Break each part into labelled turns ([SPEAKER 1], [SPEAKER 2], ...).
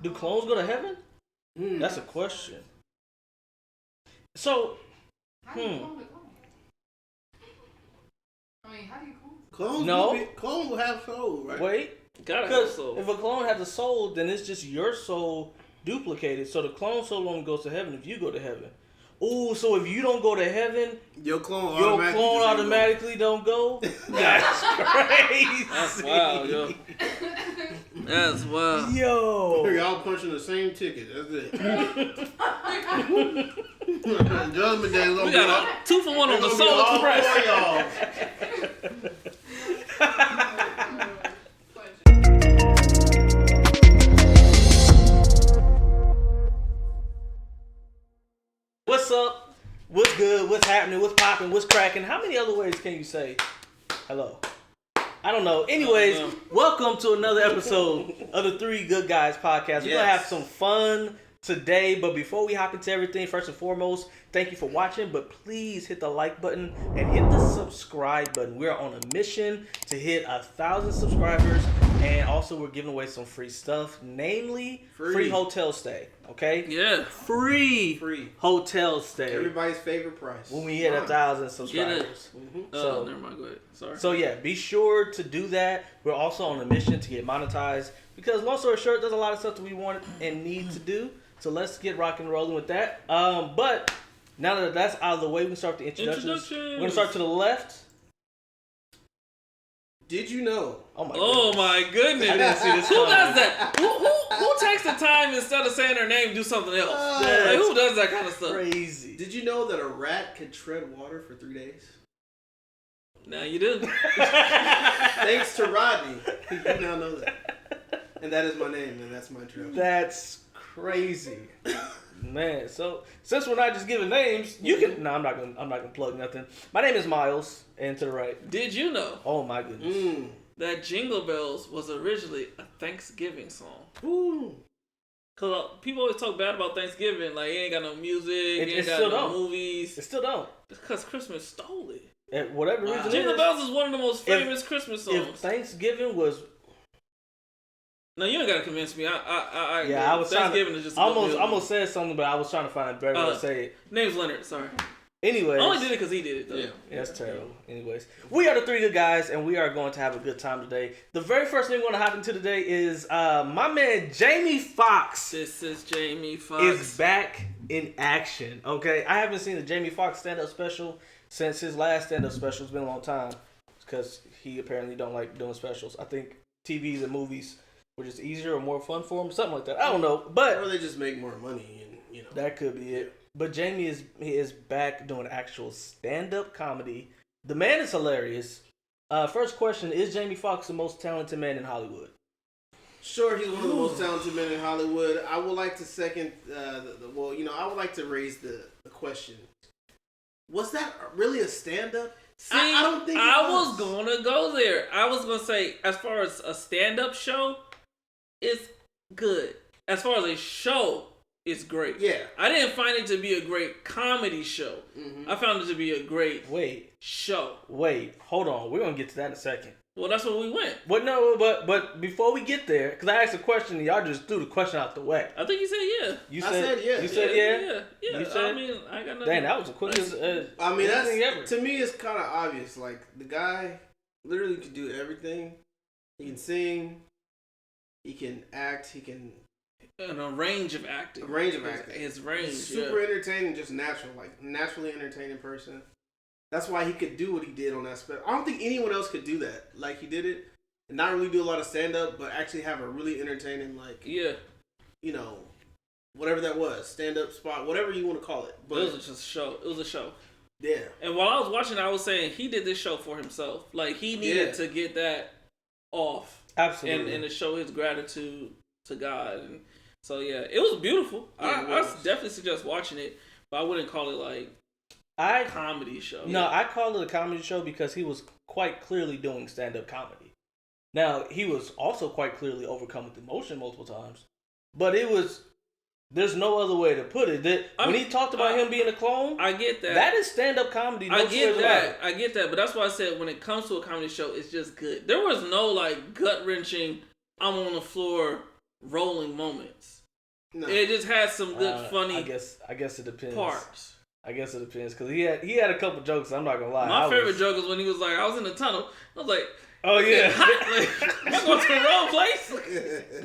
[SPEAKER 1] Do clones go to heaven? That's a question. So,
[SPEAKER 2] How do you clone a clone? I mean, how do you clone?
[SPEAKER 3] Clone will have soul, right?
[SPEAKER 1] Wait. Because if a clone has a soul, then it's just your soul duplicated. So the clone soul only goes to heaven if you go to heaven. Ooh, so if you don't go to heaven,
[SPEAKER 3] your clone
[SPEAKER 1] automatically don't go? That's crazy.
[SPEAKER 4] That's wild, yo. That's wild.
[SPEAKER 1] Yo.
[SPEAKER 3] Y'all punching the same ticket. That's it. Judgment Day.
[SPEAKER 4] We got a 2-for-1 on the Soul Express.
[SPEAKER 1] What's up? What's good? What's happening? What's popping? What's cracking? How many other ways can you say hello? I don't know. Anyways, welcome to another episode of the Three Good Guys podcast. We're going to have some fun today, but before we hop into everything, first and foremost, thank you for watching, but please hit the like button and hit the subscribe button. We're on a mission to hit 1,000 subscribers, and also we're giving away some free stuff, namely free hotel stay, okay?
[SPEAKER 4] Yeah.
[SPEAKER 1] Free hotel stay.
[SPEAKER 3] Everybody's favorite price.
[SPEAKER 1] When we hit 1,000 subscribers.
[SPEAKER 4] So, never mind, go ahead. Sorry.
[SPEAKER 1] So yeah, be sure to do that. We're also on a mission to get monetized because long story short, there's a lot of stuff that we want and need to do. So let's get rock and rolling with that. But now that that's out of the way, we can start the introductions. We're going to start to the left.
[SPEAKER 3] Did you know?
[SPEAKER 4] Oh my goodness.
[SPEAKER 1] I didn't see this
[SPEAKER 4] Who does that? Who takes the time instead of saying their name, do something else? Like, who does that kind of stuff?
[SPEAKER 1] Crazy.
[SPEAKER 3] Did you know that a rat can tread water for 3 days?
[SPEAKER 4] Now you do.
[SPEAKER 3] Thanks to Rodney. You now know that. And that is my name, and that's my introduction.
[SPEAKER 1] That's crazy. Man, so since we're not just giving names, you can. No, I'm not gonna plug nothing. My name is Miles, and to the right.
[SPEAKER 4] Did you know?
[SPEAKER 1] Oh my goodness.
[SPEAKER 4] That Jingle Bells was originally a Thanksgiving song.
[SPEAKER 1] Ooh.
[SPEAKER 4] Cause people always talk bad about Thanksgiving, like it ain't got no music, it ain't got no movies.
[SPEAKER 1] It still don't.
[SPEAKER 4] It's because Christmas stole it.
[SPEAKER 1] At whatever reason.
[SPEAKER 4] Jingle Bells is one of the most famous Christmas songs.
[SPEAKER 1] If Thanksgiving was.
[SPEAKER 4] No, you ain't gotta convince me.
[SPEAKER 1] I was
[SPEAKER 4] Thanksgiving is just
[SPEAKER 1] almost said something, but I was trying to find a better way to say it.
[SPEAKER 4] Name's Leonard. Sorry.
[SPEAKER 1] Anyways,
[SPEAKER 4] I only did it because he did it, though.
[SPEAKER 1] Yeah, that's terrible. Anyways, we are the Three Good Guys, and we are going to have a good time today. The very first thing we're going to hop into today is my man Jamie Foxx.
[SPEAKER 4] This is Jamie Foxx.
[SPEAKER 1] Is back in action. Okay, I haven't seen the Jamie Foxx stand-up special since his last stand-up special. It's been a long time because he apparently don't like doing specials. I think TVs and movies were just easier or more fun for him, something like that. I don't know, but
[SPEAKER 3] or they just make more money, and
[SPEAKER 1] that could be it. But Jamie is back doing actual stand-up comedy. The man is hilarious. First question: is Jamie Foxx the most talented man in Hollywood?
[SPEAKER 3] Sure, he's one of the most talented men in Hollywood. I would like to second. I would like to raise the question: was that really a stand-up?
[SPEAKER 4] See, I don't think I was gonna go there. I was gonna say, as far as a stand-up show, it's good. As far as a show, it's great.
[SPEAKER 3] Yeah.
[SPEAKER 4] I didn't find it to be a great comedy show. Mm-hmm. I found it to be a great show.
[SPEAKER 1] Wait, hold on. We're gonna get to that in a second.
[SPEAKER 4] Well, that's where we went.
[SPEAKER 1] But before we get there, because I asked a question and y'all just threw the question out the way.
[SPEAKER 4] I think you said yeah.
[SPEAKER 3] I said yeah.
[SPEAKER 1] You said yeah?
[SPEAKER 4] Yeah.
[SPEAKER 1] You said,
[SPEAKER 4] I mean, I got nothing.
[SPEAKER 1] Dang, that was the quickest
[SPEAKER 3] I mean,
[SPEAKER 1] thing ever.
[SPEAKER 3] To me, it's kind of obvious. Like, the guy literally can do everything. He can sing. He can act. He can...
[SPEAKER 4] And a range of acting. His range,
[SPEAKER 3] He's super entertaining, just natural. Like, naturally entertaining person. That's why he could do what he did on that special. I don't think anyone else could do that. Like, he did it. And not really do a lot of stand-up, but actually have a really entertaining, like...
[SPEAKER 4] Yeah.
[SPEAKER 3] Whatever that was. Stand-up spot. Whatever you want to call it. But
[SPEAKER 4] it was just a show. It was a show.
[SPEAKER 3] Yeah.
[SPEAKER 4] And while I was watching, I was saying he did this show for himself. Like, he needed to get that off.
[SPEAKER 1] Absolutely.
[SPEAKER 4] And to show his gratitude to God. And so, yeah. It was beautiful. Yeah, I definitely suggest watching it. But I wouldn't call it, like... a comedy show.
[SPEAKER 1] No, I call it a comedy show because he was quite clearly doing stand-up comedy. Now, he was also quite clearly overcome with emotion multiple times. But there's no other way to put it. When he talked about him being a clone,
[SPEAKER 4] I get that.
[SPEAKER 1] That is stand-up comedy.
[SPEAKER 4] I get that. But that's why I said when it comes to a comedy show, it's just good. There was no, like, gut-wrenching, I'm on the floor rolling moments.
[SPEAKER 3] No.
[SPEAKER 4] It just has some good funny.
[SPEAKER 1] I guess it depends.
[SPEAKER 4] Parts.
[SPEAKER 1] I guess it depends because he had a couple jokes. I'm not gonna lie.
[SPEAKER 4] My favorite joke is when he was like, I was in the tunnel. I was like,
[SPEAKER 1] oh yeah,
[SPEAKER 4] like, am I going to the wrong place?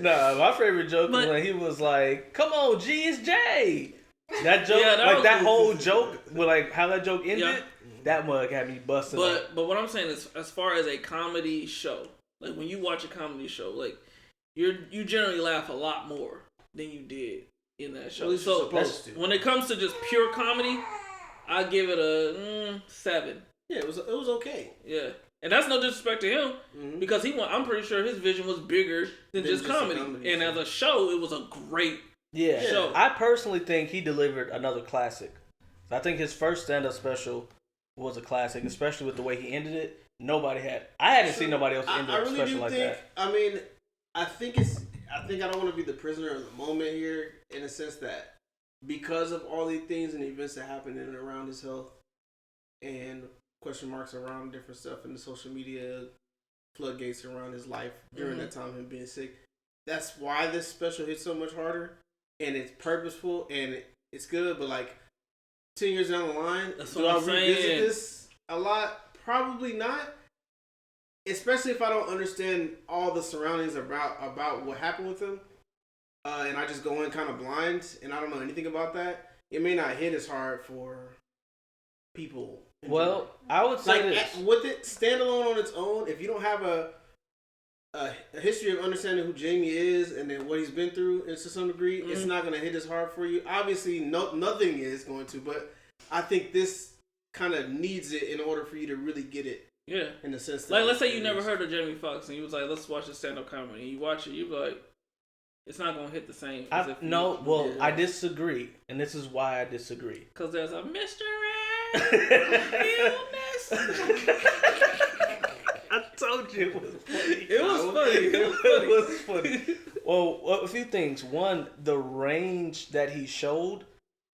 [SPEAKER 1] Nah, my favorite joke was when he was like, "Come on, G, it's Jay." That joke, that whole joke, with like how that joke ended, that mug had me busting.
[SPEAKER 4] But what I'm saying is, as far as a comedy show, like when you watch a comedy show, like you generally laugh a lot more than you did in that show. So when it comes to just pure comedy, I give it a 7.
[SPEAKER 3] Yeah, it was okay.
[SPEAKER 4] Yeah. And that's no disrespect to him because I'm pretty sure his vision was bigger than just comedy. And as a show, it was a great show.
[SPEAKER 1] I personally think he delivered another classic. I think his first stand-up special was a classic, especially with the way he ended it. I hadn't seen nobody else end a special like that.
[SPEAKER 3] I mean, I think I don't want to be the prisoner of the moment here in the sense that because of all these things and events that happened in and around his health and question marks around different stuff in the social media floodgates around his life during that time, him being sick. That's why this special hits so much harder, and it's purposeful and it's good. But like 10 years down the line, do I revisit this a lot? Probably not. Especially if I don't understand all the surroundings about what happened with him, and I just go in kind of blind and I don't know anything about that. It may not hit as hard for people.
[SPEAKER 1] Well, I would say this.
[SPEAKER 3] With it standalone on its own, if you don't have a history of understanding who Jamie is and then what he's been through, and to some degree, it's not going to hit as hard for you. Obviously, nothing is going to, but I think this kind of needs it in order for you to really get it.
[SPEAKER 4] Yeah.
[SPEAKER 3] In the sense that,
[SPEAKER 4] like, let's say you never heard of Jamie Foxx and you was like, let's watch a stand-up comedy. And you watch it, you be like, it's not going to hit the same.
[SPEAKER 1] I disagree. And this is why I disagree.
[SPEAKER 4] Because there's a mystery.
[SPEAKER 1] I told you it was funny.
[SPEAKER 4] It was funny.
[SPEAKER 1] Well, a few things. One, the range that he showed,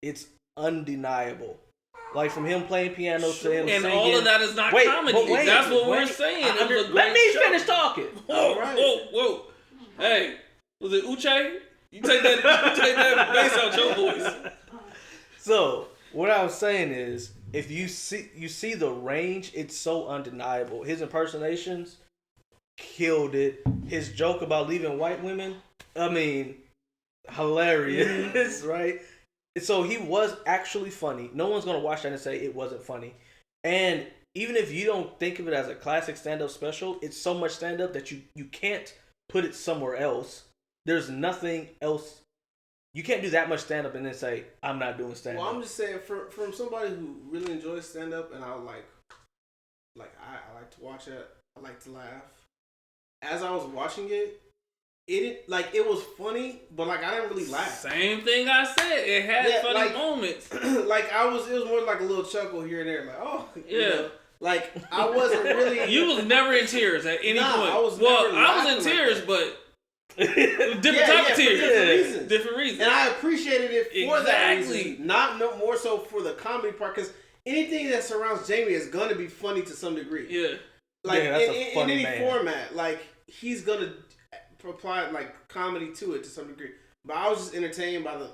[SPEAKER 1] it's undeniable. Like from him playing piano to him
[SPEAKER 4] and
[SPEAKER 1] singing.
[SPEAKER 4] All of that is not comedy. That's what we're saying.
[SPEAKER 1] Let me finish talking.
[SPEAKER 4] Whoa. Hey, was it Uche? You take that bass out your voice.
[SPEAKER 1] So what I was saying is, if you see the range, it's so undeniable. His impersonations killed it. His joke about leaving white women, I mean, hilarious, right? So he was actually funny. No one's going to watch that and say it wasn't funny. And even if you don't think of it as a classic stand-up special, it's so much stand-up that you can't put it somewhere else. There's nothing else. You can't do that much stand-up and then say, I'm not doing stand-up.
[SPEAKER 3] Well, I'm just saying, from somebody who really enjoys stand-up, and I like to watch it, I like to laugh. As I was watching it, it was funny, but like I didn't really laugh.
[SPEAKER 4] Same thing I said. It had funny moments.
[SPEAKER 3] Like it was more like a little chuckle here and there. Like, oh, you know, like I wasn't really.
[SPEAKER 4] You was never in tears at any point.
[SPEAKER 3] I was
[SPEAKER 4] in tears, but different type of tears. Different reasons.
[SPEAKER 3] And I appreciated it for that reason. No more so for the comedy part, because anything that surrounds Jamie is gonna be funny to some degree.
[SPEAKER 4] Yeah.
[SPEAKER 3] Like in any format, like he's gonna apply like comedy to it to some degree. But I was just entertained by the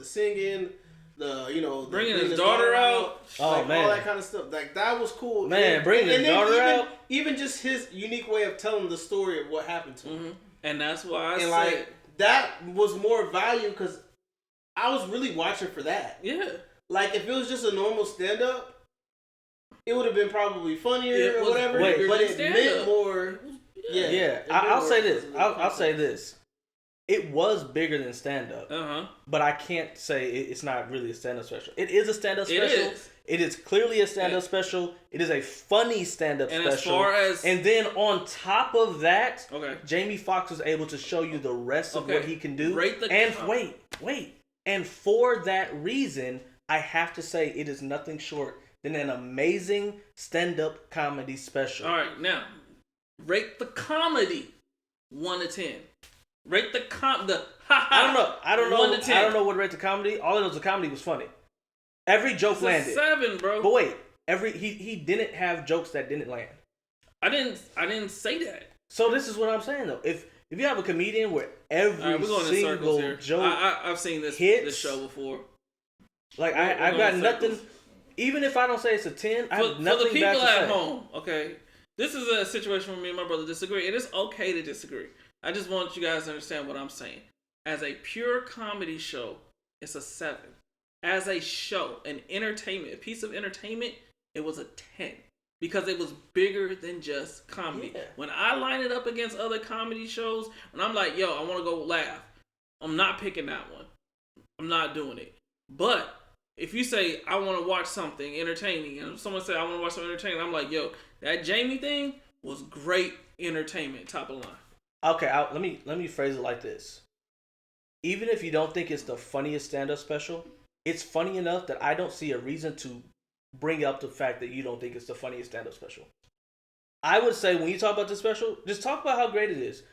[SPEAKER 3] singing,
[SPEAKER 4] bringing his daughter out.
[SPEAKER 3] All that kind of stuff. Like that was cool.
[SPEAKER 1] Man, bringing his daughter out.
[SPEAKER 3] Even just his unique way of telling the story of what happened to him.
[SPEAKER 4] And that's why I said
[SPEAKER 3] like that was more value because I was really watching for that.
[SPEAKER 4] Yeah.
[SPEAKER 3] Like if it was just a normal stand up, it would have been probably funnier or whatever. But it meant more.
[SPEAKER 1] Yeah. I'll say this. I'll say this. It was bigger than stand up. But I can't say it's not really a stand up special. It is a stand up special. It is clearly a stand up special. It is a funny stand up special. And then on top of that, Jamie Foxx was able to show you the rest of what he can do. Wait. And for that reason, I have to say it is nothing short than an amazing stand up comedy special.
[SPEAKER 4] All right, now rate the comedy 1 to 10. Rate the
[SPEAKER 1] I don't know.
[SPEAKER 4] 1 to 10.
[SPEAKER 1] I don't know what to rate the comedy. All I know is the comedy was funny. Every joke landed.
[SPEAKER 4] 7, bro.
[SPEAKER 1] But wait, he didn't have jokes that didn't land.
[SPEAKER 4] I didn't say that.
[SPEAKER 1] So this is what I'm saying though. If if you have a comedian where every single joke
[SPEAKER 4] I've seen this show before.
[SPEAKER 1] Like I've got nothing. Even if I don't say it's a 10, I have nothing
[SPEAKER 4] for the
[SPEAKER 1] bad to
[SPEAKER 4] people
[SPEAKER 1] say.
[SPEAKER 4] at home, okay, this is a situation where me and my brother disagree, and it's okay to disagree. I just want you guys to understand what I'm saying. As a pure comedy show, it's a 7. As a show, a piece of entertainment, it was a 10 because it was bigger than just comedy. Yeah. When I line it up against other comedy shows, and I'm like, yo, I want to go laugh, I'm not picking that one. I'm not doing it. But if you say I want to watch something entertaining, and if someone say I want to watch something entertaining, I'm like, yo, that Jamie thing was great entertainment, top of the line.
[SPEAKER 1] Okay, let me phrase it like this. Even if you don't think it's the funniest stand-up special, it's funny enough that I don't see a reason to bring up the fact that you don't think it's the funniest stand-up special. I would say when you talk about the special, just talk about how great it is.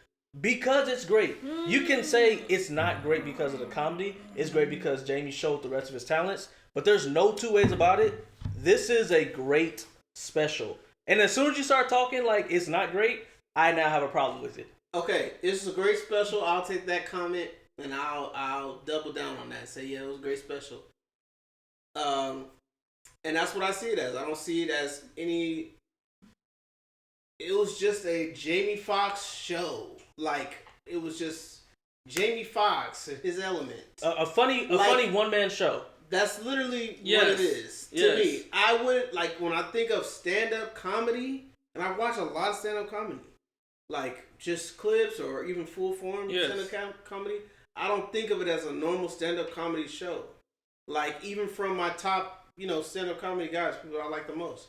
[SPEAKER 1] Because it's great. You can say it's not great because of the comedy. It's great because Jamie showed the rest of his talents. But there's no two ways about it. This is a great special. And as soon as you start talking like it's not great, I now have a problem with it.
[SPEAKER 3] Okay, it's a great special. I'll take that comment and I'll double down on that. Say, yeah, it was a great special. And that's what I see it as. I don't see it as any... It was just a Jamie Foxx show. Like, it was just Jamie Foxx and his element.
[SPEAKER 1] A funny one-man show.
[SPEAKER 3] That's literally what it is to me. I would, like, when I think of stand-up comedy, and I watch a lot of stand-up comedy, like just clips or even full-form stand-up comedy, I don't think of it as a normal stand-up comedy show. Like, even from my top, stand-up comedy guys, people I like the most.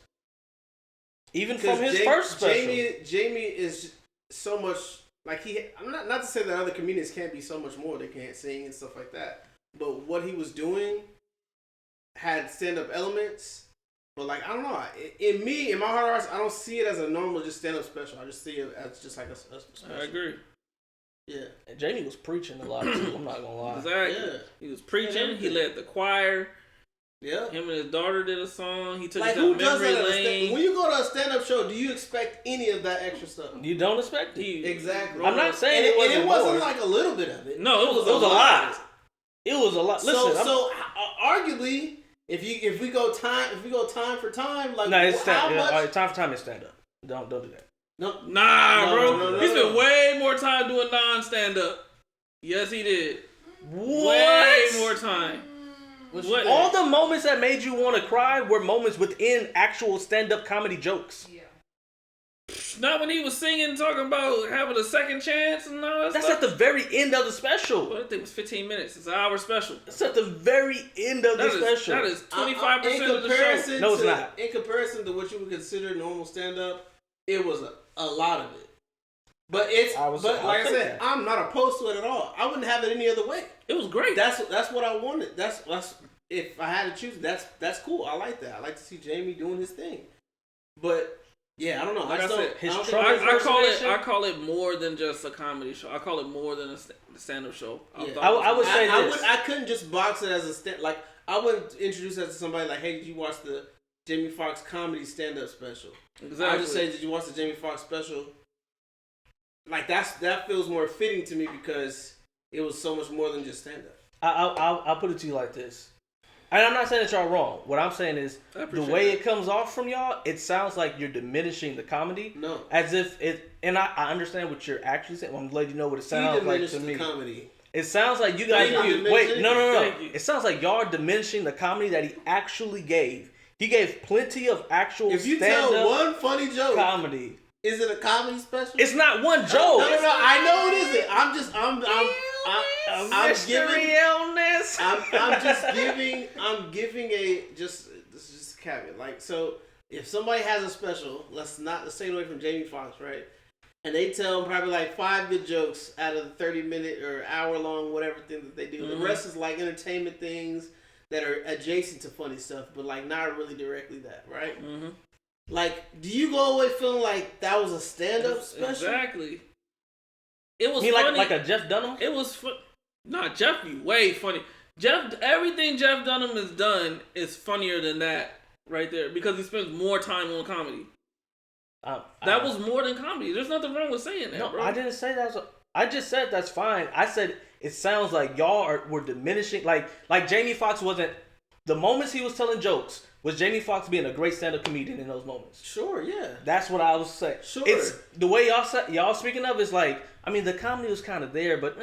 [SPEAKER 1] Even from his first special.
[SPEAKER 3] Jamie is so much, like, I'm not to say that other comedians can't be so much more, they can't sing and stuff like that, but what he was doing had stand-up elements, but like, I don't know, in my heart of hearts, I don't see it as a normal just stand-up special. I just see it as just like a special.
[SPEAKER 4] I agree.
[SPEAKER 3] Yeah.
[SPEAKER 1] And Jamie was preaching a lot too, I'm not gonna lie.
[SPEAKER 4] Exactly. Yeah. He was preaching, he led the choir.
[SPEAKER 3] Yeah.
[SPEAKER 4] Him and his daughter did a song. He took
[SPEAKER 3] like,
[SPEAKER 4] it down memory lane.
[SPEAKER 3] When you go to a stand-up show, do you expect any of that extra stuff?
[SPEAKER 1] You don't expect it.
[SPEAKER 3] Exactly.
[SPEAKER 1] I'm not saying
[SPEAKER 3] it wasn't like a little bit of it.
[SPEAKER 1] No, it was a lot. It was a lot. Listen,
[SPEAKER 3] so arguably, if we go time for time, like,
[SPEAKER 1] no, it's time for time is stand up. Don't do that.
[SPEAKER 3] No,
[SPEAKER 4] bro. He spent way more time doing non-stand up. Yes, he did.
[SPEAKER 1] What?
[SPEAKER 4] Way more time.
[SPEAKER 1] What? All the moments that made you want to cry were moments within actual stand-up comedy jokes.
[SPEAKER 2] Yeah.
[SPEAKER 4] Not when he was singing, talking about having a second chance and all that
[SPEAKER 1] That's
[SPEAKER 4] stuff.
[SPEAKER 1] at the very end of the special.
[SPEAKER 4] Well, I think it was 15 minutes. It's an hour special.
[SPEAKER 1] That's at the very end of the special.
[SPEAKER 4] That is 25% of the show.
[SPEAKER 1] No, it's not.
[SPEAKER 3] In comparison to what you would consider normal stand-up, it was a lot of it. But like I said, I'm not opposed to it at all. I wouldn't have it any other way.
[SPEAKER 4] It was great.
[SPEAKER 3] That's what I wanted. That's if I had to choose, that's cool. I like that. I like to see Jamie doing his thing. But yeah, I don't know.
[SPEAKER 4] Like I call it more than just a comedy show. I call it more than a stand-up show.
[SPEAKER 3] Yeah.
[SPEAKER 1] I would say this.
[SPEAKER 3] I couldn't just box it as a stand. Like, I wouldn't introduce that to somebody like, hey, did you watch the Jamie Foxx comedy stand-up special?
[SPEAKER 4] Exactly.
[SPEAKER 3] I would just say, did you watch the Jamie Foxx special? Like, that feels more fitting to me because it was so much more than just stand-up.
[SPEAKER 1] I'll put it to you like this. And I'm not saying that y'all wrong. What I'm saying is the way it comes off from y'all, it sounds like you're diminishing the comedy.
[SPEAKER 3] No.
[SPEAKER 1] As if it, and I understand what you're actually saying. I'm letting you know what it sounds like to me.
[SPEAKER 3] Comedy.
[SPEAKER 1] It sounds like you guys. Wait, no. It sounds like y'all are diminishing the comedy that he actually gave. He gave plenty of actual.
[SPEAKER 3] If you tell one funny joke,
[SPEAKER 1] comedy.
[SPEAKER 3] Is it a comedy special?
[SPEAKER 1] It's not one joke.
[SPEAKER 3] No. I know it isn't. I'm giving this is just a caveat. Like, so if somebody has a special, let's stay away from Jamie Foxx, right? And they tell probably like 5 good jokes out of the 30-minute or hour-long whatever thing that they do. Mm-hmm. The rest is like entertainment things that are adjacent to funny stuff, but like not really directly that, right? Mm-hmm. Like, do you go away feeling like that was a stand-up special?
[SPEAKER 4] Exactly. It was
[SPEAKER 1] funny. Like a Jeff Dunham?
[SPEAKER 4] It was fun. Nah, Jeff be way funny. Everything Jeff Dunham has done is funnier than that right there because he spends more time on comedy. That was more than comedy. There's nothing wrong with saying that, bro.
[SPEAKER 1] I didn't say that. I just said that's fine. I said it sounds like y'all were diminishing. Like Jamie Foxx wasn't. The moments he was telling jokes was Jamie Foxx being a great stand-up comedian in those moments.
[SPEAKER 3] Sure, yeah.
[SPEAKER 1] That's what I was saying.
[SPEAKER 3] Sure.
[SPEAKER 1] It's the way y'all speaking of is like. I mean, the comedy was kind of there, but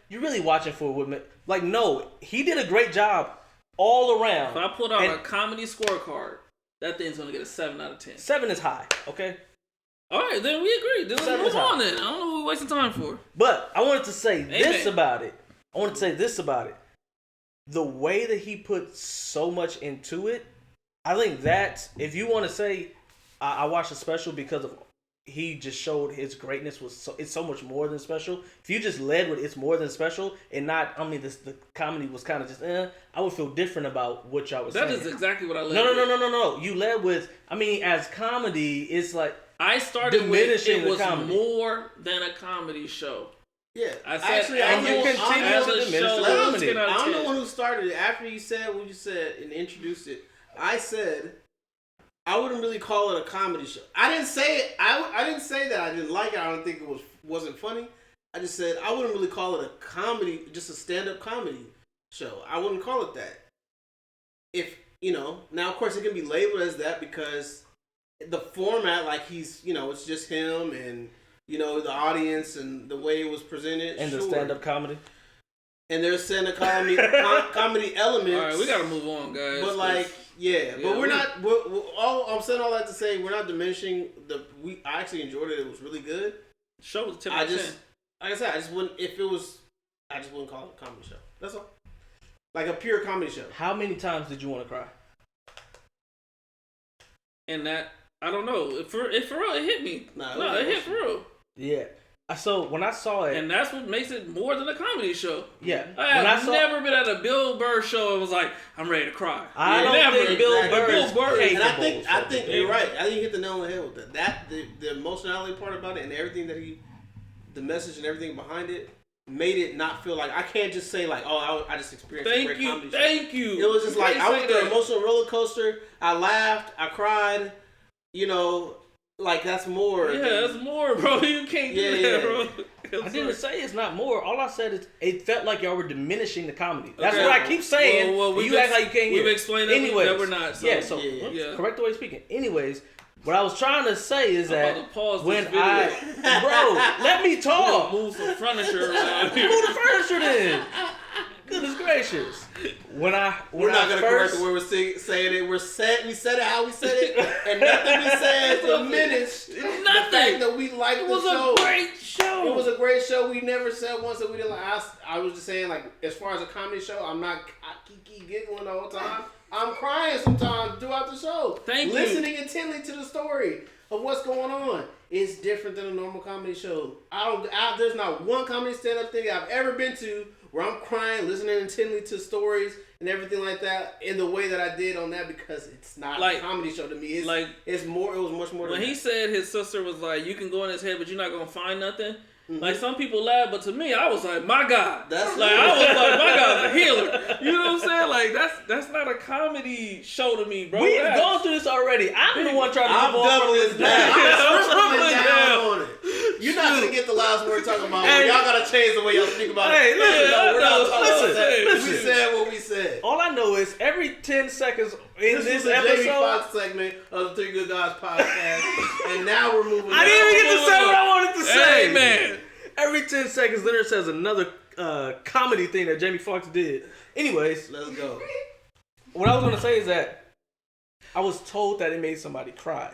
[SPEAKER 1] you're really watching for women. Like, no, he did a great job all around.
[SPEAKER 4] If I pulled out a comedy scorecard, that thing's gonna get a 7 out of 10.
[SPEAKER 1] 7 is high, okay?
[SPEAKER 4] All right, then we agree. Then let's move on. Then I don't know what we're wasting time for.
[SPEAKER 1] But I wanted to say this about it. The way that he put so much into it, I think that if you want to say, I watched the special because of. He just showed his greatness it's so much more than special. If you just led with it's more than special and not, the comedy was kind of just, I would feel different about what y'all was saying.
[SPEAKER 4] That is exactly what I led
[SPEAKER 1] with. No. You led with, as comedy, it's like
[SPEAKER 4] I started
[SPEAKER 1] diminishing
[SPEAKER 4] with it was
[SPEAKER 1] comedy.
[SPEAKER 4] More than a comedy show.
[SPEAKER 3] Yeah,
[SPEAKER 4] I said,
[SPEAKER 3] I'm
[SPEAKER 4] the
[SPEAKER 3] one who started it. After you said what you said and introduced it, I said. I wouldn't really call it a comedy show. I didn't say it. I didn't say that I didn't like it. I don't think it wasn't funny. I just said I wouldn't really call it a comedy, just a stand-up comedy show. I wouldn't call it that. If now of course it can be labeled as that because the format, like he's, it's just him and the audience and the way it was presented
[SPEAKER 1] and the stand-up comedy.
[SPEAKER 3] And there's stand-up comedy comedy elements. All
[SPEAKER 4] right, we gotta move on, guys.
[SPEAKER 3] But but we're not. I'm saying all that to say we're not diminishing I actually enjoyed it. It was really good.
[SPEAKER 4] The show was 10 out of 10.
[SPEAKER 3] Like I said, I just wouldn't call it a comedy show. That's all. Like a pure comedy show.
[SPEAKER 1] How many times did you want to cry?
[SPEAKER 4] And that I don't know. For real, it hit me. It hit for real.
[SPEAKER 1] Yeah. So when I saw it,
[SPEAKER 4] and that's what makes it more than a comedy show.
[SPEAKER 1] Yeah,
[SPEAKER 4] I've never been at a Bill Burr show and was like, I'm ready to cry.
[SPEAKER 1] I don't think Bill Burr is
[SPEAKER 3] capable. And I think you're right. I think you hit the nail on the head with that. The emotionality part about it and everything that the message and everything behind it made it not feel like I can't just say like, I just experienced a great comedy show.
[SPEAKER 4] Thank you.
[SPEAKER 3] It was just like I went through an emotional roller coaster. I laughed. I cried. Like that's more.
[SPEAKER 4] Yeah, that's more, bro. You can't do that, bro.
[SPEAKER 1] I didn't say it's not more. All I said is it felt like y'all were diminishing the comedy. That's what I keep saying. Well, you act like you can't hear.
[SPEAKER 4] We've explained that we're not. So.
[SPEAKER 1] Yeah, correct the way of speaking. Anyways, what I was trying to say is that when let me talk.
[SPEAKER 4] Move some furniture around here.
[SPEAKER 1] Move the furniture then. Goodness gracious. We're not
[SPEAKER 3] gonna correct the way we're saying it. We said it how we said it, and nothing we said diminished the fact that we liked the show.
[SPEAKER 4] It was a great show.
[SPEAKER 3] It was a great show. We never said once that we didn't like. I was just saying, like, as far as a comedy show, I'm not kiki giggling the whole time. I'm crying sometimes throughout the show. Listening intently to the story of what's going on. It's different than a normal comedy show. There's not one comedy stand-up thing I've ever been to where I'm crying, listening intently to stories and everything like that in the way that I did on that because it's not a comedy show to me. It was much more than
[SPEAKER 4] when he said his sister was like, you can go in his head, but you're not going to find nothing. Mm-hmm. Like, some people laugh, but to me, I was like, my God. I was like, my God's a healer. You know what I'm saying? Like, that's not a comedy show to me, bro.
[SPEAKER 1] We've gone through this already. I'm the one trying to move on from this.
[SPEAKER 3] I'm doubling down on it. You're not going to get the last word talking about it. Y'all got to change the way y'all speak about it.
[SPEAKER 1] Hey,
[SPEAKER 3] listen. We said what we said.
[SPEAKER 1] All I know is every 10 seconds in this
[SPEAKER 3] episode.
[SPEAKER 1] This
[SPEAKER 3] Jamie Foxx segment of the Three Good Guys podcast. And now we're moving on.
[SPEAKER 1] I didn't even get to say what I wanted to say.
[SPEAKER 4] Hey, man.
[SPEAKER 1] Every 10 seconds, Leonard says another comedy thing that Jamie Foxx did. Anyways,
[SPEAKER 3] let's go.
[SPEAKER 1] What I was going to say is that I was told that it made somebody cry.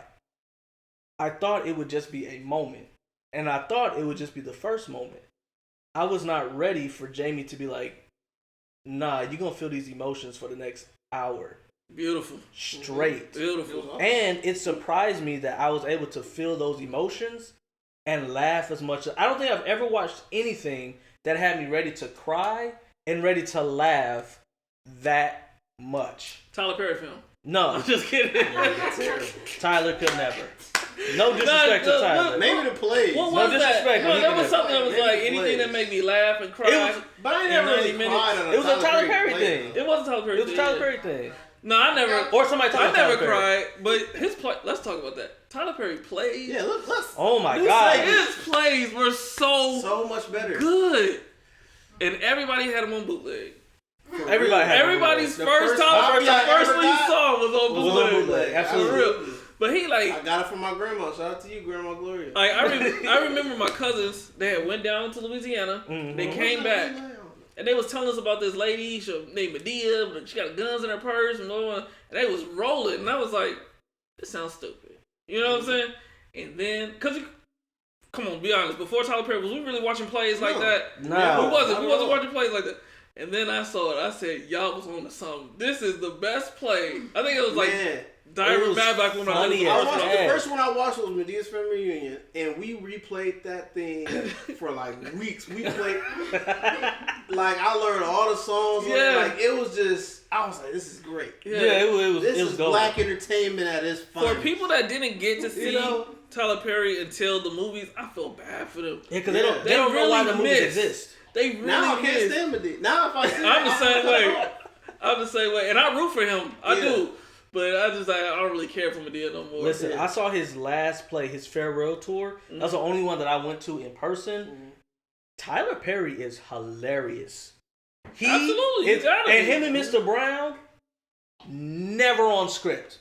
[SPEAKER 1] I thought it would just be a moment. And I thought it would just be the first moment. I was not ready for Jamie to be like, nah, you're going to feel these emotions for the next hour.
[SPEAKER 4] Beautiful.
[SPEAKER 1] Straight.
[SPEAKER 4] Beautiful.
[SPEAKER 1] And it surprised me that I was able to feel those emotions and laugh as much. I don't think I've ever watched anything that had me ready to cry and ready to laugh that much.
[SPEAKER 4] Tyler Perry film.
[SPEAKER 1] No, I'm just kidding. Tyler could never. No disrespect to Tyler.
[SPEAKER 3] Maybe the plays.
[SPEAKER 4] What was that? No, that was something that was like anything that made me laugh and cry.
[SPEAKER 3] But I never really cried on
[SPEAKER 1] It was a Tyler Perry thing.
[SPEAKER 4] It was a Tyler Perry thing.
[SPEAKER 1] It was a Tyler Perry thing.
[SPEAKER 4] No, I never.
[SPEAKER 1] Or somebody talking
[SPEAKER 4] I
[SPEAKER 1] about
[SPEAKER 4] never
[SPEAKER 1] Tyler Perry.
[SPEAKER 4] cried, but his play. Let's talk about that. Tyler Perry plays.
[SPEAKER 3] Yeah, let's.
[SPEAKER 1] Oh my God.
[SPEAKER 4] His plays were so
[SPEAKER 3] much better.
[SPEAKER 4] good, and everybody had him on bootleg.
[SPEAKER 1] Everybody's
[SPEAKER 4] first time, the first one you saw was on bootleg.
[SPEAKER 1] Absolutely.
[SPEAKER 4] But he like,
[SPEAKER 3] I got it from my grandma. Shout out to you, Grandma Gloria.
[SPEAKER 4] like I remember my cousins. They had went down to Louisiana.
[SPEAKER 1] Mm-hmm.
[SPEAKER 4] They came back, and they was telling us about this lady named Medea. But she got guns in her purse, and they was rolling. And I was like, this sounds stupid. You know what I'm saying? And then, come on, be honest. Before Tyler Perry, was we really watching plays like that?
[SPEAKER 1] No.
[SPEAKER 4] We wasn't watching plays like that. And then I saw it. I said, y'all was on to something. This is the best play. I think it was like Diary of Mad Black Woman.
[SPEAKER 3] The first one I watched was Medea's Family Reunion, and we replayed that thing for like weeks. We played, like I learned all the songs.
[SPEAKER 4] Yeah.
[SPEAKER 3] Like it was just, I was like, this is great.
[SPEAKER 1] Yeah, it was.
[SPEAKER 3] This
[SPEAKER 1] it was
[SPEAKER 3] is
[SPEAKER 1] gold.
[SPEAKER 3] black entertainment at its finest.
[SPEAKER 4] For people that didn't get to see Tyler Perry until the movies, I feel bad for them.
[SPEAKER 1] Yeah, because they don't know why the movies exist.
[SPEAKER 4] They really
[SPEAKER 3] now I can't stand Medea. Now if I see
[SPEAKER 4] I'm the same way. I'm the same way, and I root for him. I do, but I don't really care for Medea no more.
[SPEAKER 1] Listen, I saw his last play, his farewell tour. Mm-hmm. That's the only one that I went to in person. Mm-hmm. Tyler Perry is hilarious.
[SPEAKER 4] Absolutely,
[SPEAKER 1] and him and Mr. Brown never on script.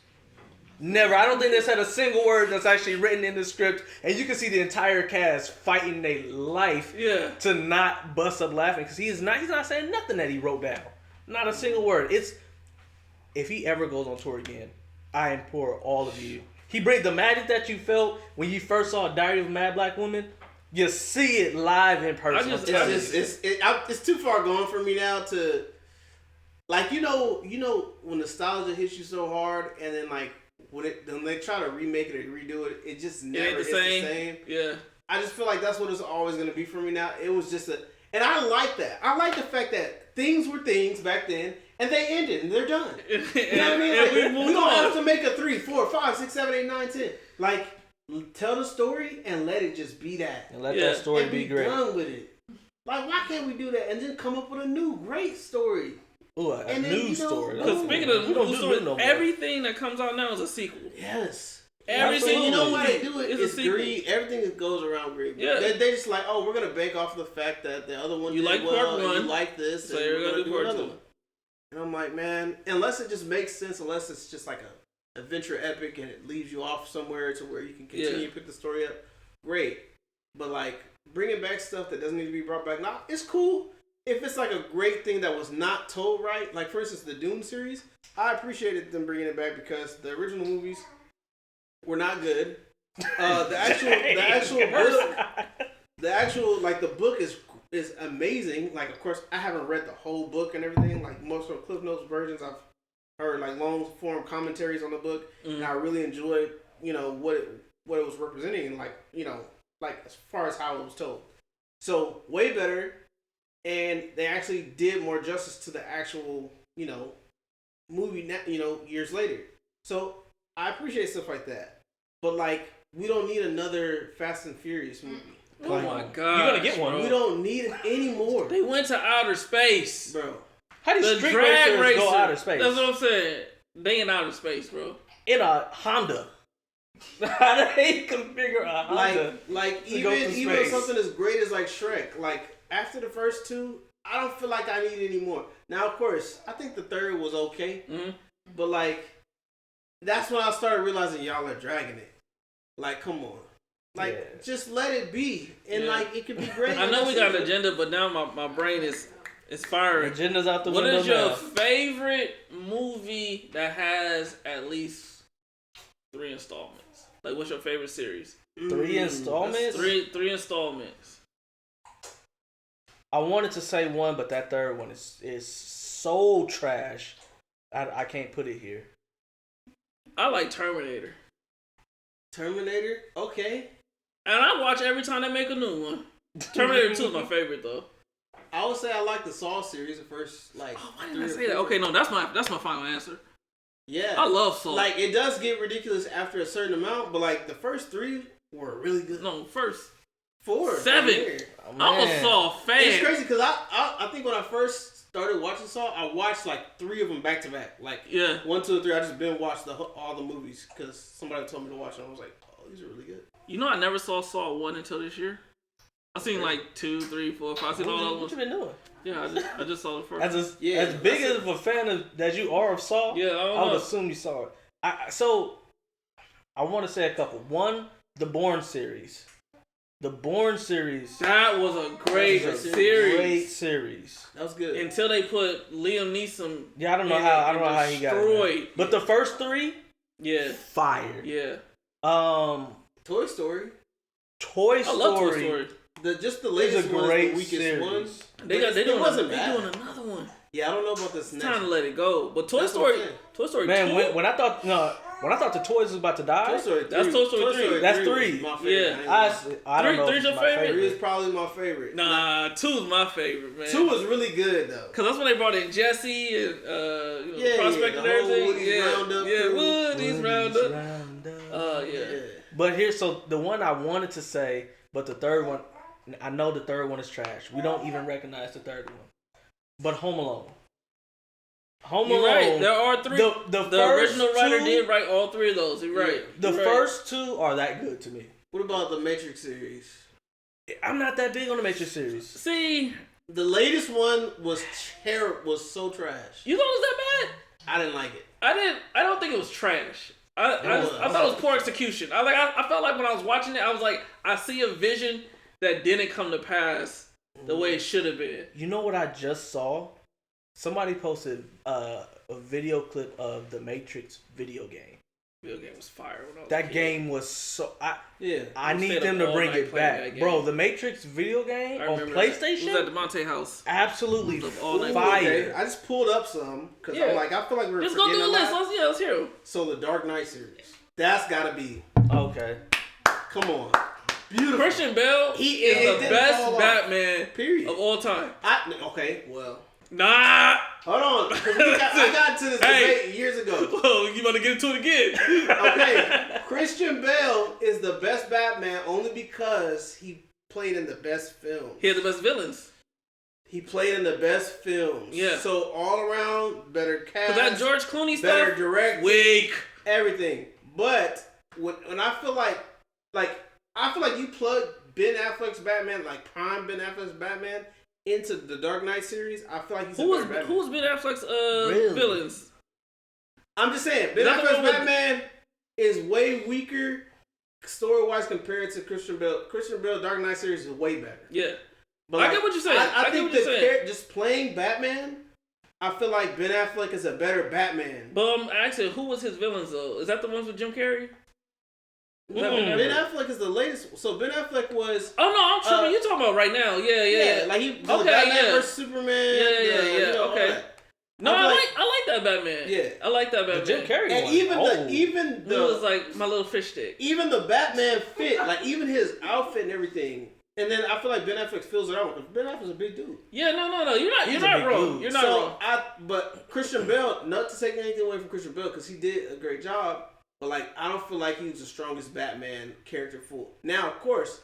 [SPEAKER 1] Never. I don't think they said a single word that's actually written in the script, and you can see the entire cast fighting their life to not bust up laughing because he's not saying nothing that he wrote down. Not a single word. If he ever goes on tour again, I implore all of you. He brings the magic that you felt when you first saw Diary of a Mad Black Woman. You see it live in person.
[SPEAKER 3] It's too far gone for me now to, like, you know when nostalgia hits you so hard, and then like when they try to remake it or redo it, it just never is the same.
[SPEAKER 4] Yeah.
[SPEAKER 3] I just feel like that's what it's always going to be for me now. It was just and I like that. I like the fact that things were things back then, and they ended, and they're done. You know what I mean? Like, we don't have to make a 3, 4, 5, 6, 7, 8, 9, 10. Like, tell the story and let it just be that.
[SPEAKER 1] And let that story be great.
[SPEAKER 3] Done with it. Like, why can't we do that and then come up with a new great story?
[SPEAKER 1] Ooh, a new story.
[SPEAKER 4] Because speaking of new stories, everything that comes out now is a sequel.
[SPEAKER 3] Yes.
[SPEAKER 4] Everything.
[SPEAKER 3] You know why they do it?
[SPEAKER 4] It's
[SPEAKER 3] greed. Everything that goes around greed. Yeah. They just like, we're going to bank off the fact that the other one
[SPEAKER 4] you
[SPEAKER 3] did
[SPEAKER 4] like
[SPEAKER 3] well,
[SPEAKER 4] part one,
[SPEAKER 3] you like this,
[SPEAKER 4] so
[SPEAKER 3] and
[SPEAKER 4] you're
[SPEAKER 3] we're going to do another
[SPEAKER 4] 2.
[SPEAKER 3] one. And I'm like, man, unless it just makes sense, unless it's just like a adventure epic and it leaves you off somewhere to where you can continue to pick the story up, great. But like, bringing back stuff that doesn't need to be brought back, now, it's cool. If it's like a great thing that was not told right, like for instance the Dune series, I appreciated them bringing it back because the original movies were not good. The book is amazing. Like, of course, I haven't read the whole book and everything. Like most of Cliff Notes versions, I've heard like long form commentaries on the book, and I really enjoyed what it was representing. Like like as far as how it was told, so way better. And they actually did more justice to the actual, movie, years later. So I appreciate stuff like that. But like, we don't need another Fast and Furious movie.
[SPEAKER 4] Oh my God.
[SPEAKER 1] You're going to get one.
[SPEAKER 3] We don't need it anymore.
[SPEAKER 4] They went to outer space.
[SPEAKER 3] Bro.
[SPEAKER 1] How do street racers go outer space?
[SPEAKER 4] That's what I'm saying. They in outer space, bro.
[SPEAKER 1] In a Honda. How do they configure a Honda?
[SPEAKER 3] Like even something as great as like Shrek, like after the first 2, I don't feel like I need any more. Now, of course, I think the third was okay, but like that's when I started realizing y'all are dragging it. Like, come on, like just let it be, and like it could be great.
[SPEAKER 4] I know we got an agenda, but now my brain is firing.
[SPEAKER 1] Agenda's out the window.
[SPEAKER 4] What is your favorite movie that has at least 3 installments? Like, what's your favorite series?
[SPEAKER 1] 3 installments?
[SPEAKER 4] 3 installments.
[SPEAKER 1] I wanted to say 1, but that third one is so trash. I can't put it here.
[SPEAKER 4] I like Terminator.
[SPEAKER 3] Terminator? Okay.
[SPEAKER 4] And I watch every time they make a new one. Terminator 2 is my favorite, though.
[SPEAKER 3] I would say I like the Saw series, the first, like...
[SPEAKER 4] Oh, why did I say that? Okay, no, that's my final answer.
[SPEAKER 3] Yeah.
[SPEAKER 4] I love Saw.
[SPEAKER 3] Like, it does get ridiculous after a certain amount, but, like, the first 3 were really good.
[SPEAKER 4] No, first
[SPEAKER 3] 4.
[SPEAKER 4] 7. I'm a Saw fan.
[SPEAKER 3] It's crazy, because I think when I first started watching Saw, I watched like 3 of them back to back. Like 1, 2, and 3. I just been watched all the movies because somebody told me to watch them. I was like, oh, these are really good.
[SPEAKER 4] You know, I never saw 1 until this year. I seen like 2, 3, 4, 5. I seen all those ones.
[SPEAKER 1] What you been doing?
[SPEAKER 4] Yeah, I just saw the first.
[SPEAKER 1] As big as a fan that you are of Saw, I would assume you saw it. So I want to say a couple. One, the Bourne series. The Bourne series.
[SPEAKER 4] That was a great series.
[SPEAKER 1] Great series.
[SPEAKER 3] That was good.
[SPEAKER 4] Until they put Liam Neeson.
[SPEAKER 1] Yeah, I don't know how he got it. But the first 3, fire.
[SPEAKER 4] Yeah.
[SPEAKER 3] Toy Story.
[SPEAKER 1] I love Toy Story.
[SPEAKER 3] The latest one, the weakest one.
[SPEAKER 4] They doing another one.
[SPEAKER 3] Yeah, I don't know about this next.
[SPEAKER 4] It's time to let it go. But Toy Story.
[SPEAKER 1] Man, when I thought the toys was about to die,
[SPEAKER 3] that's
[SPEAKER 4] Toy Story 3.
[SPEAKER 1] That's 3.
[SPEAKER 3] My favorite.
[SPEAKER 1] I don't know.
[SPEAKER 4] 3's your favorite?
[SPEAKER 3] 3 is probably my favorite.
[SPEAKER 4] Nah, 2 is my favorite, man.
[SPEAKER 3] 2 was really good though.
[SPEAKER 4] Cause that's when they brought in Jesse and Prospect and everything. Woody's Roundup.
[SPEAKER 1] But so the one I wanted to say, but the third one, I know the third one is trash. We don't even recognize the third one. But Home Alone.
[SPEAKER 4] You're right. There are 3. The original writer did write all 3 of those. You're right.
[SPEAKER 1] The first 2 are that good to me.
[SPEAKER 3] What about the Matrix series?
[SPEAKER 1] I'm not that big on the Matrix series.
[SPEAKER 4] See,
[SPEAKER 3] the latest one was so trash.
[SPEAKER 4] You thought it was that bad?
[SPEAKER 3] I didn't like it.
[SPEAKER 4] I don't think it was trash. I thought it was poor execution. I felt like when I was watching it, I was like, I see a vision that didn't come to pass the way it should have been.
[SPEAKER 1] You know what I just saw? Somebody posted a video clip of the Matrix video game.
[SPEAKER 4] Video game was fire. When I was
[SPEAKER 1] that game was so. I
[SPEAKER 4] need
[SPEAKER 1] them to bring it back, bro. The Matrix video game on PlayStation.
[SPEAKER 4] It was at the Monte House.
[SPEAKER 1] Absolutely fire.
[SPEAKER 3] Okay. I just pulled up some because I'm like, I feel like we're
[SPEAKER 4] just go through the list. Let's hear.
[SPEAKER 3] So the Dark Knight series. That's gotta be
[SPEAKER 1] okay.
[SPEAKER 3] Come on. Beautiful.
[SPEAKER 4] Christian Bale is the best Batman of all time.
[SPEAKER 3] Okay, well.
[SPEAKER 4] Nah.
[SPEAKER 3] Hold on. I got to this debate years ago.
[SPEAKER 4] Whoa, you about to get into it again.
[SPEAKER 3] Okay. Christian Bale is the best Batman only because he played in the best films.
[SPEAKER 4] He had the best villains.
[SPEAKER 3] He played in the best films.
[SPEAKER 4] Yeah.
[SPEAKER 3] So all around, better cast.
[SPEAKER 4] Cause that George Clooney stuff.
[SPEAKER 3] Better direct.
[SPEAKER 4] Weak.
[SPEAKER 3] Everything. But when I feel like you plug Ben Affleck's Batman, like prime Ben Affleck's Batman, into the Dark Knight series, I feel like he's
[SPEAKER 4] who was Ben Affleck's villains?
[SPEAKER 3] I'm just saying, Ben Affleck's Batman is way weaker story-wise compared to Christian Bale. Christian Bale Dark Knight series is way better.
[SPEAKER 4] Yeah.
[SPEAKER 3] But
[SPEAKER 4] I get what you're saying.
[SPEAKER 3] I think just playing Batman, I feel like Ben Affleck is a better Batman.
[SPEAKER 4] But actually, who was his villains though? Is that the ones with Jim Carrey?
[SPEAKER 3] Ben Affleck is the latest. So Ben Affleck was.
[SPEAKER 4] Oh no, I'm tripping. You're talking about right now. Yeah.
[SPEAKER 3] Like he Batman versus Superman.
[SPEAKER 4] Yeah. Okay. No, I like that Batman.
[SPEAKER 3] Yeah,
[SPEAKER 4] I like that Batman.
[SPEAKER 1] The Jim Carrey
[SPEAKER 3] and
[SPEAKER 1] one.
[SPEAKER 3] even the
[SPEAKER 4] it was like my little fish stick.
[SPEAKER 3] Even the Batman fit, like even his outfit and everything. And then I feel like Ben Affleck fills it out because Ben Affleck's a big dude.
[SPEAKER 4] Yeah, no. You're not wrong.
[SPEAKER 1] Dude.
[SPEAKER 4] You're not wrong.
[SPEAKER 3] But Christian Bale, not to take anything away from Christian Bale because he did a great job. But like, I don't feel like he was the strongest Batman character full. Now, of course,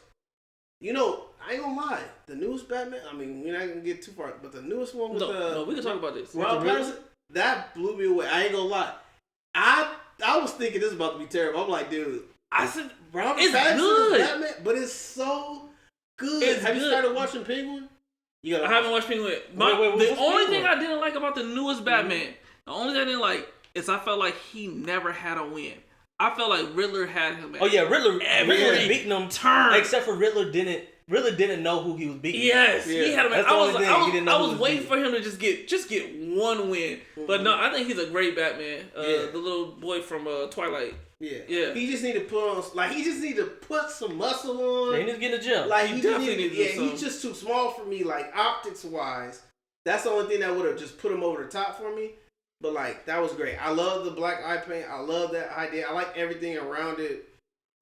[SPEAKER 3] I ain't gonna lie. The newest Batman, I mean, we're not gonna get too far, but the newest one with
[SPEAKER 4] no, we can talk about this.
[SPEAKER 3] Robert Pattinson, that blew me away. I ain't gonna lie. I was thinking this is about to be terrible. I'm like, dude,
[SPEAKER 4] I said
[SPEAKER 3] Robert
[SPEAKER 4] it's
[SPEAKER 3] Pattinson
[SPEAKER 4] good,
[SPEAKER 3] is Batman, but it's so good. Have you started watching Penguin?
[SPEAKER 4] I haven't watched Penguin. The only thing I didn't like about the newest Batman, the only thing I didn't like is I felt like he never had a win. I felt like Riddler had him.
[SPEAKER 1] Riddler beating him
[SPEAKER 4] turn.
[SPEAKER 1] Except for Riddler didn't know who he was beating.
[SPEAKER 4] Yes, he had him. I was waiting for him to just get one win. Mm-hmm. But no, I think he's a great Batman. The little boy from Twilight. Yeah.
[SPEAKER 3] He just need to put some muscle on.
[SPEAKER 1] Yeah, he needs to get in the gym.
[SPEAKER 3] Like
[SPEAKER 4] he definitely needs to do something.
[SPEAKER 3] He's just too small for me. Like optics wise, that's the only thing that would have just put him over the top for me. But like that was great. I love the black eye paint. I love that idea. I like everything around it.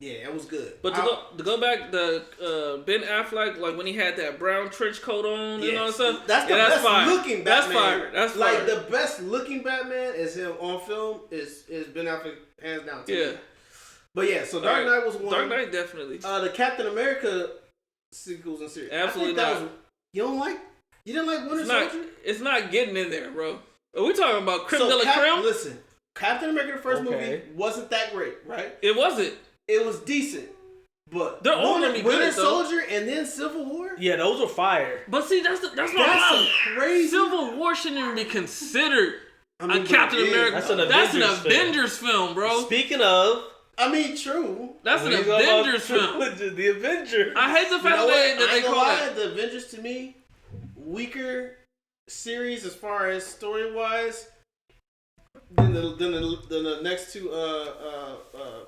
[SPEAKER 3] Yeah, it was good.
[SPEAKER 4] But to go back, the Ben Affleck, like when he had that brown trench coat on and all that stuff.
[SPEAKER 3] That's the best looking Batman.
[SPEAKER 4] That's fire.
[SPEAKER 3] Like the best looking Batman is him on film is Ben Affleck hands down. Yeah. But yeah, so Dark Knight was one.
[SPEAKER 4] Dark Knight definitely.
[SPEAKER 3] The Captain America sequels and series.
[SPEAKER 4] Absolutely not.
[SPEAKER 3] You don't like You didn't like Winter Soldier?
[SPEAKER 4] It's not getting in there, bro. Are we talking about Creme de la Creme?
[SPEAKER 3] Listen, Captain America the first movie wasn't that great, right?
[SPEAKER 4] It wasn't.
[SPEAKER 3] It was decent. But
[SPEAKER 4] they're all gonna be
[SPEAKER 3] Winter
[SPEAKER 4] good,
[SPEAKER 3] Soldier and then Civil War?
[SPEAKER 1] Yeah, those were fire.
[SPEAKER 4] But see, that's not
[SPEAKER 3] crazy.
[SPEAKER 4] Civil War shouldn't even be considered a Captain America. That's an Avengers film, bro.
[SPEAKER 1] Speaking of,
[SPEAKER 3] I mean, true.
[SPEAKER 4] That's an Avengers film.
[SPEAKER 1] The Avengers.
[SPEAKER 4] I hate the fact that they call it
[SPEAKER 3] the Avengers. To me, weaker series as far as story wise than the next two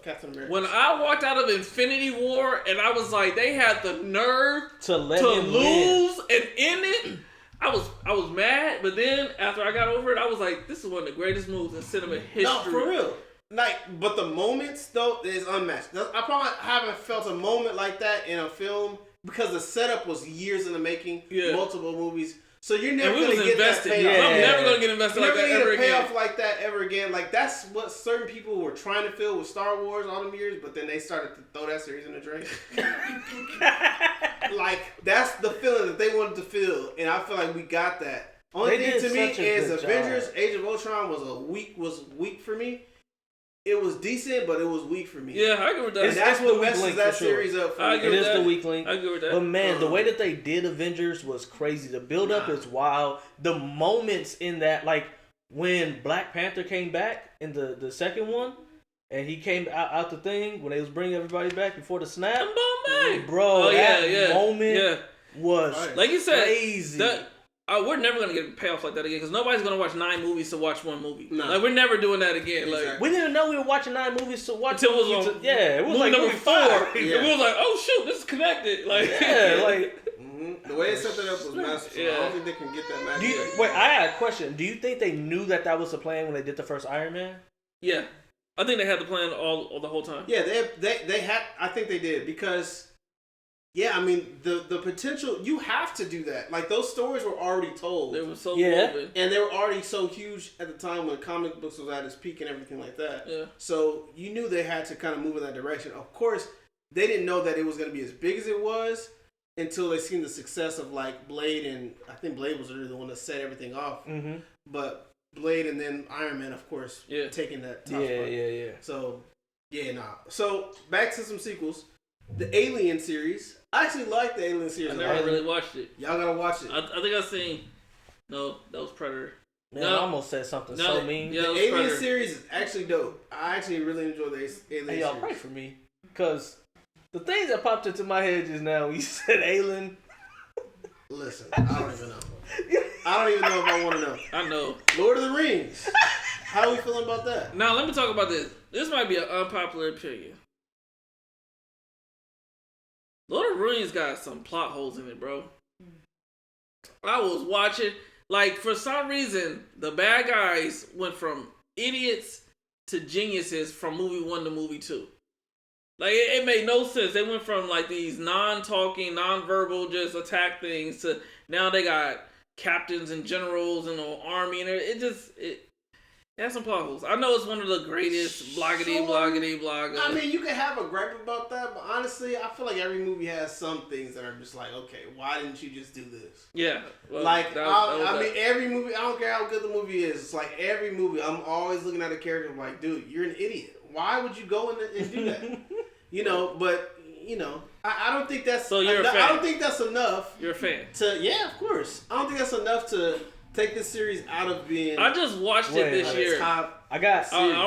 [SPEAKER 3] Captain America.
[SPEAKER 4] When I walked out of Infinity War and I was like, they had the nerve
[SPEAKER 1] to
[SPEAKER 4] lose and end it. I was mad, but then after I got over it, I was like, this is one of the greatest moves in cinema history.
[SPEAKER 3] No, for real. Like, but the moments though is unmatched. I probably haven't felt a moment like that in a film because the setup was years in the making, multiple movies. So you're never going to get
[SPEAKER 4] invested.
[SPEAKER 3] that payoff.
[SPEAKER 4] Yeah. I'm never going to get invested like that ever again.
[SPEAKER 3] Payoff like that ever again. Like that's what certain people were trying to feel with Star Wars all them years, but then they started to throw that series in the drain. Like that's the feeling that they wanted to feel, and I feel like we got that. Only thing to me is Avengers: Age of Ultron was weak for me. It was decent, but it was weak for me.
[SPEAKER 4] Yeah, I agree with that.
[SPEAKER 3] And that's what messes that series up for me.
[SPEAKER 1] It is the weak link.
[SPEAKER 4] I agree with that.
[SPEAKER 1] But man, the way that they did Avengers was crazy. The build up is wild. The moments in that, like when Black Panther came back in the second one, and he came out the thing when they was bringing everybody back before the snap. Bro, that moment was
[SPEAKER 4] like you said,
[SPEAKER 1] crazy.
[SPEAKER 4] We're never gonna get a payoff like that again because nobody's gonna watch 9 movies to watch one movie.
[SPEAKER 3] No.
[SPEAKER 4] Like we're never doing that again.
[SPEAKER 3] Exactly.
[SPEAKER 4] Like
[SPEAKER 1] we didn't know we were watching 9 movies to watch.
[SPEAKER 4] Until it was
[SPEAKER 1] it was like
[SPEAKER 4] number 4.
[SPEAKER 1] Yeah.
[SPEAKER 4] And we was like, oh shoot, this is connected. Like
[SPEAKER 3] the way it set that up was masterful. I don't think they can get that magic.
[SPEAKER 1] Wait, I had a question. Do you think they knew that was the plan when they did the first Iron Man?
[SPEAKER 4] Yeah, I think they had the plan all the whole time.
[SPEAKER 3] Yeah, they had. I think they did because. Yeah, I mean the potential. You have to do that. Like those stories were already told.
[SPEAKER 4] They were so woven.
[SPEAKER 3] And they were already so huge at the time when comic books was at its peak and everything like that.
[SPEAKER 4] Yeah.
[SPEAKER 3] So you knew they had to kind of move in that direction. Of course, they didn't know that it was going to be as big as it was until they seen the success of like Blade, and I think Blade was really the one that set everything off.
[SPEAKER 1] Mm-hmm.
[SPEAKER 3] But Blade and then Iron Man, of course, taking that top spot.
[SPEAKER 1] Yeah.
[SPEAKER 3] So So back to some sequels. The Alien series. I actually like the Alien series.
[SPEAKER 4] I never really watched it.
[SPEAKER 3] Y'all gotta watch it.
[SPEAKER 4] I think I've seen. No, that was Predator.
[SPEAKER 1] Man, I almost said something so mean.
[SPEAKER 3] Yeah, the Alien Predator series is actually dope. I actually really enjoy the Alien series.
[SPEAKER 1] Hey, y'all pray for me. Because the things that popped into my head just now when you said Alien.
[SPEAKER 3] Listen, I don't even know. I don't even know if I want to know.
[SPEAKER 4] I know.
[SPEAKER 3] Lord of the Rings. How are we feeling about that?
[SPEAKER 4] Now, let me talk about this. This might be an unpopular opinion. Lord of the Rings got some plot holes in it, bro. I was watching, like, for some reason, the bad guys went from idiots to geniuses from movie 1 to movie 2. Like, it made no sense. They went from, like, these non-talking, non-verbal, just attack things to now they got captains and generals and an army, and it has some plot holes. I know it's one of the greatest bloggity.
[SPEAKER 3] I mean, you can have a gripe about that, but honestly, I feel like every movie has some things that are just like, okay, why didn't you just do this?
[SPEAKER 4] Yeah. Well,
[SPEAKER 3] I mean, every movie, I don't care how good the movie is, it's like every movie, I'm always looking at a character like, dude, you're an idiot. Why would you go and do that? I don't think that's...
[SPEAKER 4] So you're a fan?
[SPEAKER 3] I don't think that's enough.
[SPEAKER 4] You're a fan?
[SPEAKER 3] Yeah, of course. I don't think that's enough to... take this series out of being...
[SPEAKER 4] I just watched it this year.
[SPEAKER 1] I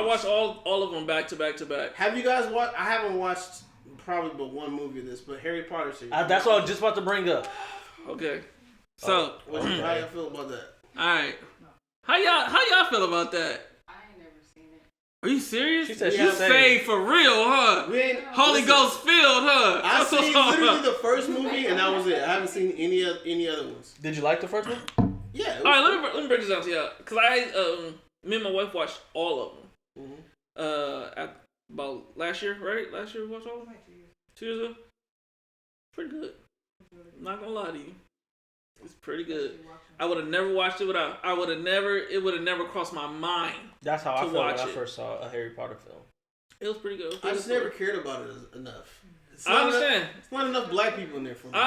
[SPEAKER 4] watched all of them back to back.
[SPEAKER 3] Have you guys watched... I haven't watched probably but one movie of this, but Harry Potter series.
[SPEAKER 1] That's what I was just about to bring up.
[SPEAKER 4] Okay. So...
[SPEAKER 3] how y'all feel about that?
[SPEAKER 4] Alright. How y'all feel about that?
[SPEAKER 2] I ain't never seen it.
[SPEAKER 4] Are you serious?
[SPEAKER 1] She said
[SPEAKER 4] you saved for real, huh? Holy Ghost filled, huh?
[SPEAKER 3] I've seen literally the first movie and that was it. I haven't seen any other ones.
[SPEAKER 1] Did you like the first one?
[SPEAKER 3] Yeah.
[SPEAKER 4] All right, let me break this down to y'all. Because me and my wife watched all of them. Mm-hmm. At about last year, right? Last year we watched all of them? 2 years ago? Pretty good. I'm not going to lie to you. It's pretty good. I would have never watched it without. It would have never crossed my mind.
[SPEAKER 1] That's how I felt when I first saw a Harry Potter film.
[SPEAKER 4] It was pretty good.
[SPEAKER 3] I just never cared about it enough.
[SPEAKER 4] I understand.
[SPEAKER 3] It's not enough black people in there for me.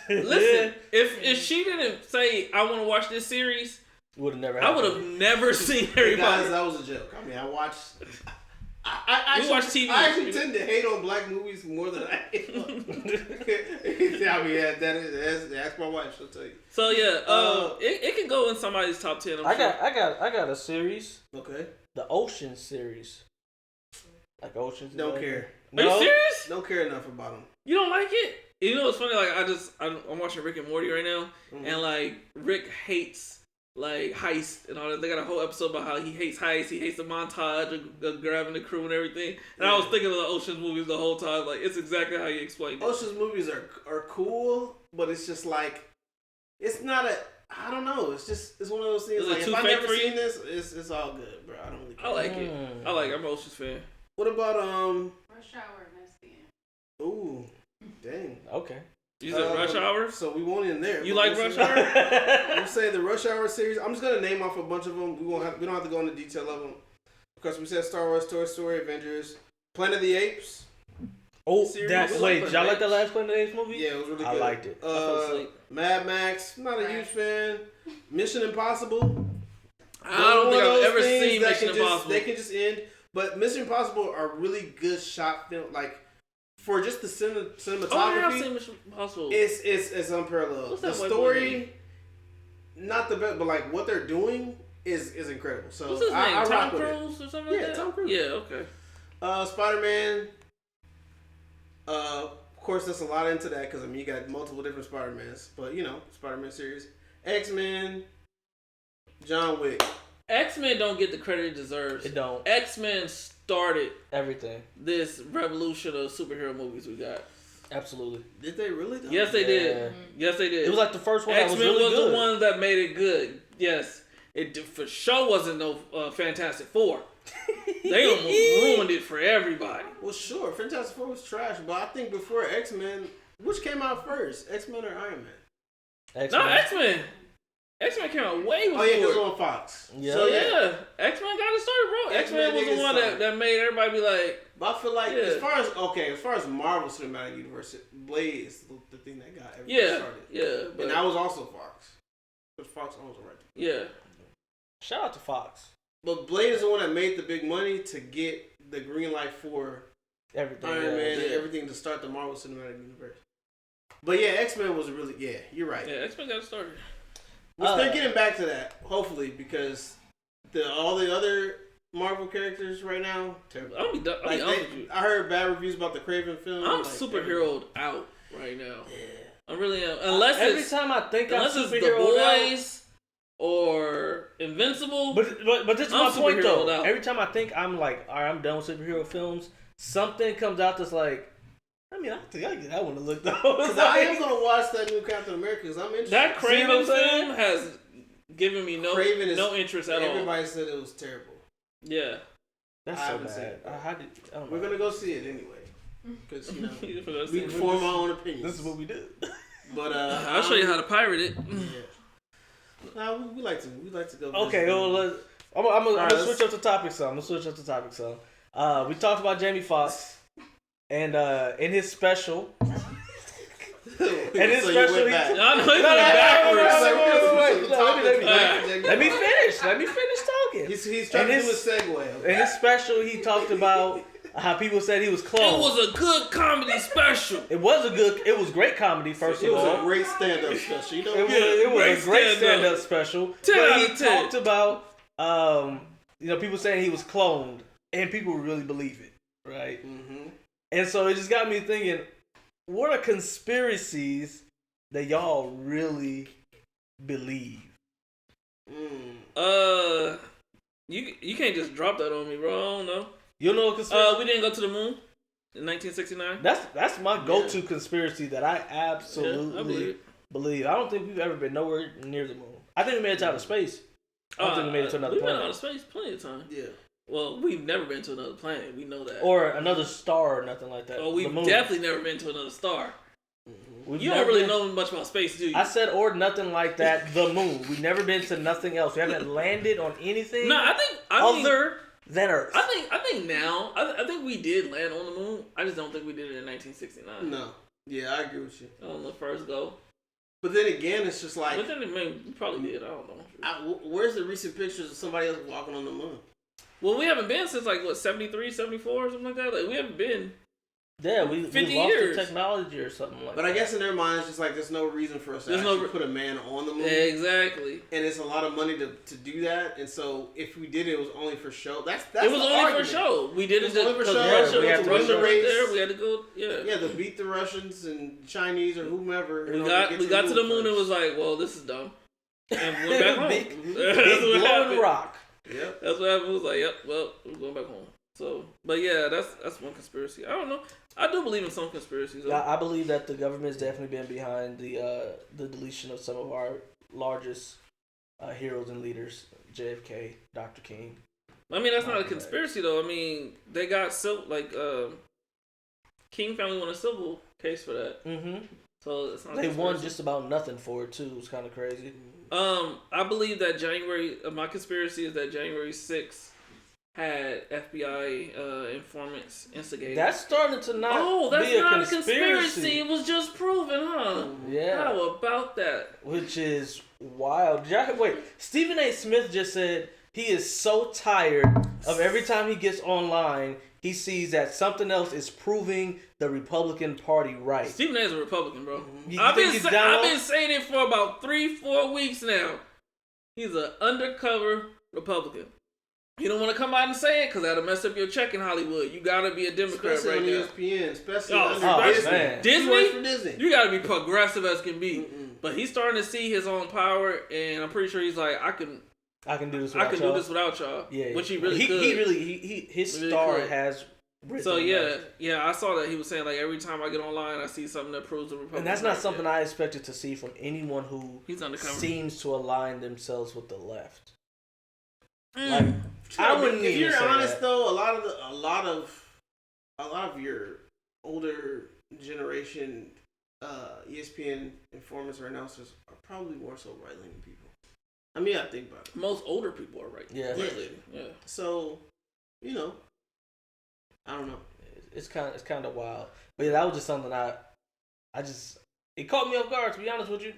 [SPEAKER 4] Listen, if she didn't say I want to watch this series,
[SPEAKER 1] would have never.
[SPEAKER 4] I would have never seen Harry Potter.
[SPEAKER 3] Guys, that was a joke. I mean, I watched.
[SPEAKER 4] We watch TV.
[SPEAKER 3] I actually tend to hate on black movies more than I hate on. I mean, that's my wife. She'll tell you.
[SPEAKER 4] So yeah, it can go in somebody's top 10.
[SPEAKER 1] I got a series.
[SPEAKER 3] Okay.
[SPEAKER 1] The Ocean series. Like Ocean's.
[SPEAKER 3] Don't care.
[SPEAKER 4] Are you serious?
[SPEAKER 3] Don't care enough about them.
[SPEAKER 4] You don't like it? You know what's funny? Like I'm watching Rick and Morty right now, and like Rick hates like heist and all that. They got a whole episode about how he hates heist. He hates the montage of grabbing the crew and everything. And I was thinking of the Ocean's movies the whole time. Like it's exactly how you explained it.
[SPEAKER 3] Ocean's movies are cool, but it's just like it's not a. I don't know. It's one of those things.
[SPEAKER 4] Is
[SPEAKER 3] like
[SPEAKER 4] it
[SPEAKER 3] if
[SPEAKER 4] too
[SPEAKER 3] I've
[SPEAKER 4] fake
[SPEAKER 3] never
[SPEAKER 4] for you?
[SPEAKER 3] seen this, it's all good, bro. I don't really care.
[SPEAKER 4] I like it. I like it. I'm an Ocean's fan.
[SPEAKER 3] What about
[SPEAKER 2] Rush Hour and that's the end.
[SPEAKER 3] Ooh, dang.
[SPEAKER 1] Okay.
[SPEAKER 4] You said Rush Hour?
[SPEAKER 3] So we won't end there.
[SPEAKER 4] You like Rush Hour?
[SPEAKER 3] We'll say the Rush Hour series. I'm just gonna name off a bunch of them. We don't have to go into detail of them because we said Star Wars, Toy Story, Avengers, Planet of the Apes.
[SPEAKER 1] Oh,
[SPEAKER 3] series.
[SPEAKER 1] wait, y'all like the last Planet of the Apes movie?
[SPEAKER 3] Yeah, it was really good.
[SPEAKER 1] I liked it.
[SPEAKER 3] Mad Max. Not a huge fan. Mission Impossible.
[SPEAKER 4] I don't think I've ever seen Mission Impossible.
[SPEAKER 3] They can just end. But Mission Impossible are really good shot film. Like for just the cinematography.
[SPEAKER 4] Oh, I have seen Mission Impossible.
[SPEAKER 3] It's unparalleled.
[SPEAKER 4] What's
[SPEAKER 3] The
[SPEAKER 4] that
[SPEAKER 3] story, not the best, but like what they're doing is incredible. So
[SPEAKER 4] what's his name?
[SPEAKER 3] I
[SPEAKER 4] Tom
[SPEAKER 3] rock with
[SPEAKER 4] Cruise
[SPEAKER 3] it.
[SPEAKER 4] or something like that?
[SPEAKER 3] Tom Cruise.
[SPEAKER 4] Yeah, okay.
[SPEAKER 3] Spider-Man. Of course, that's a lot into that because I mean you got multiple different Spider-Mans, but you know Spider-Man series, X-Men, John Wick.
[SPEAKER 4] X-Men don't get the credit it deserves.
[SPEAKER 1] It don't.
[SPEAKER 4] X-Men started
[SPEAKER 1] Everything.
[SPEAKER 4] this revolution of superhero movies we got.
[SPEAKER 1] Absolutely.
[SPEAKER 3] Did they really? Though?
[SPEAKER 4] Yes, they did. Yes, they did.
[SPEAKER 1] It was like the first one
[SPEAKER 4] X-Men
[SPEAKER 1] that was really
[SPEAKER 4] was
[SPEAKER 1] good.
[SPEAKER 4] the one that made it good. Yes. It for sure wasn't no Fantastic Four. They almost ruined it for everybody.
[SPEAKER 3] Well, sure. Fantastic Four was trash, but I think before X-Men, which came out first, X-Men or Iron Man?
[SPEAKER 4] No, X-Men. X-Men came out way before.
[SPEAKER 3] Oh yeah, because it was on Fox.
[SPEAKER 1] Yeah.
[SPEAKER 4] So yeah, X-Men got it started, bro. X-Men was the one that made everybody be like.
[SPEAKER 3] But I feel like as far as Marvel Cinematic Universe, Blade is the thing that got everything started.
[SPEAKER 4] Yeah, but
[SPEAKER 3] and that was also Fox. Because Fox owns it right there.
[SPEAKER 4] Yeah.
[SPEAKER 1] Shout out to Fox.
[SPEAKER 3] But Blade is the one that made the big money to get the green light for
[SPEAKER 1] Everything.
[SPEAKER 3] Iron Man and everything to start the Marvel Cinematic Universe. But yeah, X-Men was really you're right.
[SPEAKER 4] Yeah, X-Men got it started.
[SPEAKER 3] Which they're getting back to that, hopefully, because all the other Marvel characters right now, terrible.
[SPEAKER 4] I'll be honest with you.
[SPEAKER 3] I heard bad reviews about the Craven film.
[SPEAKER 4] I'm superheroed out right now. Yeah. I really am. Unless
[SPEAKER 1] every time I think I'm
[SPEAKER 4] it's The Boys or Invincible.
[SPEAKER 1] But this is my point though.
[SPEAKER 4] Out.
[SPEAKER 1] Every time I think I'm like, all right, I'm done with superhero films, something comes out that's like, I mean, I think I get that one to look though.
[SPEAKER 3] Because I am gonna watch that new Captain America because I'm interested.
[SPEAKER 4] That Craven film has given me no interest at all.
[SPEAKER 3] Everybody said it was terrible.
[SPEAKER 4] Yeah,
[SPEAKER 1] that's so bad. I don't know.
[SPEAKER 3] We're gonna go see it anyway because you know we can form our own opinions.
[SPEAKER 1] This is what we do.
[SPEAKER 3] But
[SPEAKER 4] I'll show you how to pirate it.
[SPEAKER 3] Yeah. Nah, we like to go.
[SPEAKER 1] Okay, well, I'm gonna switch up the topic some. We talked about Jamie Foxx, and in his special. Let me finish talking.
[SPEAKER 3] He's trying to do a segue.
[SPEAKER 1] In his special, he talked about how people said he was cloned.
[SPEAKER 4] It was a good comedy special.
[SPEAKER 1] It was great comedy. First of all,
[SPEAKER 3] it was a great stand-up special. You know,
[SPEAKER 1] it was a great stand-up special. But he talked about people saying he was cloned, and people really believe it, right? Mm-hmm. And so it just got me thinking, what are conspiracies that y'all really believe?
[SPEAKER 4] You can't just drop that on me, bro. I don't know.
[SPEAKER 1] You know a conspiracy?
[SPEAKER 4] We didn't go to the moon in 1969.
[SPEAKER 1] That's my go-to conspiracy that I absolutely believe. I don't think we've ever been nowhere near the moon. I think we made it to outer space. I don't think we made it to another planet.
[SPEAKER 4] We've been outer space plenty of times.
[SPEAKER 3] Yeah.
[SPEAKER 4] Well, we've never been to another planet. We know that.
[SPEAKER 1] Or another star or nothing like that.
[SPEAKER 4] Oh, we've definitely never been to another star.
[SPEAKER 1] Mm-hmm.
[SPEAKER 4] You don't really know much about space, do you?
[SPEAKER 1] I said or nothing like that. The moon. We've never been to nothing else. We haven't landed on anything.
[SPEAKER 4] No, I mean,
[SPEAKER 1] than Earth.
[SPEAKER 4] I think now, I think we did land on the moon. I just don't think we did it in 1969.
[SPEAKER 3] No. Yeah, I agree with you.
[SPEAKER 4] On the first go.
[SPEAKER 3] But then again, it's just like.
[SPEAKER 4] But then we probably did. I don't know.
[SPEAKER 3] Where's the recent pictures of somebody else walking on the moon?
[SPEAKER 4] Well, we haven't been since like what 73, 74 or something like that. Like we haven't been.
[SPEAKER 1] Yeah, we lost
[SPEAKER 4] years.
[SPEAKER 1] the technology or something like that.
[SPEAKER 3] But I guess in their minds, just like there's no reason for us to actually put a man on the moon.
[SPEAKER 4] Exactly.
[SPEAKER 3] And it's a lot of money to do that. And so if we did it, it was only for show. That's
[SPEAKER 4] it was only
[SPEAKER 3] argument.
[SPEAKER 4] for show. We did it
[SPEAKER 3] only for show.
[SPEAKER 4] Russia,
[SPEAKER 3] We had to
[SPEAKER 4] Russia
[SPEAKER 3] win the
[SPEAKER 4] right
[SPEAKER 3] race.
[SPEAKER 4] there. We had to go. Yeah.
[SPEAKER 3] To beat the Russians and Chinese or whomever.
[SPEAKER 4] We got to the moon and was like, well, this is dumb. And we went back home.
[SPEAKER 1] Big
[SPEAKER 4] That's what happened.
[SPEAKER 3] Rock. Yep.
[SPEAKER 4] That's what happened. It was like, yep, well, we're going back home. So, but yeah, that's one conspiracy. I don't know. I do believe in some conspiracies.
[SPEAKER 1] Yeah, I believe that the government's definitely been behind the deletion of some of our largest heroes and leaders, JFK, Dr. King.
[SPEAKER 4] I mean, that's not a conspiracy though. I mean, they got King family won a civil case for that.
[SPEAKER 1] Mm-hmm.
[SPEAKER 4] So it's not.
[SPEAKER 1] They won just about nothing for it too. It was kind of crazy.
[SPEAKER 4] I believe that my conspiracy is that January 6th had FBI informants instigated.
[SPEAKER 1] That's starting to not.
[SPEAKER 4] Oh, that's
[SPEAKER 1] be
[SPEAKER 4] not
[SPEAKER 1] a conspiracy.
[SPEAKER 4] It was just proven, huh?
[SPEAKER 1] Yeah.
[SPEAKER 4] How about that?
[SPEAKER 1] Which is wild. Wait, Stephen A. Smith just said he is so tired of every time he gets online, he sees that something else is proving the Republican Party right.
[SPEAKER 4] Stephen A. is a Republican, bro.
[SPEAKER 1] I've
[SPEAKER 4] been saying it for about 3-4 weeks now. He's an undercover Republican. You don't want to come out and say it because that'll mess up your check in Hollywood. You gotta be a Democrat
[SPEAKER 3] especially
[SPEAKER 4] right
[SPEAKER 3] on ESPN, especially
[SPEAKER 1] man.
[SPEAKER 4] Disney. You gotta be progressive as can be. But he's starting to see his own power, and I'm pretty sure he's like, I can
[SPEAKER 1] do this.
[SPEAKER 4] Do this without y'all.
[SPEAKER 1] Yeah,
[SPEAKER 4] which he really could.
[SPEAKER 1] His
[SPEAKER 4] really
[SPEAKER 1] star
[SPEAKER 4] could.
[SPEAKER 1] has.
[SPEAKER 4] So yeah, I saw that he was saying like every time I get online, I see something that proves the Republican.
[SPEAKER 1] And that's not something I expected to see from anyone who
[SPEAKER 4] seems
[SPEAKER 1] to align themselves with the left.
[SPEAKER 3] Like,
[SPEAKER 1] I wouldn't.
[SPEAKER 3] If you're honest though, a lot of your older generation ESPN informants or announcers are probably more so right-leaning people. I mean, I think about it.
[SPEAKER 4] Most older people are right.
[SPEAKER 1] Yeah.
[SPEAKER 4] Yeah.
[SPEAKER 3] So, I don't know.
[SPEAKER 1] It's kind of wild. But yeah, that was just something it caught me off guard, to be honest with you.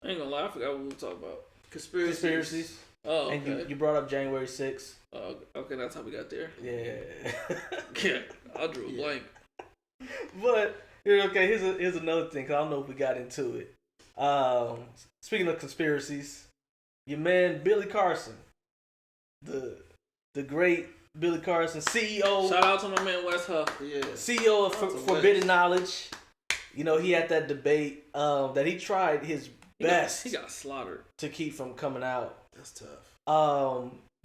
[SPEAKER 4] I ain't gonna lie, I forgot what we were talking about.
[SPEAKER 3] Conspiracies.
[SPEAKER 4] Oh, okay.
[SPEAKER 1] And you brought up January 6th.
[SPEAKER 4] Oh, okay, that's how we got there.
[SPEAKER 1] Yeah.
[SPEAKER 4] Yeah, I drew a blank.
[SPEAKER 1] But okay, here's another thing, because I don't know if we got into it. Speaking of conspiracies, your man Billy Carson, the great Billy Carson, CEO.
[SPEAKER 4] Shout out to my man Wes Huff.
[SPEAKER 3] Yeah.
[SPEAKER 1] CEO of Forbidden Knowledge. You know, he had that debate that he tried his best.
[SPEAKER 4] He got slaughtered
[SPEAKER 1] to keep from coming out.
[SPEAKER 3] That's tough.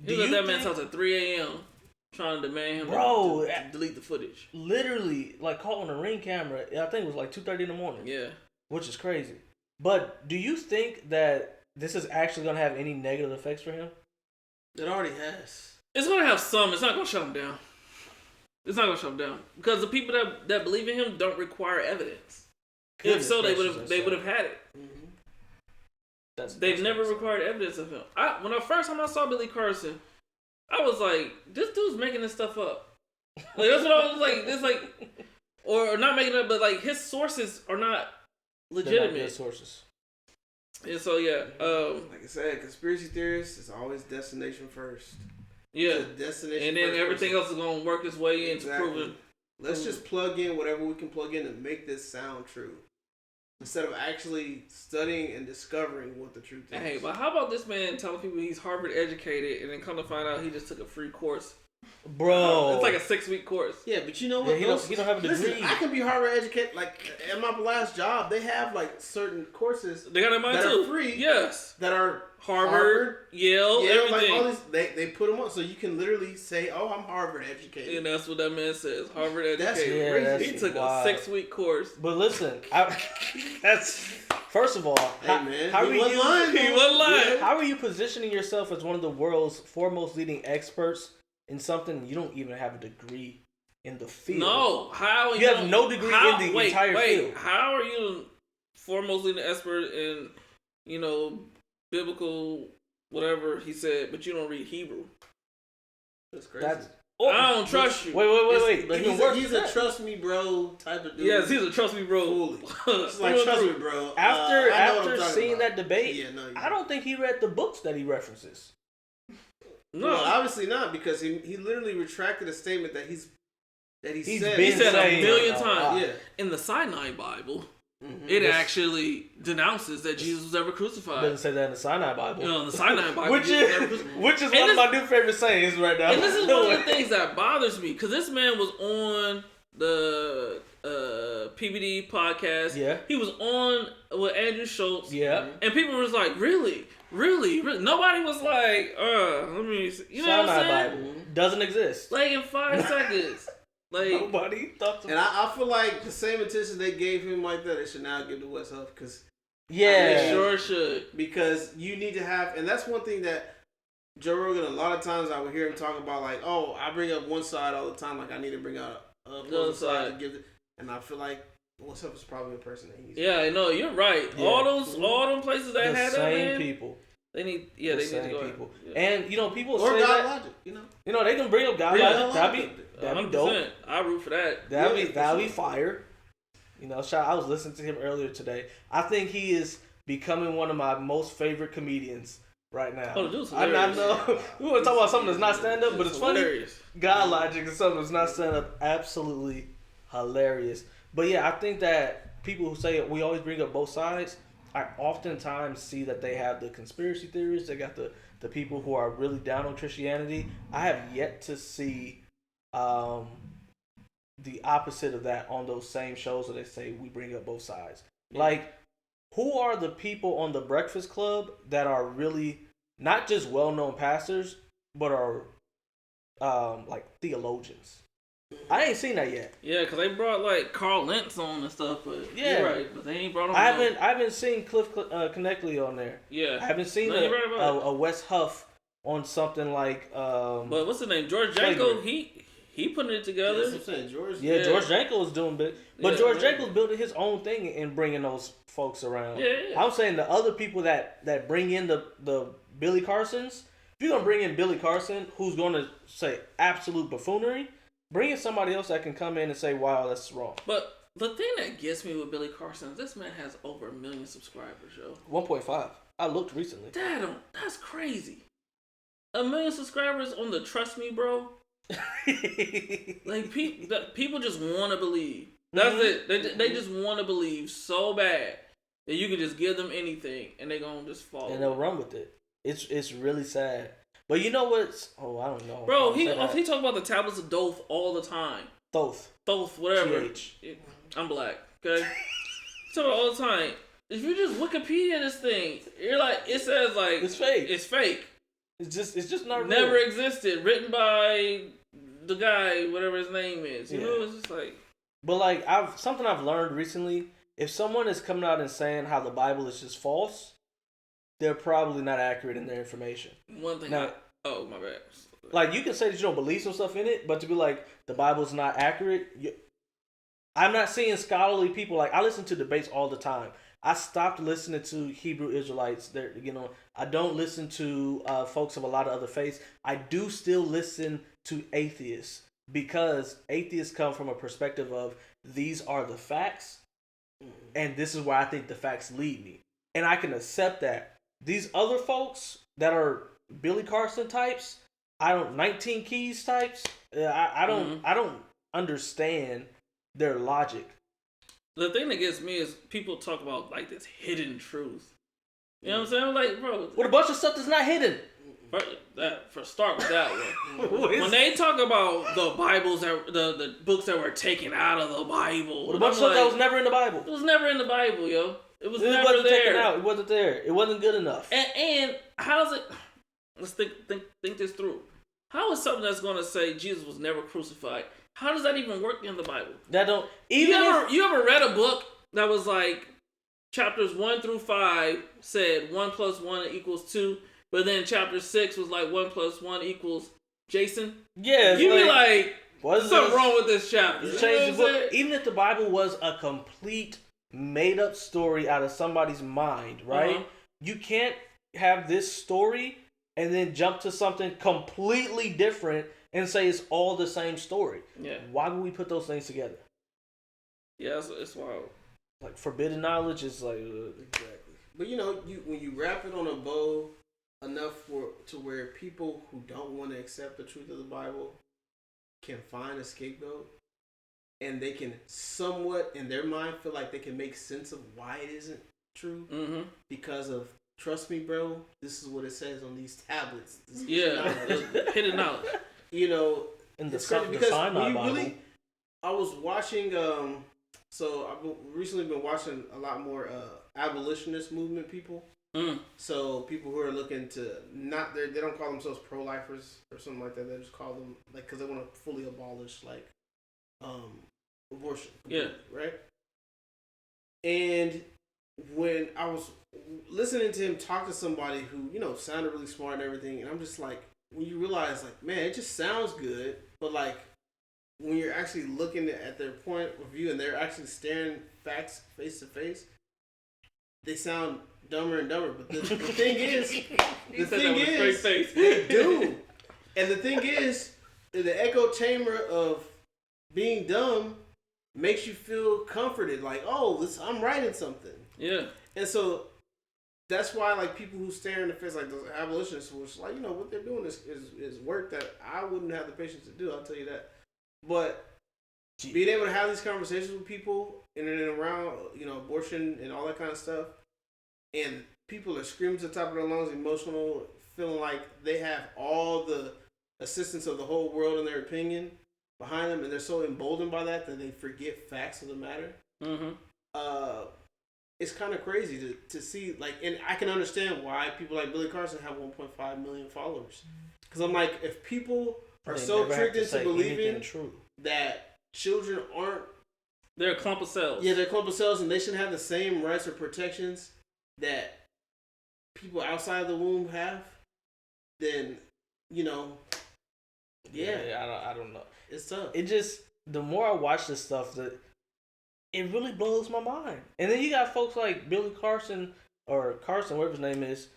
[SPEAKER 4] He let that man talk at 3 a.m. trying to demand him to delete the footage.
[SPEAKER 1] Literally, like caught on a Ring camera. I think it was like 2:30 in the morning.
[SPEAKER 4] Yeah.
[SPEAKER 1] Which is crazy. But do you think that this is actually going to have any negative effects for him?
[SPEAKER 3] It already has.
[SPEAKER 4] It's going to have some. It's not going to shut him down. It's not going to shut him down. Because the people that believe in him don't require evidence. If so, they would have had it. Mm-hmm. They've never required evidence of him. When the first time I saw Billy Carson, I was like, this dude's making this stuff up. Like, that's what I was like. It's like, or not making it up, but like his sources are not legitimate.
[SPEAKER 1] They're not good sources.
[SPEAKER 4] And so
[SPEAKER 3] like I said, conspiracy theorists is always destination first.
[SPEAKER 4] Yeah,
[SPEAKER 3] destination,
[SPEAKER 4] and then everything else is gonna work its way into proving.
[SPEAKER 3] Let's just plug in whatever we can plug in to make this sound true, instead of actually studying and discovering what the truth is.
[SPEAKER 4] Hey, but how about this man telling people he's Harvard educated, and then come to find out he just took a free course?
[SPEAKER 1] Bro,
[SPEAKER 4] it's like a 6-week course.
[SPEAKER 3] Yeah, but you know what?
[SPEAKER 1] Yeah, he don't have a degree.
[SPEAKER 3] Listen, I can be Harvard educated. Like at my last job, they have like certain courses.
[SPEAKER 4] They got in mine
[SPEAKER 3] that
[SPEAKER 4] too.
[SPEAKER 3] Are free.
[SPEAKER 4] Yes,
[SPEAKER 3] that are
[SPEAKER 4] Harvard, Yale, everything.
[SPEAKER 3] Like all these, they put them on, so you can literally say, "Oh, I'm Harvard educated."
[SPEAKER 4] And that's what that man says. Harvard educated.
[SPEAKER 1] That's
[SPEAKER 4] he took a 6-week course.
[SPEAKER 1] But listen, that's first of all,
[SPEAKER 3] he wasn't
[SPEAKER 1] lying. How are you positioning yourself as one of the world's foremost leading experts in something you don't even have a degree in the field?
[SPEAKER 4] No, how
[SPEAKER 1] you have no degree in the entire field.
[SPEAKER 4] How are you foremost leading expert in, biblical whatever he said, but you don't read Hebrew? That's crazy. I don't trust you.
[SPEAKER 1] Wait.
[SPEAKER 3] But he's a trust me, bro type of dude.
[SPEAKER 4] Yes, he's a trust me, bro.
[SPEAKER 3] It's like trust me, bro.
[SPEAKER 1] After seeing that debate,
[SPEAKER 3] I
[SPEAKER 1] don't think he read the books that he references.
[SPEAKER 3] No, obviously not, because he literally retracted a statement that he said.
[SPEAKER 4] He said a million times.
[SPEAKER 3] Yeah.
[SPEAKER 4] In the Sinai Bible, it actually denounces that Jesus was ever crucified.
[SPEAKER 1] It doesn't say that in the Sinai Bible.
[SPEAKER 4] In the Sinai Bible,
[SPEAKER 1] which is one of my new favorite sayings right now.
[SPEAKER 4] And this is one of the things that bothers me, because this man was on the PBD podcast.
[SPEAKER 1] Yeah.
[SPEAKER 4] He was on with Andrew Schultz.
[SPEAKER 1] Yeah.
[SPEAKER 4] And people was like, really? Nobody was like, let me see. You know what I'm saying?
[SPEAKER 1] Bible doesn't exist.
[SPEAKER 4] Like in 5 seconds. Like
[SPEAKER 1] nobody thought to.
[SPEAKER 3] And I feel like the same attention they gave him like that, they should now give to West Huff, because
[SPEAKER 4] they sure should.
[SPEAKER 3] Because you need to have, and that's one thing that Joe Rogan, a lot of times I would hear him talk about, like, oh, I bring up one side all the time, like I need to bring out the other side to give it, and I feel like West Huff is probably a person that he's.
[SPEAKER 4] Yeah, I know, you're right. Yeah. All them places that had that man,
[SPEAKER 1] people.
[SPEAKER 4] They need to go
[SPEAKER 1] people.
[SPEAKER 4] Yeah.
[SPEAKER 1] And people
[SPEAKER 3] or
[SPEAKER 1] say
[SPEAKER 3] God
[SPEAKER 1] that,
[SPEAKER 3] Logic,
[SPEAKER 1] you know they can bring up God Logic. That'd be dope.
[SPEAKER 4] I root for that.
[SPEAKER 1] That'd be fire. I was listening to him earlier today. I think he is becoming one of my most favorite comedians right now. I know we want to talk about something that's not stand up, but it's funny. God Logic is something that's not stand up. Absolutely hilarious. But yeah, I think that people who say we always bring up both sides, I oftentimes see that they have the conspiracy theories. They got the people who are really down on Christianity. I have yet to see the opposite of that on those same shows where they say we bring up both sides. Yeah. Like, who are the people on the Breakfast Club that are really not just well-known pastors, but are like theologians? I ain't seen that yet.
[SPEAKER 4] Yeah, because they brought like Carl Lentz on and stuff, but you're right, but they ain't brought him
[SPEAKER 1] I haven't seen Cliff Connectley on there.
[SPEAKER 4] Yeah.
[SPEAKER 1] I haven't seen a Wes Huff on something like
[SPEAKER 4] but what's his name? George Janko, he putting it together.
[SPEAKER 3] That's what I'm saying, George.
[SPEAKER 1] Yeah, George Janko is doing big. But George Janko's building his own thing and bringing those folks around.
[SPEAKER 4] Yeah.
[SPEAKER 1] I'm saying the other people that bring in the Billy Carsons, if you're going to bring in Billy Carson, who's going to say absolute buffoonery, bring in somebody else that can come in and say, wow, that's wrong.
[SPEAKER 4] But the thing that gets me with Billy Carson is this man has over 1 million subscribers, yo.
[SPEAKER 1] 1.5. I looked recently.
[SPEAKER 4] That's crazy. 1 million subscribers on the Trust Me, bro. Like, people just want to believe. That's it. They just want to believe so bad that you can just give them anything and they're going to just follow.
[SPEAKER 1] And they'll run with it. It's really sad. But you know what's... Oh, I don't know.
[SPEAKER 4] Bro, he talk about the tablets of Thoth all the time.
[SPEAKER 1] Thoth,
[SPEAKER 4] whatever.
[SPEAKER 1] TH.
[SPEAKER 4] I'm black, okay? He talk about all the time. If you just Wikipedia this thing, you're like, it says like...
[SPEAKER 1] It's fake.
[SPEAKER 4] It's fake.
[SPEAKER 1] It's just not real.
[SPEAKER 4] Never existed. Written by the guy, whatever his name is. You know, it's just like...
[SPEAKER 1] But like, something I've learned recently, if someone is coming out and saying how the Bible is just false, they're probably not accurate in their information.
[SPEAKER 4] One thing.
[SPEAKER 1] Now,
[SPEAKER 4] oh, my bad.
[SPEAKER 1] Like, you can say that you don't believe some stuff in it, but to be like, the Bible's not accurate, I'm not seeing scholarly people. Like, I listen to debates all the time. I stopped listening to Hebrew Israelites. I don't listen to folks of a lot of other faiths. I do still listen to atheists, because atheists come from a perspective of these are the facts, and this is where I think the facts lead me. And I can accept that. These other folks that are Billy Carson types, 19 Keys types, I don't understand their logic.
[SPEAKER 4] The thing that gets me is people talk about like this hidden truth. You know what I'm saying? Like, bro,
[SPEAKER 1] with a bunch of stuff that's not hidden.
[SPEAKER 4] Start with that one. When they talk about the Bibles, the books that were taken out of the Bible,
[SPEAKER 1] with a bunch of stuff that was never in the Bible.
[SPEAKER 4] It was never in the Bible, yo. It wasn't
[SPEAKER 1] there.
[SPEAKER 4] Taken
[SPEAKER 1] out. It wasn't there. It wasn't good enough.
[SPEAKER 4] And how's it? Let's think this through. How is something that's going to say Jesus was never crucified? How does that even work in the Bible?
[SPEAKER 1] That don't
[SPEAKER 4] even. You ever read a book that was like chapters 1 through 5 said 1 + 1 = 2, but then chapter 6 was like 1 + 1 = Jason?
[SPEAKER 1] Yeah,
[SPEAKER 4] you be like, what's something wrong with this chapter?
[SPEAKER 1] You change the book. Even if the Bible was a complete made up story out of somebody's mind, right? You can't have this story and then jump to something completely different and say it's all the same story.
[SPEAKER 4] Yeah.
[SPEAKER 1] Why would we put those things together?
[SPEAKER 4] Yeah, it's wild.
[SPEAKER 1] Like forbidden knowledge is like
[SPEAKER 3] exactly. But when you wrap it on a bow enough to where people who don't want to accept the truth of the Bible can find a scapegoat, and they can somewhat in their mind feel like they can make sense of why it isn't true because of, trust me, bro, this is what it says on these tablets.
[SPEAKER 4] Hidden knowledge.
[SPEAKER 1] In the Sinai Bible.
[SPEAKER 3] I was watching. So I've recently been watching a lot more abolitionist movement people. So people who are looking to they don't call themselves pro-lifers or something like that. They just call them because they want to fully abolish abortion. Right. And when I was listening to him talk to somebody who sounded really smart and everything, and I'm just like, when you realize man, it just sounds good, but when you're actually looking at their point of view and they're actually staring facts face to face, they sound dumber and dumber. But the thing is, they do. And the thing is, the echo chamber of being dumb makes you feel comforted. Like, I'm writing something.
[SPEAKER 4] Yeah.
[SPEAKER 3] And so that's why people who stare in the face like those abolitionists, which what they're doing is work that I wouldn't have the patience to do. I'll tell you that. But being able to have these conversations with people in and around, abortion and all that kind of stuff, and people are screaming to the top of their lungs, emotional, feeling like they have all the assistance of the whole world in their opinion behind them, and they're so emboldened by that they forget facts of the matter. It's kind of crazy to see, and I can understand why people like Billy Carson have 1.5 million followers. Because I'm like, if people are so tricked into believing that children aren't...
[SPEAKER 4] They're a clump of cells.
[SPEAKER 3] Yeah, they're a clump of cells, and they shouldn't have the same rights or protections that people outside the womb have, then,
[SPEAKER 1] I don't know.
[SPEAKER 3] It's tough.
[SPEAKER 1] It just, the more I watch this stuff, it really blows my mind. And then you got folks like Billy Carson, or Carson, whatever his name is,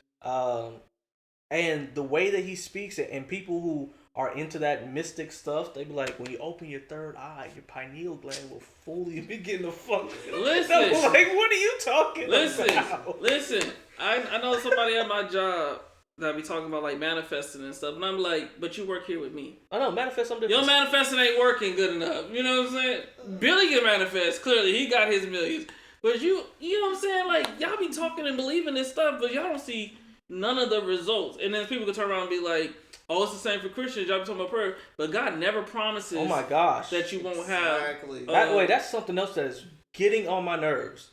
[SPEAKER 1] and the way that he speaks it, and people who are into that mystic stuff, they be like, when you open your third eye, your pineal gland will fully begin to function.
[SPEAKER 4] Listen.
[SPEAKER 1] I'm like, what are you talking about?
[SPEAKER 4] Listen. I know somebody at my job that be talking about manifesting and stuff, and I'm like, but you work here with me.
[SPEAKER 1] I know, manifest something different.
[SPEAKER 4] Your manifesting ain't working good enough. You know what I'm saying? Billy can manifest. Clearly, he got his millions. But you know what I'm saying? Y'all be talking and believing this stuff, but y'all don't see none of the results. And then people can turn around and be like, oh, it's the same for Christians. Y'all be talking about prayer. But God never promises that you won't have...
[SPEAKER 1] That's something else that is getting on my nerves.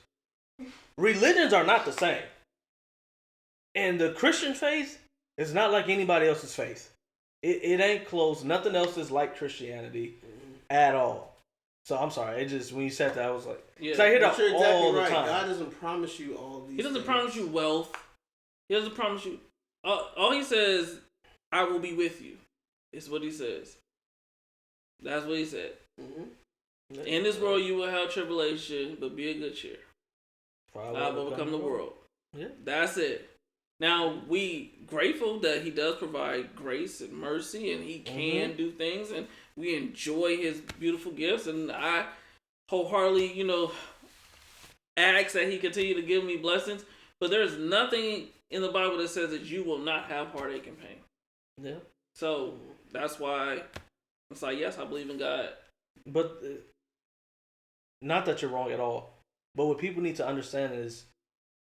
[SPEAKER 1] Religions are not the same. And the Christian faith is not like anybody else's faith. It ain't close. Nothing else is like Christianity at all. So I'm sorry. It just, when you said that, I was like...
[SPEAKER 3] Yeah,
[SPEAKER 1] I hear that
[SPEAKER 3] you're exactly
[SPEAKER 1] all the
[SPEAKER 3] right.
[SPEAKER 1] time.
[SPEAKER 3] God doesn't promise you all these
[SPEAKER 4] He doesn't
[SPEAKER 3] things.
[SPEAKER 4] promise you wealth. He doesn't promise you... all he says, I will be with you. Is what he says. That's what he said. Mm-hmm. In this world you will have tribulation, but be of good cheer. I will overcome the world.
[SPEAKER 1] Yeah.
[SPEAKER 4] That's it. Now, we grateful that he does provide grace and mercy, and he can do things, and we enjoy his beautiful gifts, and I wholeheartedly, ask that he continue to give me blessings, but there's nothing in the Bible that says that you will not have heartache and pain.
[SPEAKER 1] Yeah.
[SPEAKER 4] So, that's why it's like, yes, I believe in God.
[SPEAKER 1] But, not that you're wrong at all, but what people need to understand is,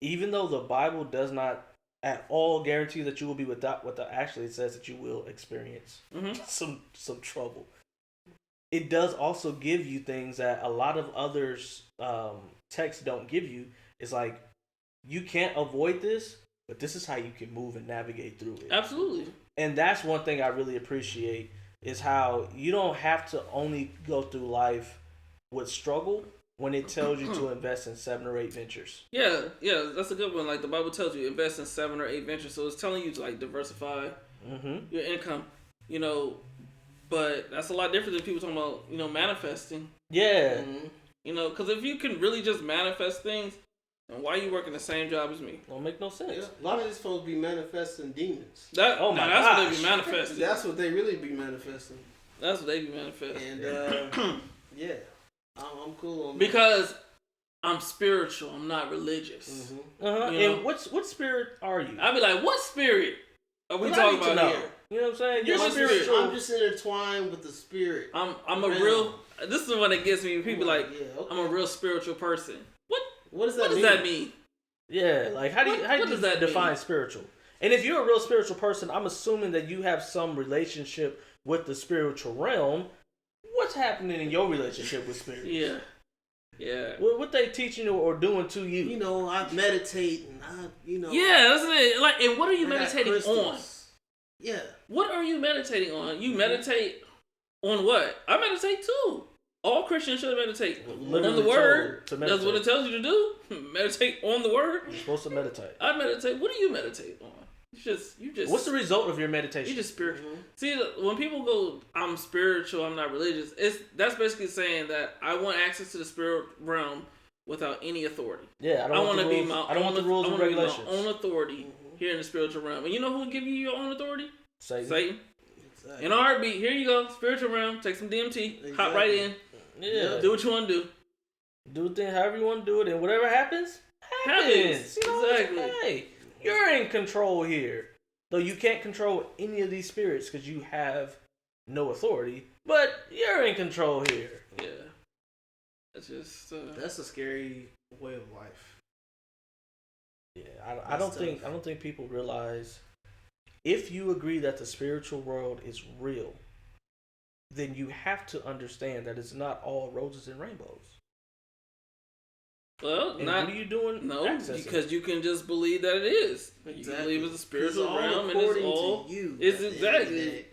[SPEAKER 1] even though the Bible does not at all guarantee that you will be without actually it says that you will experience some trouble. It does also give you things that a lot of others texts don't give you. It's like, you can't avoid this, but this is how you can move and navigate through it.
[SPEAKER 4] Absolutely.
[SPEAKER 1] And that's one thing I really appreciate, is how you don't have to only go through life with struggle when it tells you to invest in 7 or 8 ventures.
[SPEAKER 4] Yeah, that's a good one. The Bible tells you, invest in 7 or 8 ventures. So it's telling you to diversify your income, but that's a lot different than people talking about, manifesting.
[SPEAKER 1] Yeah.
[SPEAKER 4] Because if you can really just manifest things, And why you working the same job as me?
[SPEAKER 1] Don't make no sense.
[SPEAKER 3] Yeah. A lot of these folks be manifesting demons.
[SPEAKER 4] That's what they be manifesting.
[SPEAKER 3] That's what they really be manifesting.
[SPEAKER 4] That's what they be manifesting.
[SPEAKER 3] And yeah, I'm cool on that.
[SPEAKER 4] Because I'm spiritual. I'm not religious.
[SPEAKER 1] Mm-hmm.
[SPEAKER 4] You know?
[SPEAKER 1] And what spirit are you?
[SPEAKER 4] I'd be like, what spirit are we talking about here?
[SPEAKER 1] You know what I'm saying?
[SPEAKER 4] You're spiritual.
[SPEAKER 3] I'm just intertwined with the spirit.
[SPEAKER 4] I'm a real. This is the one that gets me. People like, I'm a real spiritual person.
[SPEAKER 3] What does that mean?
[SPEAKER 1] Yeah, like how do you define spiritual? And if you're a real spiritual person, I'm assuming that you have some relationship with the spiritual realm. What's happening in your relationship with spirit?
[SPEAKER 4] Yeah.
[SPEAKER 1] What they teaching you or doing to you?
[SPEAKER 3] You know, I meditate and
[SPEAKER 4] Yeah, that's it. Like, and what are you meditating on?
[SPEAKER 3] Yeah.
[SPEAKER 4] What are you meditating on? You meditate on what? I meditate too. All Christians should meditate on the word. That's what it tells you to do. Meditate on the word.
[SPEAKER 1] You're supposed to meditate.
[SPEAKER 4] I meditate. What do you meditate on? You just.
[SPEAKER 1] What's the result of your meditation?
[SPEAKER 4] You're just spiritual. See, when people go, I'm spiritual, I'm not religious. That's basically saying that I want access to the spirit realm without any authority.
[SPEAKER 1] Yeah, I don't want the rules and regulations.
[SPEAKER 4] My own authority here in the spiritual realm. And you know who will give you your own authority? Satan. Exactly. In a heartbeat, here you go, spiritual realm. Take some DMT, exactly. Hop right in. Yeah, do what you want to do.
[SPEAKER 1] Do things however you want to do it, and whatever happens.
[SPEAKER 4] Exactly.
[SPEAKER 1] Hey, you're in control here. Though you can't control any of these spirits because you have no authority, but you're in control here.
[SPEAKER 4] Yeah. It's just
[SPEAKER 3] that's a scary way of life.
[SPEAKER 1] Yeah, I don't think people realize if you agree that the spiritual world is real, then you have to understand that it's not all roses and rainbows.
[SPEAKER 4] Well,
[SPEAKER 1] and what are you doing?
[SPEAKER 4] No, because you can just believe that it is. Exactly. You believe it's a spiritual realm, and it's all you. It's exactly.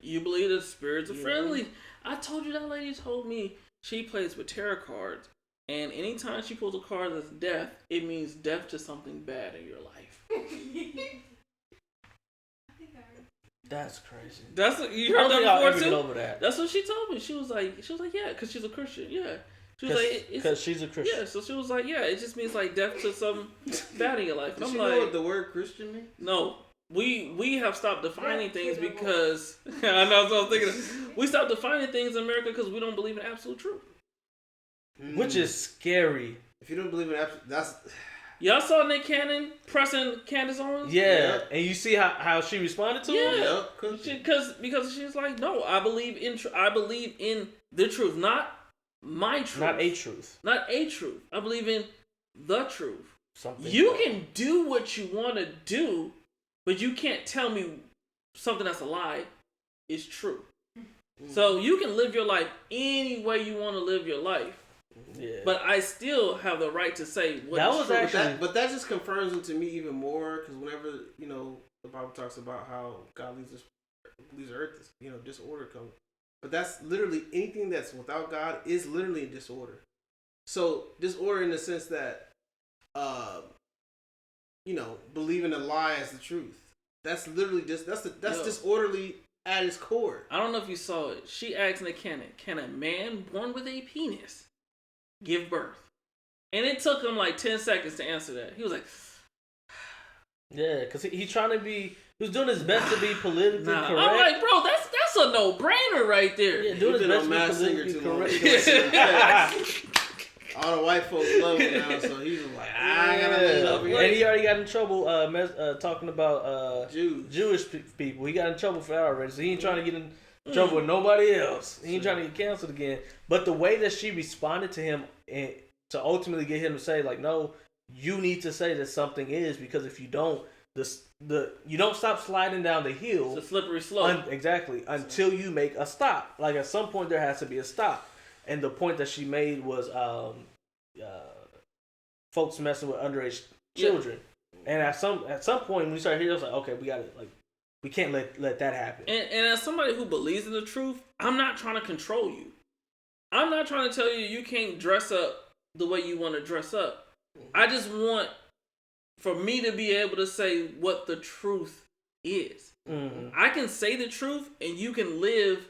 [SPEAKER 4] You believe that spirits are friendly. I told you that lady told me she plays with tarot cards, and anytime she pulls a card that's death, it means death to something bad in your life.
[SPEAKER 1] That's crazy.
[SPEAKER 4] That's you heard that before too.
[SPEAKER 1] Over that.
[SPEAKER 4] That's what she told me. She was like, yeah, because she's a Christian. Yeah. She was like,
[SPEAKER 1] because she's a Christian.
[SPEAKER 4] Yeah, so she was like, yeah, it just means like death to some bad in your life.
[SPEAKER 3] Does she know what the word Christian means?
[SPEAKER 4] No, we have stopped defining things because I know. So I was thinking, we stopped defining things in America because we don't believe in absolute truth,
[SPEAKER 1] which is scary.
[SPEAKER 3] If you don't believe in absolute, that's.
[SPEAKER 4] Y'all saw Nick Cannon pressing Candace Owens?
[SPEAKER 1] Yeah, and you see how she responded to him?
[SPEAKER 4] Yeah, because she's like, no, I believe in the truth, not my truth.
[SPEAKER 1] Not a truth.
[SPEAKER 4] Not a truth. I believe in the truth.
[SPEAKER 1] Something
[SPEAKER 4] you can do what you want to do, but you can't tell me something that's a lie is true. So you can live your life any way you want to live your life. Yeah. But I still have the right to say what is true.
[SPEAKER 3] Actually, but that just confirms it to me even more because whenever the Bible talks about how God leaves earth, disorder comes. But that's literally anything that's without God is literally disorder. So disorder in the sense that, believing a lie as the truth. That's literally that's disorderly at its core.
[SPEAKER 4] I don't know if you saw it. She asked Nick Cannon, can a man born with a penis give birth? And it took him like 10 seconds to answer that. He was like,
[SPEAKER 1] yeah, because he's trying to be, he was doing his best to be politically correct.
[SPEAKER 4] I'm like, bro, that's a no-brainer right there.
[SPEAKER 1] Yeah, doing his best to be politically correct.
[SPEAKER 3] All the white folks love him now, so he's like, I gotta live up here.
[SPEAKER 1] And he already got in trouble talking about
[SPEAKER 3] Jewish
[SPEAKER 1] people. He got in trouble for that already, so he ain't trying to get in trouble with nobody else. He ain't trying to get canceled again. But the way that she responded to him and to ultimately get him to say, like, no, you need to say that something is, because if you don't, you don't stop sliding down the hill.
[SPEAKER 4] It's a slippery slope.
[SPEAKER 1] Exactly. Until you make a stop. Like, at some point, there has to be a stop. And the point that she made was folks messing with underage children. And at some point, when we started hearing, I was like, okay, we can't let that happen.
[SPEAKER 4] And as somebody who believes in the truth, I'm not trying to control you. I'm not trying to tell you you can't dress up the way you want to dress up. I just want for me to be able to say what the truth is. Mm-hmm. I can say the truth and you can live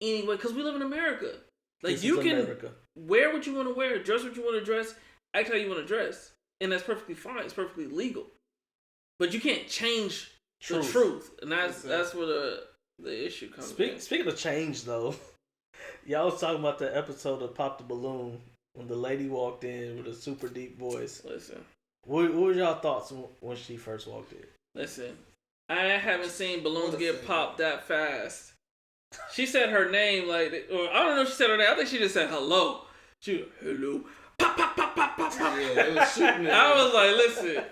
[SPEAKER 4] anyway, because we live in America. Like, you can wear what you want to wear, dress what you want to dress, act how you want to dress. and that's perfectly fine. It's perfectly legal, but you can't change the
[SPEAKER 1] Truth.
[SPEAKER 4] truth, and that's where the issue comes.
[SPEAKER 1] Speaking of change, though, y'all was talking about the episode of Pop the Balloon when the lady walked in with a super deep voice.
[SPEAKER 4] Listen,
[SPEAKER 1] what were y'all thoughts when she first walked in?
[SPEAKER 4] listen. I haven't seen balloons get popped that fast. She said her name or I don't know if she said her name. I think she just said hello. She was, hello. Pop, pop, pop, pop, pop, pop.
[SPEAKER 3] Yeah, it was shooting.
[SPEAKER 4] I was like, listen.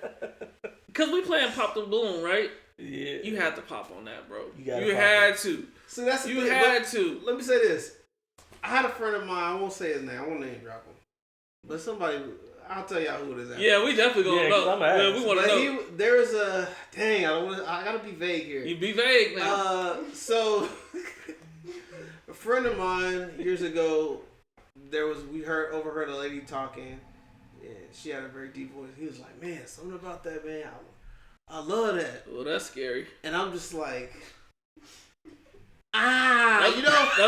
[SPEAKER 4] Because we playing Pop the Balloon, right?
[SPEAKER 1] Yeah.
[SPEAKER 4] You had to pop on that, bro.
[SPEAKER 1] You
[SPEAKER 4] had to.
[SPEAKER 3] So that's the
[SPEAKER 4] you
[SPEAKER 3] thing,
[SPEAKER 4] had to.
[SPEAKER 3] Let me say this. I had a friend of mine. I won't say his name. I won't name drop him. But somebody, I'll tell y'all who it is.
[SPEAKER 4] Yeah, we definitely gonna know. Yeah, we want to know.
[SPEAKER 3] There is a dang. I gotta be vague here.
[SPEAKER 4] You be vague now.
[SPEAKER 3] So a friend of mine years ago, we overheard a lady talking. Yeah, she had a very deep voice. He was like, "Man, something about that, man. I love that."
[SPEAKER 4] Well, that's scary.
[SPEAKER 3] And I'm just like, you know, it's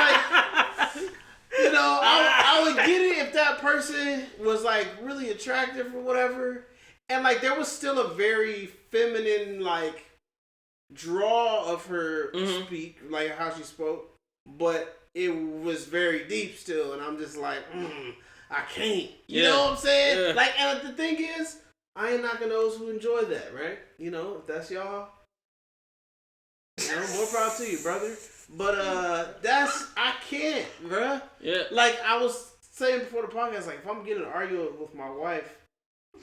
[SPEAKER 3] like, you know, I would get it if that person was like really attractive or whatever, and like there was still a very feminine like draw of her speak, like how she spoke, but it was very deep still, and I'm just like, I can't. You know what I'm saying?
[SPEAKER 4] Yeah.
[SPEAKER 3] Like, and the thing is, I ain't knocking those who enjoy that, right? You know, if that's y'all, you know, more proud to you, brother. But I can't, bruh.
[SPEAKER 4] Yeah.
[SPEAKER 3] Like I was saying before the podcast, like if I'm getting an argument with my wife,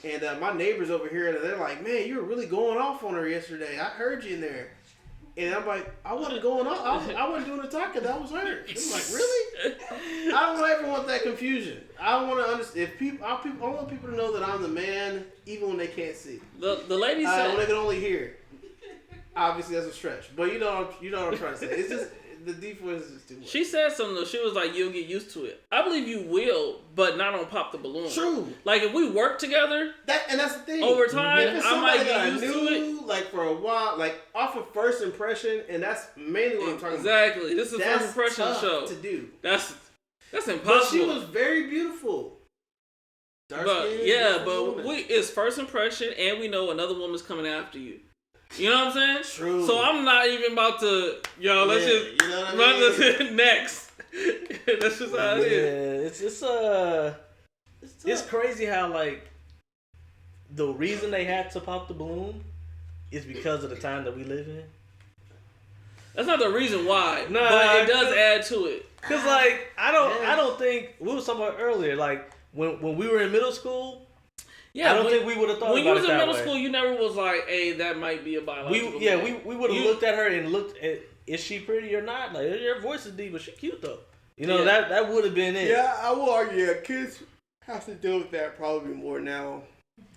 [SPEAKER 3] and my neighbors over here, and they're like, "Man, you were really going off on her yesterday. I heard you in there." And I'm like, I wasn't going off. I wasn't doing the talking. That was her. I'm like, really? I don't ever want that confusion. I want to understand. I want people to know that I'm the man, even when they can't see.
[SPEAKER 4] The lady said
[SPEAKER 3] when they can only hear. Obviously, that's a stretch, but you know what I'm trying to say. It's just the deep voice is just too much.
[SPEAKER 4] She said something though. She was like, "You'll get used to it." I believe you will, but not on Pop the Balloon.
[SPEAKER 3] True.
[SPEAKER 4] Like if we work together,
[SPEAKER 3] that's the thing.
[SPEAKER 4] Over time,
[SPEAKER 3] if it's
[SPEAKER 4] I might
[SPEAKER 3] somebody
[SPEAKER 4] get used
[SPEAKER 3] that I
[SPEAKER 4] to
[SPEAKER 3] knew, like for a while, like off of first impression, and that's mainly what I'm talking
[SPEAKER 4] exactly. This is a
[SPEAKER 3] about.
[SPEAKER 4] first impression
[SPEAKER 3] Tough
[SPEAKER 4] show.
[SPEAKER 3] to do.
[SPEAKER 4] That's impossible.
[SPEAKER 3] But she was very beautiful.
[SPEAKER 4] It's first impression, and we know another woman's coming after you. You know what I'm saying?
[SPEAKER 3] True.
[SPEAKER 4] So I'm not even about to, let's just run this next. That's just how it is.
[SPEAKER 1] It's crazy how like the reason they had to pop the balloon is because of the time that we live in.
[SPEAKER 4] That's not the reason why, but it does add to it.
[SPEAKER 1] Cause like I don't think we were talking about earlier. Like when we were in middle school.
[SPEAKER 4] Yeah,
[SPEAKER 1] I don't think we would have thought about it that way.
[SPEAKER 4] When you was in middle school, you never was like, "Hey, that might be a biological."
[SPEAKER 1] We would have looked at her and looked at, is she pretty or not? Like, your voice is deep, but she cute though. You know, that would have been it.
[SPEAKER 3] Yeah, I will argue that kids have to deal with that probably more now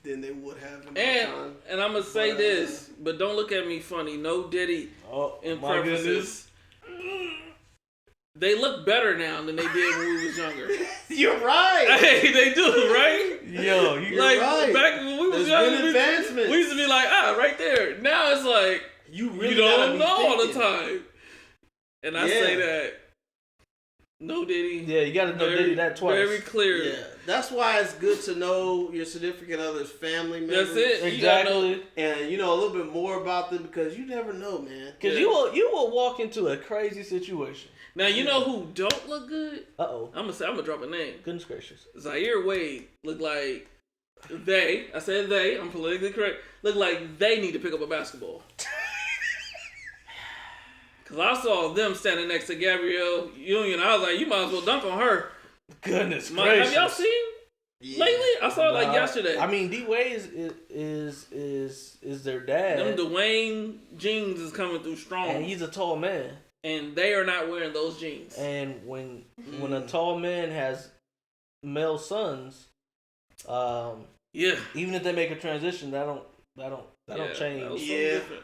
[SPEAKER 3] than they would have in my time.
[SPEAKER 4] And I'm gonna say this, but don't look at me funny. No Diddy preferences. They look better now than they did when we was younger.
[SPEAKER 3] You're right.
[SPEAKER 4] Hey, they do, right?
[SPEAKER 1] Yo, you're
[SPEAKER 4] right. Back when we was younger,
[SPEAKER 3] we
[SPEAKER 4] used to be like, right there. Now it's like
[SPEAKER 3] you really
[SPEAKER 4] don't know all the time. And I say that. No Diddy.
[SPEAKER 1] Yeah, you gotta know Diddy that twice.
[SPEAKER 4] Very clear.
[SPEAKER 3] Yeah, that's why it's good to know your significant other's family members.
[SPEAKER 4] That's it.
[SPEAKER 1] Exactly.
[SPEAKER 3] And a little bit more about them because you never know, man.
[SPEAKER 1] Because you will walk into a crazy situation.
[SPEAKER 4] Now you know who don't look good?
[SPEAKER 1] Uh-oh.
[SPEAKER 4] I'm gonna drop a name.
[SPEAKER 1] Goodness gracious.
[SPEAKER 4] Zaire Wade look like I said they, I'm politically correct, look like they need to pick up a basketball. Cause I saw them standing next to Gabrielle Union. I was like, you might as well dunk on her.
[SPEAKER 1] Goodness gracious.
[SPEAKER 4] Have y'all seen lately? I saw it like yesterday.
[SPEAKER 1] I mean, D-Wade is their dad.
[SPEAKER 4] Them Dwayne jeans is coming through strong.
[SPEAKER 1] And he's a tall man.
[SPEAKER 4] And they are not wearing those jeans.
[SPEAKER 1] And when a tall man has male sons, even if they make a transition, that don't change.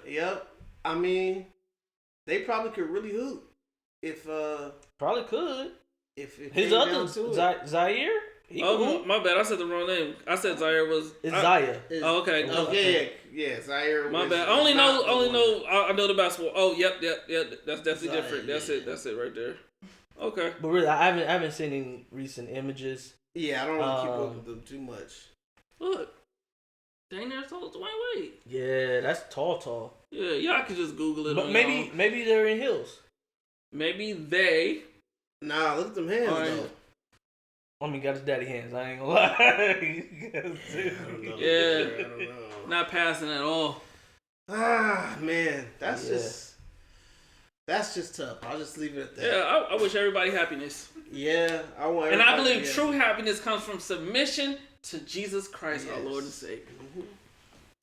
[SPEAKER 3] Yep. I mean, they probably could really hoop if
[SPEAKER 1] probably could.
[SPEAKER 3] If
[SPEAKER 1] his other Zaire.
[SPEAKER 4] My bad. I said the wrong name. I said Zaire was.
[SPEAKER 1] It's Zaya.
[SPEAKER 4] Oh, okay.
[SPEAKER 3] Yeah, Zaire.
[SPEAKER 4] My bad. I know the basketball. Oh, yep. That's definitely different. That's it right there. Okay.
[SPEAKER 1] But really, I haven't seen any recent images.
[SPEAKER 3] Yeah, I don't really keep up with them too much.
[SPEAKER 4] Look. Dang near as tall as Dwayne Wade.
[SPEAKER 1] Yeah, that's tall.
[SPEAKER 4] Yeah, y'all can just Google it.
[SPEAKER 1] But maybe they're in heels.
[SPEAKER 4] Maybe they.
[SPEAKER 3] Nah, look at them hands though.
[SPEAKER 1] I mean, got his daddy hands. I ain't gonna lie.
[SPEAKER 3] I don't know.
[SPEAKER 4] Yeah, not passing at all.
[SPEAKER 3] Ah, man, that's just tough. I'll just leave it at that.
[SPEAKER 4] Yeah, I wish everybody happiness.
[SPEAKER 3] Yeah, I want.
[SPEAKER 4] And I believe true happiness comes from submission to Jesus Christ, our Lord and Savior.
[SPEAKER 3] Mm-hmm.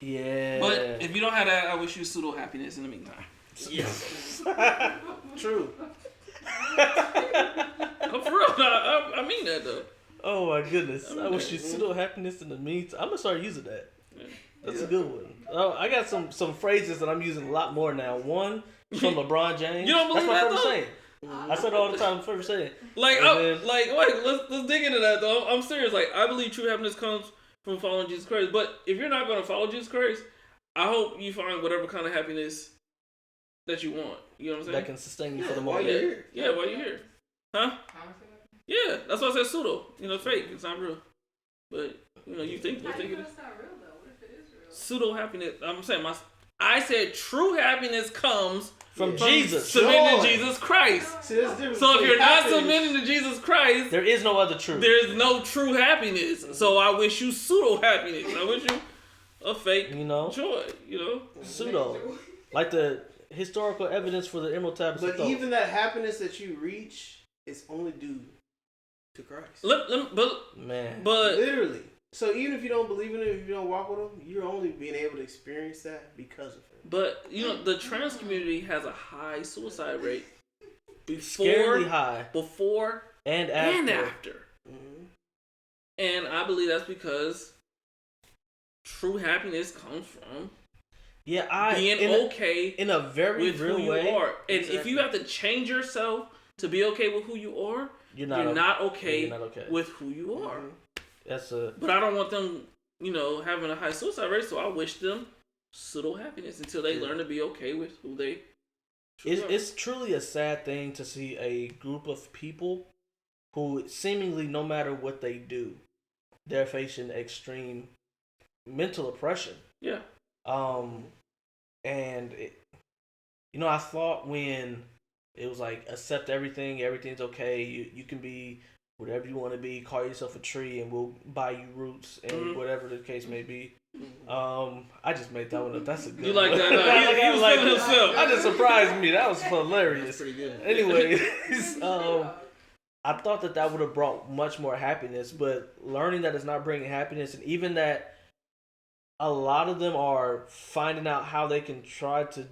[SPEAKER 1] Yeah.
[SPEAKER 4] But if you don't have that, I wish you pseudo happiness in the meantime.
[SPEAKER 3] Yes. True.
[SPEAKER 4] Oh, for real, I mean that though.
[SPEAKER 1] Oh my goodness! I wish you pseudo happiness in the meantime. I'm gonna start using that. That's a good one. Oh, I got some phrases that I'm using a lot more now. One from LeBron James.
[SPEAKER 4] You don't believe
[SPEAKER 1] That's my
[SPEAKER 4] that
[SPEAKER 1] favorite
[SPEAKER 4] though?
[SPEAKER 1] saying. I said it all the time. Favorite saying.
[SPEAKER 4] Like,
[SPEAKER 1] then,
[SPEAKER 4] wait, let's dig into that though. I'm serious. Like, I believe true happiness comes from following Jesus Christ. But if you're not gonna follow Jesus Christ, I hope you find whatever kind of happiness that you want. You know what I'm saying?
[SPEAKER 1] that can sustain you for the
[SPEAKER 3] While
[SPEAKER 1] moment.
[SPEAKER 3] you're here.
[SPEAKER 4] Yeah, while you're here. Huh? Yeah, that's why I said pseudo. You know, fake. It's not real. But you know, you think it is.
[SPEAKER 2] It's not real though. What if it is real?
[SPEAKER 4] Pseudo happiness. I'm saying I said true happiness comes
[SPEAKER 1] From Jesus.
[SPEAKER 4] submitting
[SPEAKER 3] Joy.
[SPEAKER 4] to Jesus Christ.
[SPEAKER 3] See, that's different.
[SPEAKER 4] So if you're not
[SPEAKER 3] happiness-
[SPEAKER 4] submitting to Jesus Christ,
[SPEAKER 1] There is no other truth.
[SPEAKER 4] there's no true happiness. So I wish you pseudo happiness. I wish you a fake joy. You know,
[SPEAKER 1] Pseudo, like the historical evidence for the Emerald Tablets.
[SPEAKER 3] But even that happiness that you reach is only due to Christ.
[SPEAKER 1] Man,
[SPEAKER 4] but
[SPEAKER 3] Literally. So even if you don't believe in it, if you don't walk with him, you're only being able to experience that because of him.
[SPEAKER 4] But you know, the trans community has a high suicide rate
[SPEAKER 1] scarily high
[SPEAKER 4] before
[SPEAKER 1] and after.
[SPEAKER 3] Mm-hmm.
[SPEAKER 4] And I believe that's because true happiness comes from being okay
[SPEAKER 1] in a very
[SPEAKER 4] with
[SPEAKER 1] real
[SPEAKER 4] who
[SPEAKER 1] way.
[SPEAKER 4] you are. And
[SPEAKER 3] Exactly.
[SPEAKER 4] if you have to change yourself to be okay with who you are, you're not okay with who you are.
[SPEAKER 3] Mm-hmm.
[SPEAKER 4] But I don't want them, having a high suicide rate, so I wish them pseudo happiness until they learn to be okay with who they truly are.
[SPEAKER 1] It's truly a sad thing to see a group of people who seemingly, no matter what they do, they're facing extreme mental oppression.
[SPEAKER 4] Yeah.
[SPEAKER 1] I thought when it was like accept everything's okay. You can be whatever you want to be. Call yourself a tree, and we'll buy you roots and whatever the case may be. I just made that one up. That's a good.
[SPEAKER 4] You like
[SPEAKER 1] one.
[SPEAKER 4] that? Huh? He was feeling himself.
[SPEAKER 1] That just surprised me. That was hilarious.
[SPEAKER 3] That's pretty good.
[SPEAKER 1] Anyways, I thought that would have brought much more happiness, but learning that it's not bringing happiness, and even that a lot of them are finding out how they can try to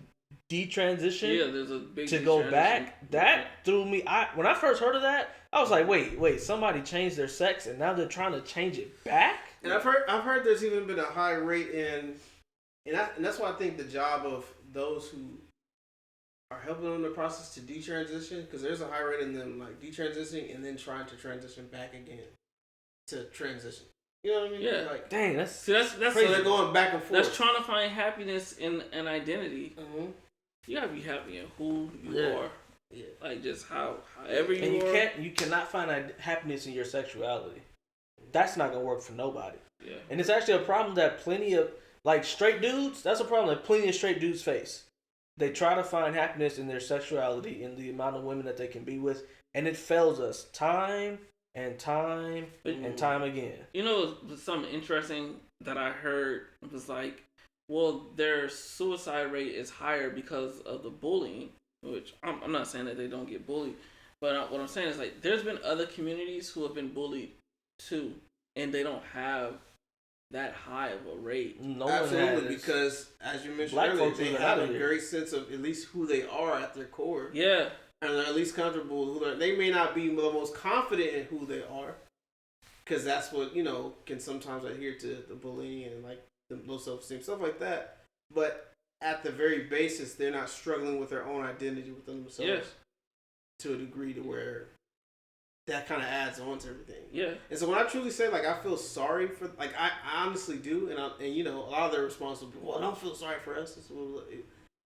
[SPEAKER 1] detransition.
[SPEAKER 4] Yeah, there's a big
[SPEAKER 1] to go back. That threw me. When I first heard of that, I was like, wait, somebody changed their sex and now they're trying to change it back.
[SPEAKER 3] And I've heard there's even been a high rate and that's why I think the job of those who are helping them in the process to detransition, because there's a high rate in them like detransitioning and then trying to transition back again to transition. You know what I mean?
[SPEAKER 4] Yeah.
[SPEAKER 3] Like,
[SPEAKER 1] dang, that's
[SPEAKER 3] crazy. They're going back and forth.
[SPEAKER 4] That's trying to find happiness in an identity.
[SPEAKER 3] Mm-hmm.
[SPEAKER 4] You gotta be happy in who you are.
[SPEAKER 1] Yeah.
[SPEAKER 4] Like just however you
[SPEAKER 1] and
[SPEAKER 4] are.
[SPEAKER 1] you cannot find happiness in your sexuality. That's not gonna work for nobody.
[SPEAKER 4] Yeah.
[SPEAKER 1] And it's actually a problem that plenty of straight dudes. That's a problem that plenty of straight dudes face. They try to find happiness in their sexuality, in the amount of women that they can be with, and it fails us time and time and time again.
[SPEAKER 4] You know, something interesting that I heard was like, well, their suicide rate is higher because of the bullying, which I'm not saying that they don't get bullied, but what I'm saying is like there's been other communities who have been bullied too, and they don't have that high of a rate.
[SPEAKER 1] No
[SPEAKER 3] Absolutely,
[SPEAKER 1] one has.
[SPEAKER 3] Because as you mentioned
[SPEAKER 1] Black
[SPEAKER 3] earlier,
[SPEAKER 1] folks
[SPEAKER 3] they
[SPEAKER 1] even
[SPEAKER 3] have
[SPEAKER 1] out
[SPEAKER 3] a
[SPEAKER 1] of here.
[SPEAKER 3] great sense of at least who they are at their core.
[SPEAKER 4] Yeah.
[SPEAKER 3] And they're at least comfortable. They may not be the most confident in who they are, because that's what can sometimes adhere to the bullying and like the low self-esteem, stuff like that. But at the very basis, they're not struggling with their own identity within themselves to a degree to where that kind of adds on to everything.
[SPEAKER 4] Yeah.
[SPEAKER 3] And so when I truly say like I feel sorry for, like I honestly do, and a lot of their response will be, well, I don't feel sorry for us.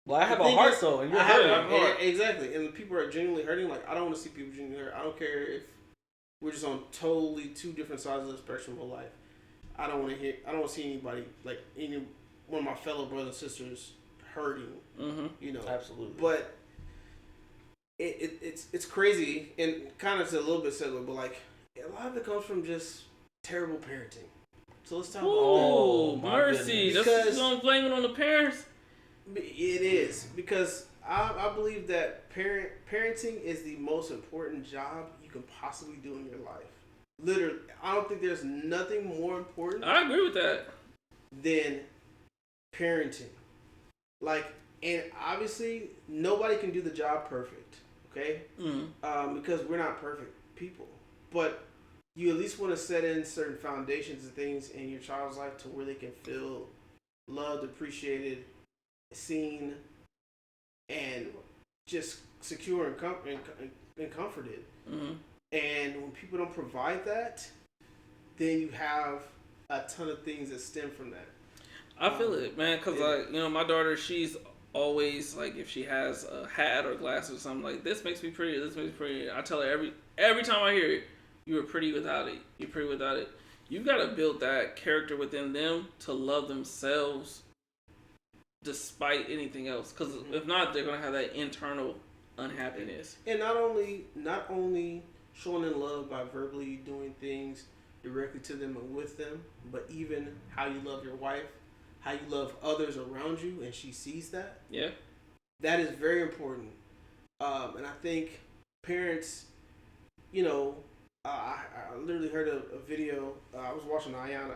[SPEAKER 1] Well, I have a heart though, and you're
[SPEAKER 3] I have
[SPEAKER 1] hurting.
[SPEAKER 3] a heart. Exactly, and the people are genuinely hurting. Like I don't want to see people genuinely hurt. I don't care if we're just on totally two different sides of the spectrum of life. I don't want to see anybody like any one of my fellow brothers and sisters hurting. You know,
[SPEAKER 1] absolutely.
[SPEAKER 3] But it's crazy and kind of a little bit segue, but like a lot of it comes from just terrible parenting. So let's talk about that.
[SPEAKER 4] Oh, mercy! Because don't blame it on the parents.
[SPEAKER 3] It is because I believe that parenting is the most important job you can possibly do in your life. Literally, I don't think there's nothing more important.
[SPEAKER 4] I agree with that.
[SPEAKER 3] Than parenting. Like, and obviously, nobody can do the job perfect, okay? Because we're not perfect people. But you at least want to set in certain foundations and things in your child's life to where they can feel loved, appreciated, seen, and just secure and comforted. And when people don't provide that, then you have a ton of things that stem from that.
[SPEAKER 4] I feel it, man, because my daughter, she's always like, if she has a hat or glasses or something, like, this makes me pretty, this makes me pretty. I tell her every time I hear it, you were pretty without it. You're pretty without it. You've got to build that character within them to love themselves despite anything else. Because if not, they're going to have that internal unhappiness.
[SPEAKER 3] And not only showing them love by verbally doing things directly to them and with them, but even how you love your wife, how you love others around you, and she sees that.
[SPEAKER 4] Yeah.
[SPEAKER 3] That is very important. And I think parents, I literally heard a video. I was watching Ayana.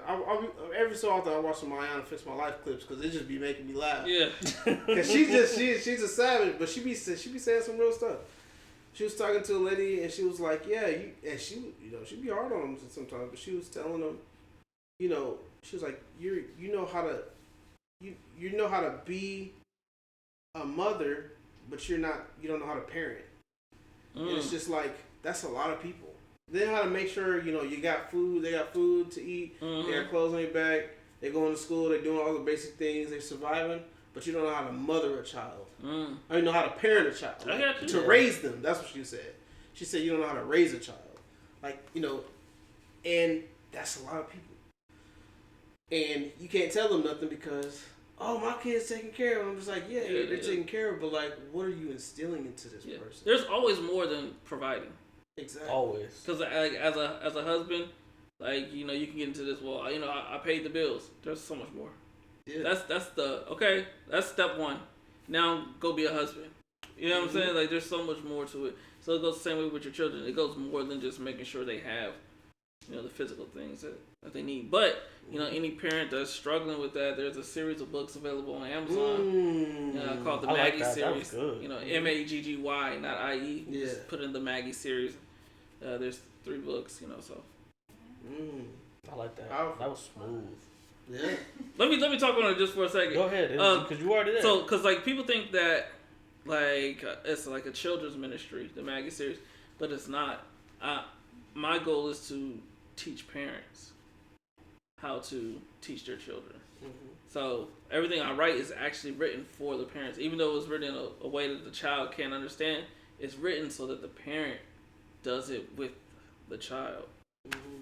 [SPEAKER 3] Every so often I watch some Ayana Fix My Life clips because it just be making me laugh. Yeah. Because she's a savage, but she be saying some real stuff. She was talking to a lady and she was like, yeah, she'd be hard on them sometimes, but she was telling them, she was like, you know how to be a mother, but you don't know how to parent. And it's just like, that's a lot of people. They know how to make sure, you got food, they got food to eat, they got clothes on your back, they're going to school, they're doing all the basic things, they're surviving, but you don't know how to mother a child. Or you know how to parent a child. Like, to raise them. That's what she said. She said you don't know how to raise a child. And that's a lot of people. And you can't tell them nothing because, my kid's taking care of them. I'm just like, they're taking care of, but like, what are you instilling into this person?
[SPEAKER 4] There's always more than providing.
[SPEAKER 3] Exactly.
[SPEAKER 1] Always.
[SPEAKER 4] Because as a husband, you can get into this. Well, I paid the bills. There's so much more. Yeah. That's step one. Now go be a husband. You know what I'm saying? Like, there's so much more to it. So it goes the same way with your children. It goes more than just making sure they have, the physical things that they need. But, any parent that's struggling with that, there's a series of books available on Amazon called the Maggie series. Maggy, not IE.
[SPEAKER 3] Yeah.
[SPEAKER 4] Just put in the Maggie series. There's 3 books, so.
[SPEAKER 1] I like that. That was smooth.
[SPEAKER 3] Yeah.
[SPEAKER 4] Let me talk on it just for a second.
[SPEAKER 1] Go ahead, because you already there.
[SPEAKER 4] So, because people think that it's like a children's ministry, the Maggie series, but it's not. My goal is to teach parents how to teach their children. So everything I write is actually written for the parents, even though it was written in a way that the child can't understand. It's written so that the parent does it with the child.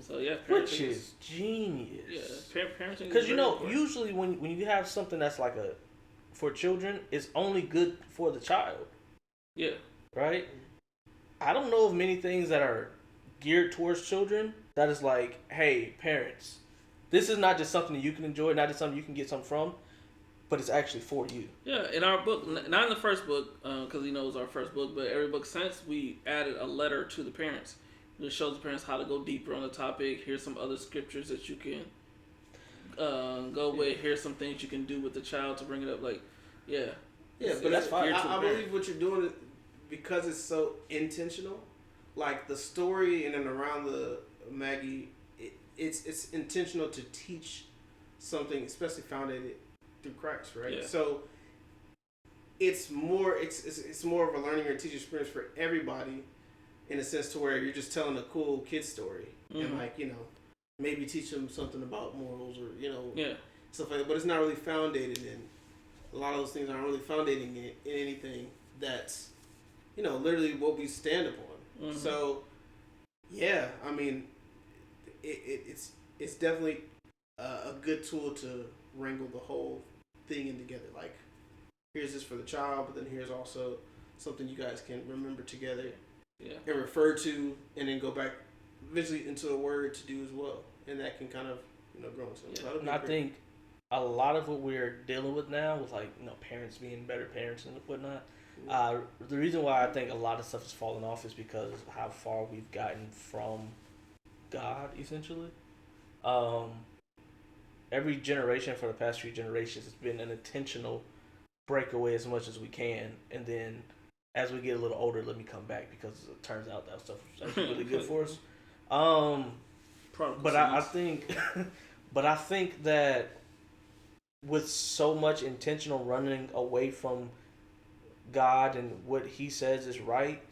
[SPEAKER 4] So
[SPEAKER 1] which is genius.
[SPEAKER 4] Yeah, parenting.
[SPEAKER 1] Because usually when you have something that's like for children, it's only good for the child.
[SPEAKER 4] Yeah.
[SPEAKER 1] Right. I don't know of many things that are geared towards children that is like, hey, parents, this is not just something that you can enjoy, not just something you can get something from, but it's actually for you.
[SPEAKER 4] Yeah, in our book, not in the first book, because it was our first book, but every book since, we added a letter to the parents. It shows the parents how to go deeper on the topic. Here's some other scriptures that you can go with. Here's some things you can do with the child to bring it up.
[SPEAKER 3] Yeah, but that's fine. I believe what you're doing, because it's so intentional. Like the story in and around the Maggie, it's intentional to teach something, especially founded through Christ, right?
[SPEAKER 4] Yeah.
[SPEAKER 3] So it's more of a learning or teaching experience for everybody. In a sense to where you're just telling a cool kid story and maybe teach them something about morals or stuff like that. But it's not really foundated in a lot of those things aren't really foundating in anything that's literally what we stand upon. So I mean it's definitely a good tool to wrangle the whole thing in together. Like, here's this for the child, but then here's also something you guys can remember together and refer to, and then go back visually into the word to do as well. And that can kind of, grow into it.
[SPEAKER 1] Yeah. And I think a lot of what we're dealing with now with, like, parents being better parents and whatnot, the reason why I think a lot of stuff is falling off is because of how far we've gotten from God, essentially. Every generation for the past few generations has been an intentional breakaway as much as we can, and then as we get a little older, let me come back, because it turns out that stuff was actually really good for us. But I think, that with so much intentional running away from God and what He says is right,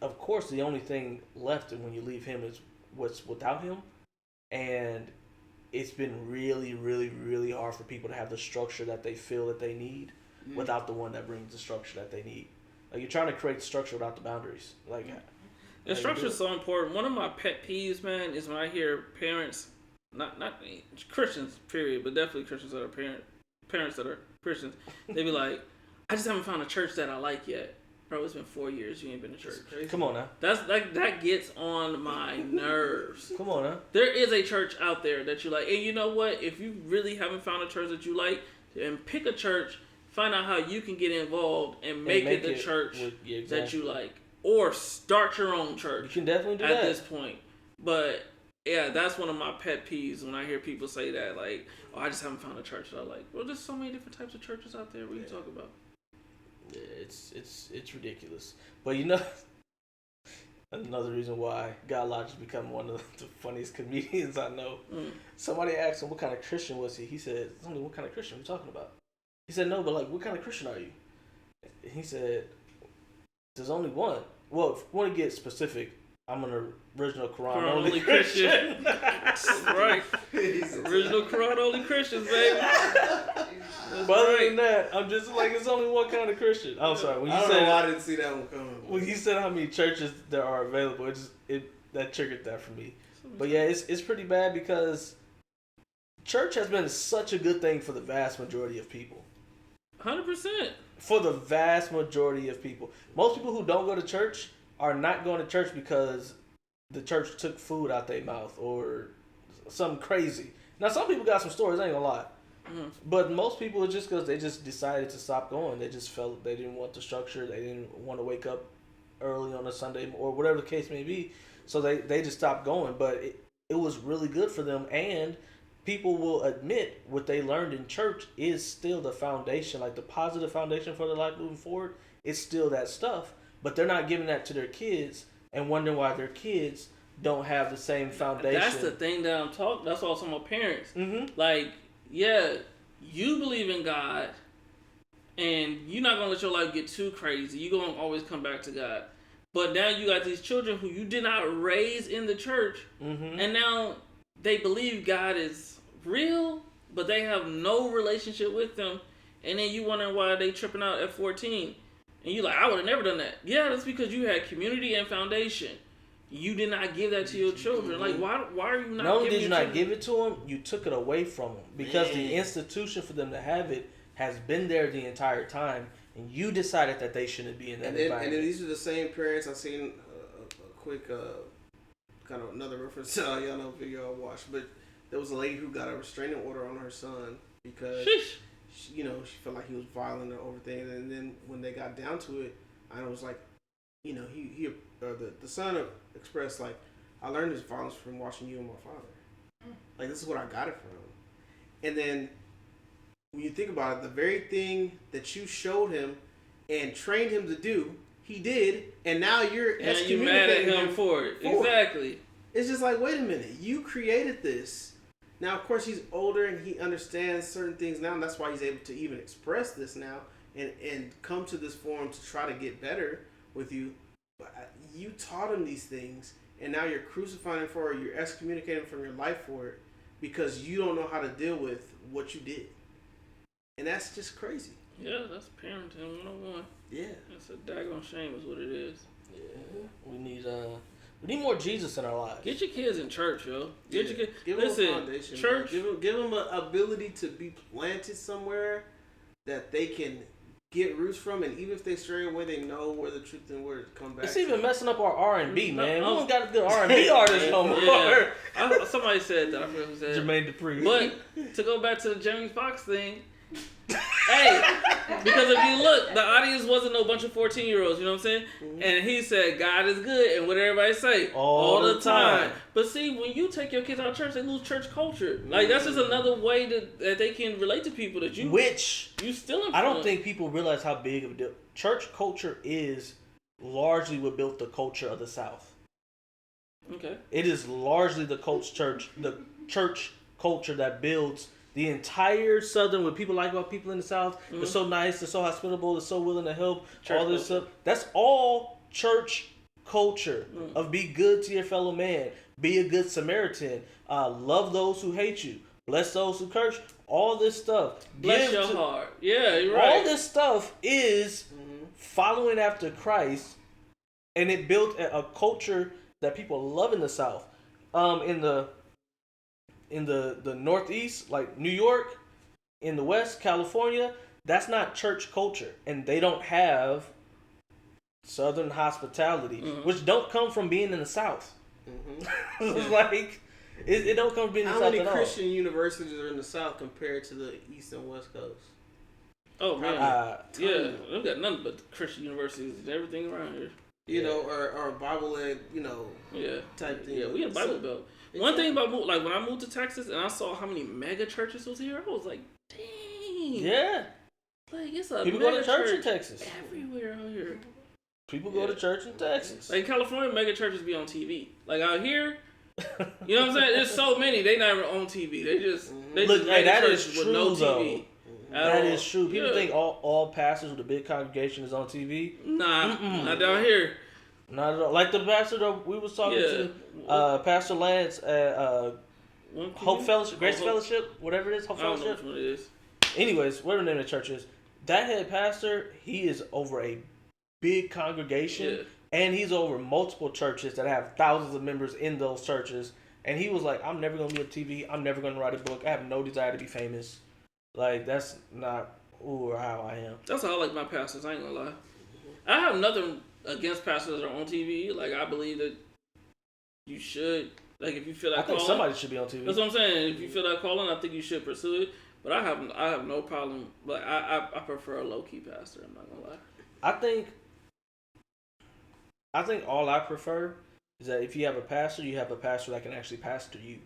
[SPEAKER 1] of course the only thing left when you leave Him is what's without Him, and it's been really, really, really hard for people to have the structure that they feel that they need without the one that brings the structure that they need. Like, you're trying to create structure without the boundaries. Like,
[SPEAKER 4] the structure is so important. One of my pet peeves, man, is when I hear parents, not Christians, period, but definitely Christians that are parents that are Christians, they be like, I just haven't found a church that I like yet. Bro, it's been 4 years. You ain't been to church.
[SPEAKER 1] Come on now.
[SPEAKER 4] That gets on my nerves.
[SPEAKER 1] Come on now.
[SPEAKER 4] There is a church out there that you like, and you know what? If you really haven't found a church that you like, and pick a church, find out how you can get involved and make it the church that you like, or start your own church.
[SPEAKER 1] You can definitely do
[SPEAKER 4] that
[SPEAKER 1] at
[SPEAKER 4] this point. But yeah, that's one of my pet peeves when I hear people say that, like, "Oh, I just haven't found a church that I like." Well, there's so many different types of churches out there. What are you talking about?
[SPEAKER 1] Yeah, it's ridiculous. But another reason why God Lodge has become one of the funniest comedians I know. Somebody asked him what kind of Christian was he. He said, "Only what kind of Christian are you talking about?" He said, "No, but like, what kind of Christian are you?" He said, "There's only one. Well, if you want to get specific, I'm an original Quran only Christian."
[SPEAKER 4] Right. Original Quran only Christians, baby.
[SPEAKER 1] But other than that, I'm just like, it's only one kind of Christian. I'm sorry. When you said,
[SPEAKER 3] I didn't see that one coming.
[SPEAKER 1] When you said how many churches there are available, that triggered that for me. But yeah, it's pretty bad because church has been such a good thing for the vast majority of people.
[SPEAKER 4] 100%.
[SPEAKER 1] For the vast majority of people. Most people who don't go to church are not going to church because the church took food out their mouth or something crazy. Now, some people got some stories, I ain't gonna lie. But most people, it's just because they just decided to stop going. They just felt they didn't want the structure. They didn't want to wake up early on a Sunday or whatever the case may be. So they just stopped going. But it was really good for them. And people will admit what they learned in church is still the foundation, like the positive foundation for their life moving forward. It's still that stuff. But they're not giving that to their kids and wondering why their kids don't have the same foundation.
[SPEAKER 4] That's the thing that I'm talking. That's all some of my parents. Like, yeah, you believe in God, and you're not gonna let your life get too crazy. You're gonna always come back to God. But now you got these children who you did not raise in the church, and now they believe God is real, but they have no relationship with them. And then you wondering why they tripping out at 14. And you like, I would have never done that. Yeah, that's because you had community and foundation. You did not give that to your children. Like, why are you not?
[SPEAKER 1] Not only did you not give it to them, you took it away from them because the institution for them to have it has been there the entire time, and you decided that they shouldn't be in that environment.
[SPEAKER 3] And then these are the same parents. I've seen a quick kind of another reference. Y'all know video I watched, but there was a lady who got a restraining order on her son because she felt like he was violent or over things, and then when they got down to it, I was like, the son expressed like, I learned this violence from watching you and my father. Like, this is what I got it from. And then when you think about it, the very thing that you showed him and trained him to do, he did, and now you're
[SPEAKER 4] mad at him for it. Exactly.
[SPEAKER 3] It's just like, wait a minute, you created this. Now, of course, he's older and he understands certain things now, and that's why he's able to even express this now and come to this forum to try to get better with you. But you taught him these things, and now you're crucifying him for it. You're excommunicating him from your life for it because you don't know how to deal with what you did. And that's just crazy.
[SPEAKER 4] Yeah, that's parenting 101.
[SPEAKER 3] Yeah.
[SPEAKER 4] It's a daggone shame is what it is.
[SPEAKER 1] Yeah. We need We need more Jesus in our lives.
[SPEAKER 4] Get your kids in church, yo. Get your kids.
[SPEAKER 3] Give
[SPEAKER 4] Listen,
[SPEAKER 3] them a foundation.
[SPEAKER 4] church.
[SPEAKER 3] Give them an ability to be planted somewhere that they can get roots from, and even if they stray away, they know where the truth and where to come back.
[SPEAKER 1] It's even messing up our R&B, man. We
[SPEAKER 4] No.
[SPEAKER 1] don't got a good R&B artist no more.
[SPEAKER 4] Yeah. Somebody said that. I forgot who said it.
[SPEAKER 1] Jermaine Dupri.
[SPEAKER 4] But to go back to the Jamie Foxx thing, hey, because if you look, the audience wasn't no bunch of 14-year-olds, you know what I'm saying? Mm-hmm. And he said, God is good, and what everybody say? All the time. But see, when you take your kids out of church, they lose church culture. Like, that's just another way that they can relate to people that you...
[SPEAKER 1] Which,
[SPEAKER 4] you still influence.
[SPEAKER 1] I don't think people realize how big of a deal. Church culture is largely what built the culture of the South.
[SPEAKER 4] Okay.
[SPEAKER 1] It is largely the church culture that builds the entire Southern, what people like about people in the South. Mm-hmm. They're so nice, they're so hospitable, they're so willing to help, church all this culture. Stuff. That's all church culture of be good to your fellow man, be a good Samaritan, love those who hate you, bless those who curse you, all this stuff.
[SPEAKER 4] Bless your heart. Yeah, you're right.
[SPEAKER 1] All this stuff is following after Christ, and it built a culture that people love in the South. In the Northeast, like New York, in the West, California, that's not church culture. And they don't have Southern hospitality, which don't come from being in the South. It's like, it don't come from being in the South at all.
[SPEAKER 3] How many Christian universities are in the South compared to the East and West Coast?
[SPEAKER 4] Oh, man. Yeah, we've got nothing but Christian universities and everything around here.
[SPEAKER 3] You know, or Bible-led, type thing.
[SPEAKER 4] Yeah, we in Bible Belt. One thing about when I moved to Texas and I saw how many mega churches was here, I was like, dang.
[SPEAKER 1] Yeah.
[SPEAKER 4] Like, it's a
[SPEAKER 1] people go to church in Texas.
[SPEAKER 4] Everywhere out here.
[SPEAKER 1] People go to church in Texas.
[SPEAKER 4] Like, in California, mega churches be on TV. Like, out here, you know what I'm saying? There's so many. They not even on TV. They just
[SPEAKER 1] that is true,
[SPEAKER 4] with no TV.
[SPEAKER 1] That is true. People think all pastors with a big congregation is on TV.
[SPEAKER 4] Nah, not down here.
[SPEAKER 1] Not at all. Like the pastor that we was talking to, Pastor Lance at Hope Fellowship, Grace Fellowship, whatever it is, Hope Fellowship.
[SPEAKER 4] I don't know which one it is.
[SPEAKER 1] Anyways, whatever the name of the church is, that head pastor, he is over a big congregation, and he's over multiple churches that have thousands of members in those churches. And he was like, I'm never going to be on TV. I'm never going to write a book. I have no desire to be famous. Like, that's not who or how I am.
[SPEAKER 4] That's how I like my pastors. I ain't going to lie. I have nothing against pastors that are on TV. Like, I believe that you should, like, if you feel that calling. I think
[SPEAKER 1] somebody should be on TV.
[SPEAKER 4] That's what I'm saying. If you feel that calling, I think you should pursue it. But I have no problem. Like, I prefer a low-key pastor. I'm not going to lie.
[SPEAKER 1] I think all I prefer is that if you have a pastor, you have a pastor that can actually pastor you.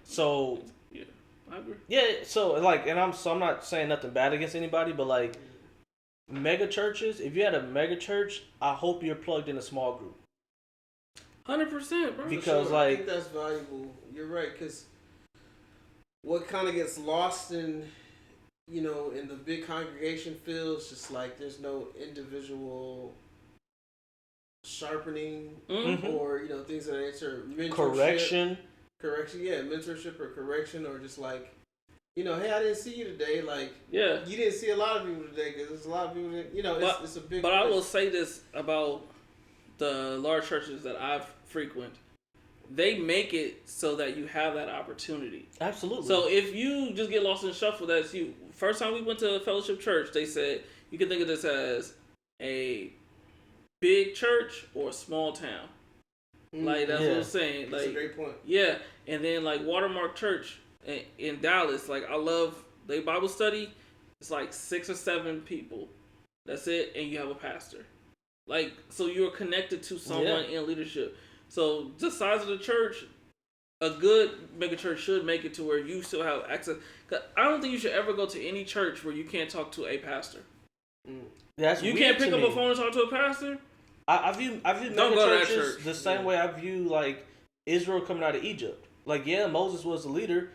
[SPEAKER 1] So...
[SPEAKER 4] Yeah, I agree.
[SPEAKER 1] Yeah, so, like, and I'm not saying nothing bad against anybody, but, like, mega churches, if you had a mega church, I hope you're plugged in a small group.
[SPEAKER 4] 100%, bro.
[SPEAKER 1] Because,
[SPEAKER 3] I think that's valuable. You're right, because what kind of gets lost in, in the big congregation feels just like there's no individual sharpening or, things of that nature.
[SPEAKER 1] Correction,
[SPEAKER 3] mentorship or correction, or just like, hey, I didn't see you today. Like,
[SPEAKER 4] you
[SPEAKER 3] didn't see a lot of people today because there's a lot of people that, it's a big.
[SPEAKER 4] But I will say this about the large churches that I've frequent. They make it so that you have that opportunity.
[SPEAKER 1] Absolutely.
[SPEAKER 4] So if you just get lost in the shuffle, that's you. First time we went to a fellowship church, they said you can think of this as a big church or a small town. Like, that's what I'm saying. Like,
[SPEAKER 3] that's a great point.
[SPEAKER 4] Yeah, and then like Watermark Church in Dallas, like, I love their Bible study. It's like 6 or 7 people. That's it, and you have a pastor. Like, so you're connected to someone in leadership. So the size of the church, a good mega church should make it to where you still have access. 'Cause I don't think you should ever go to any church where you can't talk to a pastor. You can't pick up a phone and talk to a pastor.
[SPEAKER 1] I view mega churches the same way I view, like, Israel coming out of Egypt. Like, Moses was the leader,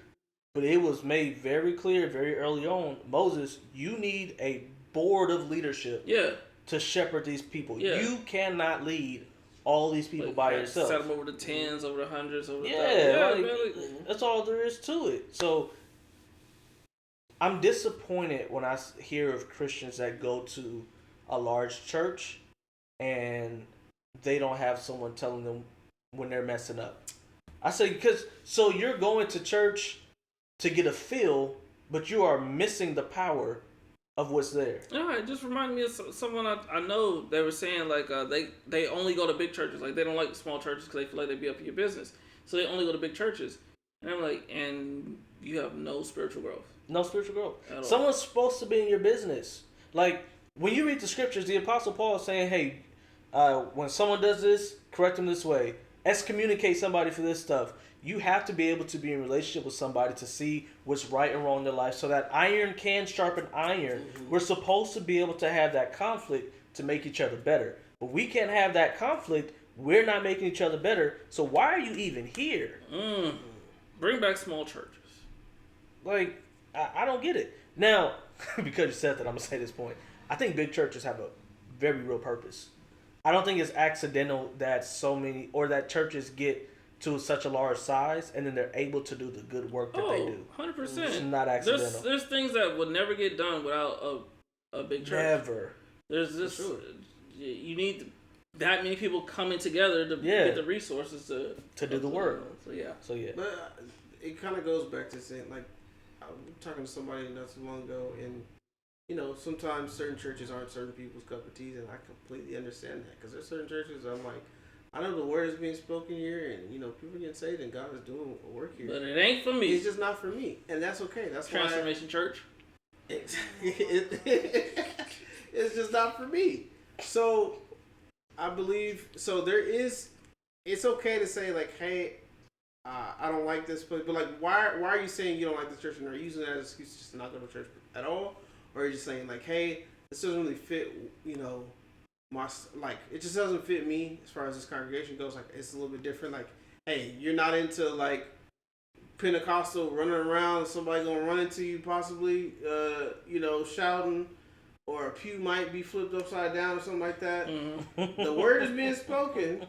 [SPEAKER 1] but it was made very clear very early on, Moses, you need a board of leadership to shepherd these people. You cannot lead all these people by yourself.
[SPEAKER 4] Set them over the 10s, over the 100s, over the
[SPEAKER 1] thousands. That's all there is to it. So I'm disappointed when I hear of Christians that go to a large church and they don't have someone telling them when they're messing up. I say so you're going to church to get a feel, but you are missing the power of what's there.
[SPEAKER 4] Yeah, it just reminded me of someone I know. They were saying like they only go to big churches. Like they don't like small churches because they feel like they'd be up in your business. So they only go to big churches. And I'm like, and you have no spiritual growth.
[SPEAKER 1] No spiritual growth. Someone's supposed to be in your business. Like when you read the scriptures, the Apostle Paul is saying, hey, when someone does this, correct them this way. Excommunicate somebody for this stuff. You have to be able to be in relationship with somebody to see what's right and wrong in their life so that iron can sharpen iron. Mm-hmm. We're supposed to be able to have that conflict to make each other better. But we can't have that conflict. We're not making each other better. So why are you even here?
[SPEAKER 4] Bring back small churches.
[SPEAKER 1] Like, I don't get it. Now, because you said that, I'm going to say this point. I think big churches have a very real purpose. I don't think it's accidental that so many, or that churches get to such a large size and then they're able to do the good work that they do.
[SPEAKER 4] 100%.
[SPEAKER 1] It's not accidental.
[SPEAKER 4] There's things that would never get done without a big church.
[SPEAKER 1] Never.
[SPEAKER 4] There's this. You need that many people coming together to get the resources to
[SPEAKER 1] do the work.
[SPEAKER 4] So yeah.
[SPEAKER 3] But it kind of goes back to saying, like, I was talking to somebody not so long ago, and sometimes certain churches aren't certain people's cup of tea, and I completely understand that because there's certain churches I'm like, I know the word is being spoken here, and people getting saved, and God is doing a work here.
[SPEAKER 4] But it ain't for me.
[SPEAKER 3] It's just not for me, and that's okay. That's
[SPEAKER 4] Transformation Church.
[SPEAKER 3] It's just not for me. So I believe it's okay to say like, hey, I don't like this place, but like, why are you saying you don't like this church, and are you using that as an excuse just to not go to church at all, or are you just saying like, hey, this doesn't really fit, it just doesn't fit me as far as this congregation goes. Like, it's a little bit different. Like, hey, you're not into like Pentecostal running around, somebody gonna run into you possibly, shouting, or a pew might be flipped upside down or something like that. Mm-hmm. The word is being spoken,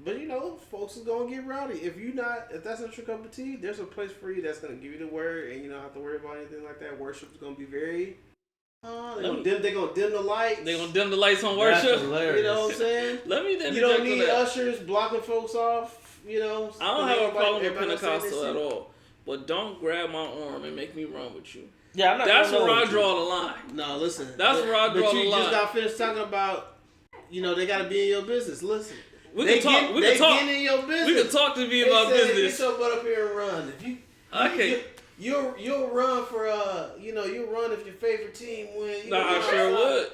[SPEAKER 3] but folks is gonna get rowdy. If that's not your cup of tea, there's a place for you that's gonna give you the word, and you don't have to worry about anything like that. Worship's gonna be very. They're gonna dim the lights.
[SPEAKER 4] They're gonna dim the lights on worship.
[SPEAKER 3] You know what I'm saying?
[SPEAKER 4] Let me.
[SPEAKER 3] You don't need ushers blocking folks off.
[SPEAKER 4] I don't have a problem with Pentecostal at all, but don't grab my arm and make me run with you.
[SPEAKER 1] Yeah, I'm not.
[SPEAKER 4] That's where I draw the line.
[SPEAKER 3] No, listen.
[SPEAKER 4] That's where I draw the line. But you
[SPEAKER 3] just got finished talking about, they got to be in your business. Listen.
[SPEAKER 4] We can talk.
[SPEAKER 3] Get in your business.
[SPEAKER 4] We can talk to me about business.
[SPEAKER 3] Get your butt up here and run. You'll run for you'll run if your favorite team wins.
[SPEAKER 4] I sure would.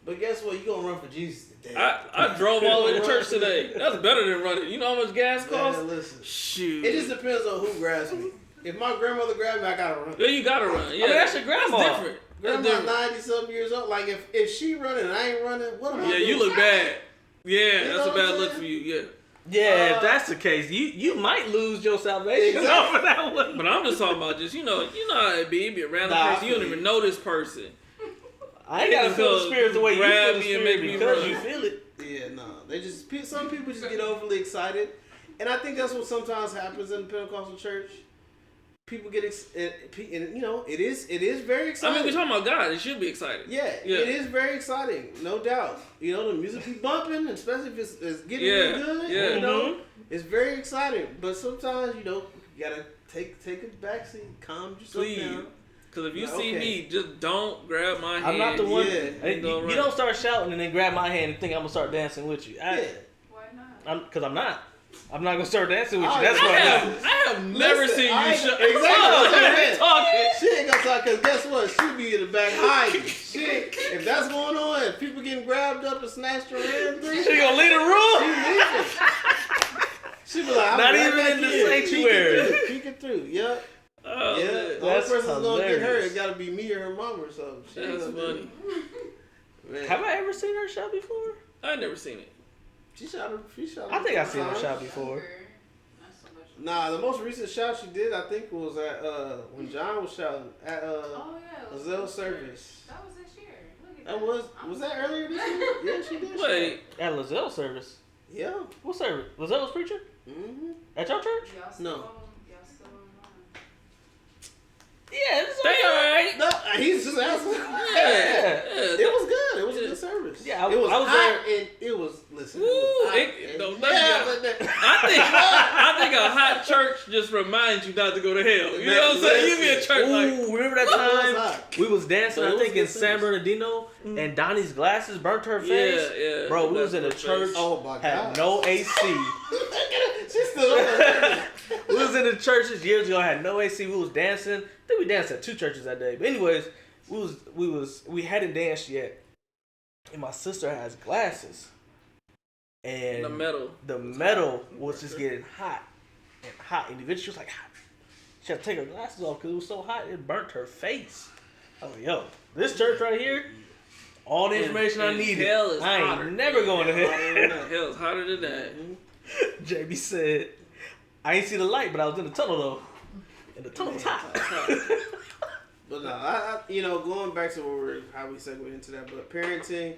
[SPEAKER 3] But guess what? You gonna run for Jesus today.
[SPEAKER 4] I drove all the way to church today. That's better than running. You know how much gas costs?
[SPEAKER 3] Listen.
[SPEAKER 4] Shoot.
[SPEAKER 3] It just depends on who grabs me. If my grandmother grabs me, I gotta run.
[SPEAKER 4] Yeah, you gotta run. Yeah,
[SPEAKER 1] that's your grandma.
[SPEAKER 4] That's different.
[SPEAKER 3] Grandma 90-something years old. Like if she running and I ain't running, what am I doing?
[SPEAKER 4] Yeah, you look bad. Yeah, that's a bad look for you. Yeah.
[SPEAKER 1] Yeah, if that's the case, you might lose your salvation over that one.
[SPEAKER 4] But I'm just talking about you know how it be. Be a random person. You don't even know this person.
[SPEAKER 1] I ain't gotta feel the spirit the way you feel the spirit because you feel it.
[SPEAKER 3] Yeah, no. Some people just get overly excited. And I think that's what sometimes happens in the Pentecostal church. People get it is very exciting.
[SPEAKER 4] I mean, we're talking about God. It should be exciting.
[SPEAKER 3] Yeah, it is very exciting, no doubt. The music be bumping, especially if it's getting really good.
[SPEAKER 4] Yeah.
[SPEAKER 3] It's very exciting. But sometimes you gotta take a backseat, calm yourself down.
[SPEAKER 4] Because if you see me, just don't grab my hand.
[SPEAKER 1] I'm not the one. You don't start shouting and then grab my hand and think I'm gonna start dancing with you.
[SPEAKER 2] Why not?
[SPEAKER 1] Because I'm not. I'm not gonna start dancing with you. That's why
[SPEAKER 4] I have never seen you shout.
[SPEAKER 3] Exactly. She ain't gonna talk because guess what? She be in the back hiding. Shit. If that's going on, if people getting grabbed up and snatched her hand,
[SPEAKER 1] she gonna leave the room.
[SPEAKER 3] She leaving. She be like,
[SPEAKER 1] not even in the sanctuary.
[SPEAKER 3] Peeking through. Yep.
[SPEAKER 4] Oh,
[SPEAKER 3] yeah.
[SPEAKER 4] The
[SPEAKER 3] only person's gonna get her. It gotta be me or her mom or something.
[SPEAKER 4] That's funny.
[SPEAKER 3] Man.
[SPEAKER 1] Have I ever seen her shout before?
[SPEAKER 4] I've never seen it.
[SPEAKER 3] She shot her.
[SPEAKER 1] I think I've seen her shout before.
[SPEAKER 3] Nah, the most recent shout she did, I think, was at when John was shouting at Lizelle service.
[SPEAKER 2] That was this year. Look at
[SPEAKER 3] that. Was that earlier this year? Yeah, she did.
[SPEAKER 4] Wait,
[SPEAKER 1] at Lizelle service?
[SPEAKER 3] Yeah.
[SPEAKER 1] What service? Lizelle was preaching?
[SPEAKER 3] Mm-hmm.
[SPEAKER 1] At your church?
[SPEAKER 3] No.
[SPEAKER 2] Y'all still online.
[SPEAKER 1] Yeah, it's
[SPEAKER 3] they alright. No, he's just asking. Yeah. It was good. It was a good service.
[SPEAKER 1] Yeah,
[SPEAKER 3] it was
[SPEAKER 1] I was
[SPEAKER 3] hot
[SPEAKER 1] there.
[SPEAKER 3] and it was. Listen,
[SPEAKER 4] it just reminds you not to go to hell. You know what I'm saying? You be in church like,
[SPEAKER 1] remember that time we was dancing, I think, in San Bernardino, and Donnie's glasses burnt her face?
[SPEAKER 4] Yeah.
[SPEAKER 1] Bro, we was in a church, had no AC.
[SPEAKER 3] She's still over.
[SPEAKER 1] We was in the churches years ago, had no AC, we was dancing. I think we danced at 2 churches that day. But anyways, we hadn't danced yet. And my sister has glasses. And the metal was just getting hot. And eventually she was like, she had to take her glasses off because it was so hot, it burnt her face. I was like, yo, this church right here, all the information I needed.
[SPEAKER 4] Hell is
[SPEAKER 1] I
[SPEAKER 4] hotter.
[SPEAKER 1] ain't never going to hell.
[SPEAKER 4] Hell is hotter than that.
[SPEAKER 1] JB said, I ain't see the light, but I was in the tunnel though. And the tunnel was hot.
[SPEAKER 3] But no, I going back to how we segued into that, but parenting,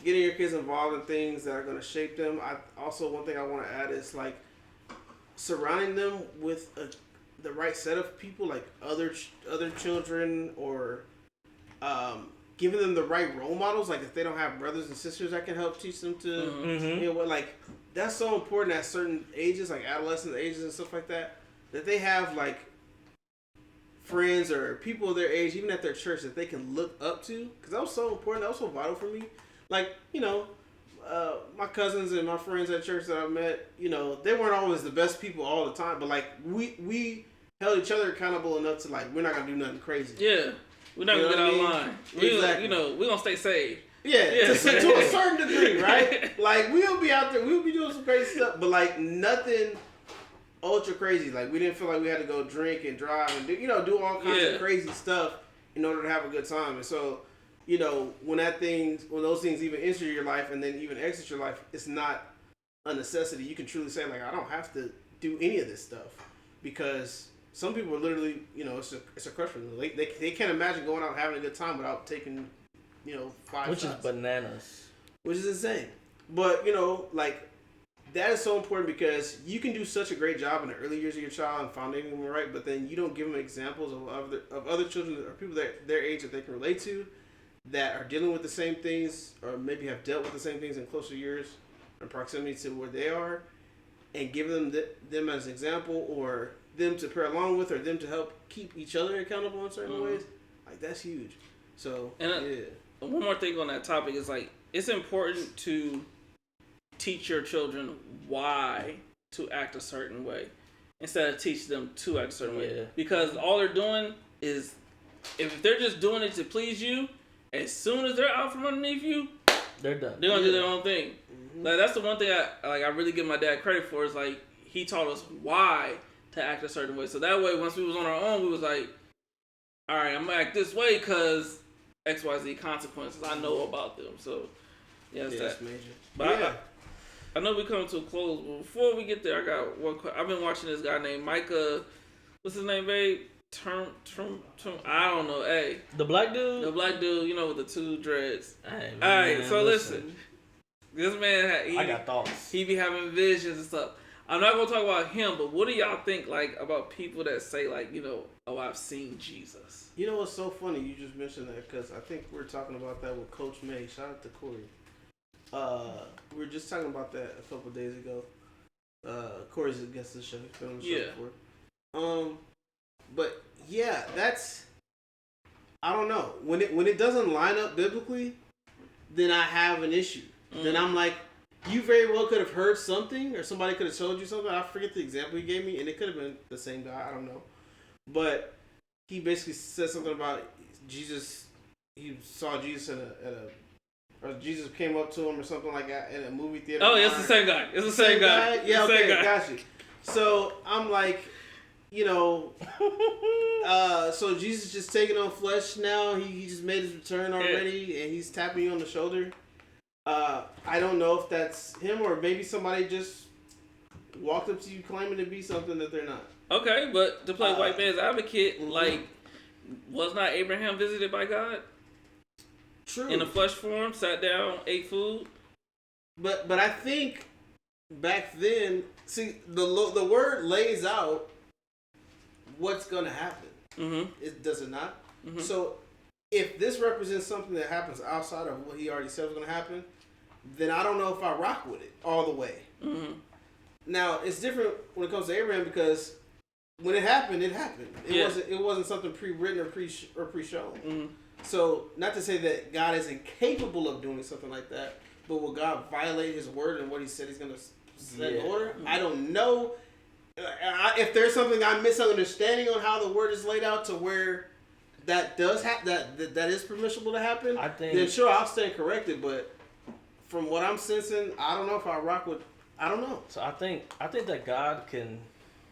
[SPEAKER 3] getting your kids involved in things that are going to shape them. One thing I want to add is like surrounding them with the right set of people, like other children, or giving them the right role models. Like if they don't have brothers and sisters that can help teach them to, like that's so important at certain ages, like adolescent ages and stuff like that, that they have like friends or people their age, even at their church, that they can look up to. Because that was so important. That was so vital for me. Like, my cousins and my friends at church that I met, they weren't always the best people all the time, but like we held each other accountable enough to like, we're not gonna do nothing crazy.
[SPEAKER 4] Yeah, we're not gonna get out of line.
[SPEAKER 3] Exactly.
[SPEAKER 4] We're gonna stay saved.
[SPEAKER 3] Yeah, to a certain degree, right? Like we'll be out there, we'll be doing some crazy stuff, but like nothing ultra crazy. Like we didn't feel like we had to go drink and drive and do all kinds of crazy stuff in order to have a good time. And so, when those things even enter your life and then even exit your life, it's not a necessity. You can truly say like, I don't have to do any of this stuff, because some people are literally, it's a crush for them. They can't imagine going out and having a good time without taking, 5
[SPEAKER 1] Which
[SPEAKER 3] shots.
[SPEAKER 1] is bananas.
[SPEAKER 3] Which is insane. But, like, that is so important, because you can do such a great job in the early years of your child and founding them right, but then you don't give them examples of other children or people their age that they can relate to, that are dealing with the same things, or maybe have dealt with the same things in closer years and proximity to where they are, and give them as an example, or them to pair along with, or them to help keep each other accountable in certain ways. Like, that's huge. So,
[SPEAKER 4] one more thing on that topic is like, it's important to teach your children why to act a certain way instead of teach them to act a certain way. Because all they're doing is, if they're just doing it to please you, as soon as they're out from underneath you,
[SPEAKER 1] they're done.
[SPEAKER 4] They're gonna do their own thing. Like that's the one thing I really give my dad credit for, is like he taught us why to act a certain way. So that way, once we was on our own, we was like, all right, I'm gonna act this way because XYZ consequences I know about them. So
[SPEAKER 3] that's major.
[SPEAKER 4] But I know we coming to a close, but before we get there, I got one question. I've been watching this guy named Micah. What's his name, babe? I don't know. Hey,
[SPEAKER 1] the black dude,
[SPEAKER 4] with the 2 dreads.
[SPEAKER 1] Hey,
[SPEAKER 4] all right, so listen. This man,
[SPEAKER 1] I got thoughts.
[SPEAKER 4] He be having visions and stuff. I'm not gonna talk about him, but what do y'all think like about people that say like, oh, I've seen Jesus?
[SPEAKER 3] You know what's so funny? You just mentioned that, because I think we're talking about that with Coach May. Shout out to Corey. We were just talking about that a couple days ago. Corey's against the show. He's been on the show before. But yeah, that's, I don't know. When it doesn't line up biblically, then I have an issue. Then I'm like, you very well could have heard something, or somebody could have told you something. I forget the example he gave me, and it could have been the same guy. I don't know. But he basically said something about Jesus. He saw Jesus or Jesus came up to him or something like that in a movie theater.
[SPEAKER 4] Oh, it's the same guy. It's the same guy.
[SPEAKER 3] Yeah, okay, got you. So I'm like, so Jesus just taking on flesh now. He just made his return already, and he's tapping you on the shoulder. I don't know if that's him, or maybe somebody just walked up to you claiming to be something that they're not.
[SPEAKER 4] Okay, but to play white man's advocate, like, was not Abraham visited by God?
[SPEAKER 3] True.
[SPEAKER 4] In a flesh form, sat down, ate food.
[SPEAKER 3] But I think back then, see, the word lays out what's gonna happen. Does it not? So if this represents something that happens outside of what he already said was gonna happen, then I don't know if I rock with it all the way. Now it's different when it comes to Abraham, because when it happened, it happened. It wasn't something pre-written or pre-shown.
[SPEAKER 4] Mm-hmm.
[SPEAKER 3] So, not to say that God is incapable of doing something like that, but will God violate His word and what He said He's going to set in order?
[SPEAKER 4] Mm-hmm.
[SPEAKER 3] I don't know. If there's something I'm misunderstanding on how the word is laid out to where that does that is permissible to happen, then sure, I'll stand corrected. But from what I'm sensing, I don't know if I rock with. I don't know.
[SPEAKER 1] So I think that God can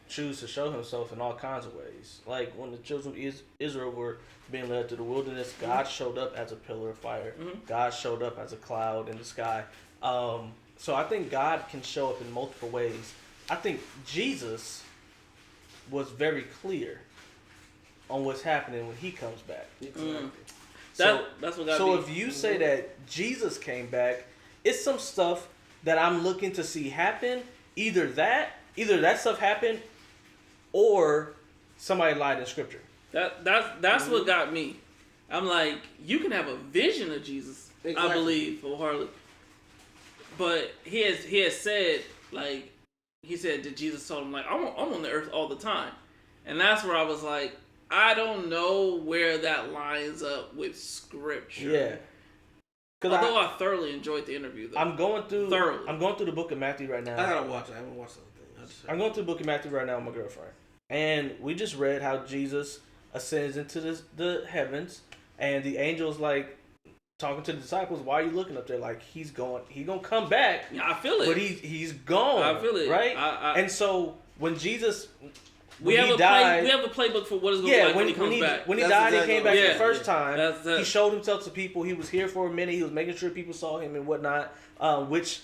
[SPEAKER 1] choose to show Himself in all kinds of ways. Like when the children of Israel were being led through the wilderness, God showed up as a pillar of fire.
[SPEAKER 4] Mm-hmm.
[SPEAKER 1] God showed up as a cloud in the sky. So I think God can show up in multiple ways. I think Jesus was very clear on what's happening when He comes back.
[SPEAKER 3] Exactly.
[SPEAKER 4] That's what got
[SPEAKER 1] So
[SPEAKER 4] me.
[SPEAKER 1] if you say that Jesus came back, it's some stuff that I'm looking to see happen. Either that stuff happened, or somebody lied in Scripture.
[SPEAKER 4] That's what got me. I'm like, you can have a vision of Jesus,
[SPEAKER 3] Exactly.
[SPEAKER 4] I believe, wholeheartedly. But he has said, like, he said that Jesus told him, like, I'm on the earth all the time. And that's where I was like, I don't know where that lines up with Scripture.
[SPEAKER 1] Yeah.
[SPEAKER 4] Although I thoroughly enjoyed the interview, though.
[SPEAKER 1] I'm going through the book of Matthew right now.
[SPEAKER 3] I gotta watch it. I haven't watched the whole thing.
[SPEAKER 1] I'm going through the book of Matthew right now with my girlfriend. And we just read how Jesus ascends into the heavens, and the angel's like talking to the disciples, why are you looking up there? Like, he's gonna come back.
[SPEAKER 4] Yeah, I feel it.
[SPEAKER 1] But he's gone.
[SPEAKER 4] I feel it.
[SPEAKER 1] Right? And so when Jesus we have a
[SPEAKER 4] playbook for what it's going to be like when he comes back.
[SPEAKER 1] When he died, he came back the first time.
[SPEAKER 4] He
[SPEAKER 1] showed himself to people. He was here for a minute. He was making sure people saw him and whatnot, which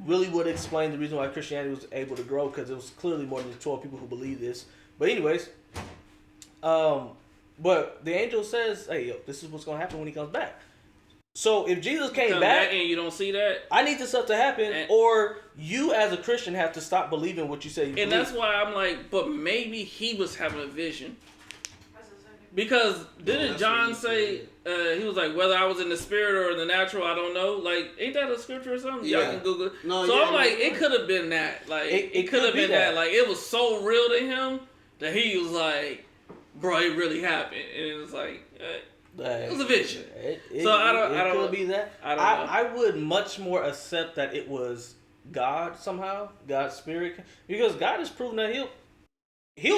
[SPEAKER 1] really would explain the reason why Christianity was able to grow, because it was clearly more than 12 people who believed this. But anyways, but the angel says, hey, yo, this is what's going to happen when he comes back. So if Jesus came back
[SPEAKER 4] and you don't see that,
[SPEAKER 1] I need this stuff to happen, or you as a Christian have to stop believing what you say you believe.
[SPEAKER 4] And that's why I'm like, but maybe he was having a vision. Because didn't John say, he was like, whether I was in the spirit or in the natural, I don't know. Like, ain't that a scripture or something?
[SPEAKER 3] Yeah.
[SPEAKER 4] Y'all can Google it.
[SPEAKER 3] No,
[SPEAKER 4] so
[SPEAKER 3] yeah,
[SPEAKER 4] I'm like, it could have been that. Like, it could have been that. Like, it was so real to him that he was like, bro, it really happened. And it was like, it was a vision. So I don't
[SPEAKER 1] could be that.
[SPEAKER 4] I don't know.
[SPEAKER 1] I would much more accept that it was God somehow, God's spirit, because God has proven that he'll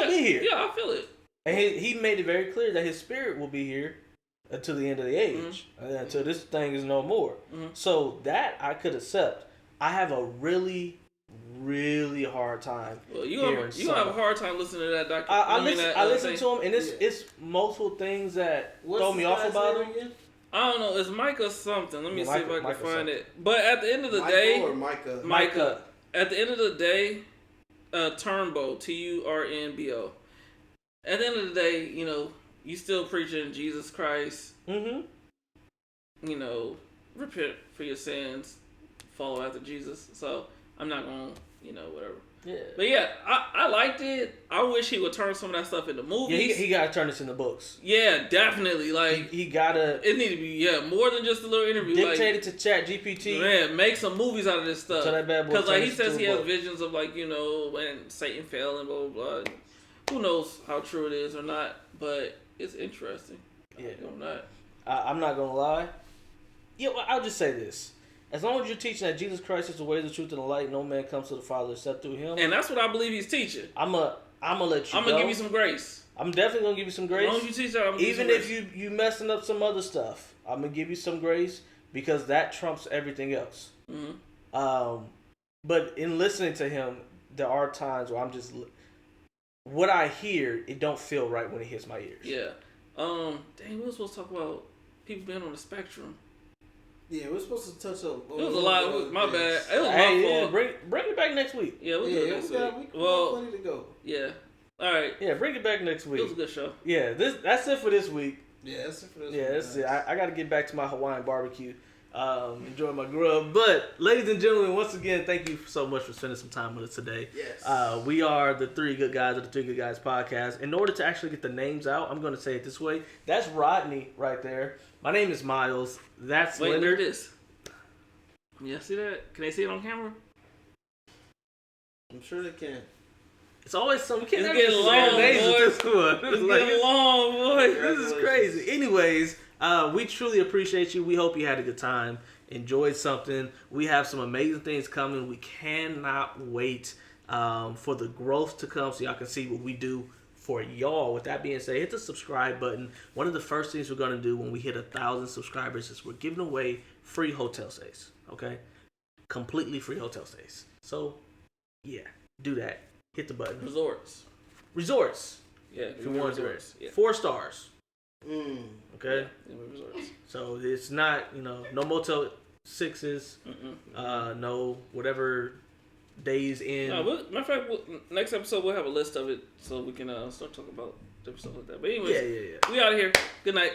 [SPEAKER 1] be here.
[SPEAKER 4] Yeah, I feel it.
[SPEAKER 1] And he made it very clear that his spirit will be here until the end of the age, until this thing is no more.
[SPEAKER 4] Mm-hmm.
[SPEAKER 1] So that I could accept. I have a really, really hard time.
[SPEAKER 4] Well, you gonna have a hard time listening to that doctor.
[SPEAKER 1] I listen to him, and it's multiple things that throw me off about him.
[SPEAKER 4] Again? I don't know. It's Micah something. Let me see if I can find it. But at the end of the
[SPEAKER 3] Michael
[SPEAKER 4] day,
[SPEAKER 3] or Micah?
[SPEAKER 4] Micah. At the end of the day, Turnbow, Turnbo. At the end of the day, you know, you still preaching Jesus Christ.
[SPEAKER 1] Mm-hmm.
[SPEAKER 4] You know, repent for your sins, follow after Jesus. So I'm not gonna, whatever.
[SPEAKER 1] Yeah.
[SPEAKER 4] But yeah, I liked it. I wish he would turn some of that stuff into movies.
[SPEAKER 1] Yeah, he gotta turn this into books.
[SPEAKER 4] Yeah, definitely. Like
[SPEAKER 1] he gotta.
[SPEAKER 4] It need to be more than just a little interview.
[SPEAKER 1] Dictate it to ChatGPT.
[SPEAKER 4] Man, make some movies out of this stuff.
[SPEAKER 1] So that bad boy.
[SPEAKER 4] Because like he says he has visions of when Satan fell and blah blah blah. Who knows how true it is or not? But it's interesting.
[SPEAKER 1] Yeah,
[SPEAKER 4] I'm
[SPEAKER 1] not gonna lie. Yeah, well, I'll just say this. As long as you're teaching that Jesus Christ is the way, the truth, and the light, no man comes to the Father except through Him.
[SPEAKER 4] And that's what I believe he's teaching.
[SPEAKER 1] I'm gonna let you.
[SPEAKER 4] I'm gonna give you some grace.
[SPEAKER 1] I'm definitely gonna give you some grace.
[SPEAKER 4] As long as you teach that, I'm gonna
[SPEAKER 1] even if you messing up some other stuff, I'm gonna give you some grace because that trumps everything else.
[SPEAKER 4] Mm-hmm.
[SPEAKER 1] But in listening to him, there are times where I'm just what I hear, it don't feel right when it hits my ears.
[SPEAKER 4] Yeah. Dang, we were supposed to talk about people being on the spectrum.
[SPEAKER 3] Yeah, we're supposed to touch up.
[SPEAKER 4] It was a lot. My bad. It was my fault.
[SPEAKER 1] Bring it back next week.
[SPEAKER 4] Yeah, we'll do it next week.
[SPEAKER 3] We got plenty to go.
[SPEAKER 4] Yeah. All right.
[SPEAKER 1] Yeah, bring it back next week.
[SPEAKER 4] It was a good show.
[SPEAKER 1] Yeah, that's it for this week.
[SPEAKER 3] Yeah, that's it for this week.
[SPEAKER 1] Yeah, that's it. I got to get back to my Hawaiian barbecue. Enjoy my grub. But, ladies and gentlemen, once again, thank you so much for spending some time with us today.
[SPEAKER 3] Yes.
[SPEAKER 1] We are the Three Good Guys of the Three Good Guys podcast. In order to actually get the names out, I'm going to say it this way. That's Rodney right there. My name is Miles. That's
[SPEAKER 4] Wait,
[SPEAKER 1] Leonard.
[SPEAKER 4] look at this. Yeah, see that? Can they see it on camera?
[SPEAKER 3] I'm sure they can.
[SPEAKER 1] It's always something.
[SPEAKER 4] It's getting long, boy. It's getting long, boy.
[SPEAKER 1] This is crazy. Anyways, we truly appreciate you. We hope you had a good time, enjoyed something. We have some amazing things coming. We cannot wait for the growth to come so y'all can see what we do for y'all. With that being said, hit the subscribe button. One of the first things we're going to do when we hit 1,000 subscribers is we're giving away free hotel stays. Okay? Completely free hotel stays. So, yeah, do that. Hit the button. Resorts.
[SPEAKER 4] Yeah,
[SPEAKER 1] if you want
[SPEAKER 4] resorts.
[SPEAKER 1] Yeah. 4 stars. Okay?
[SPEAKER 4] Yeah, resorts.
[SPEAKER 1] So it's not, no Motel 6s, no whatever days in.
[SPEAKER 4] Matter of fact, next episode we'll have a list of it so we can start talking about different stuff like that. But anyways,
[SPEAKER 1] yeah.
[SPEAKER 4] We out of here. Good night.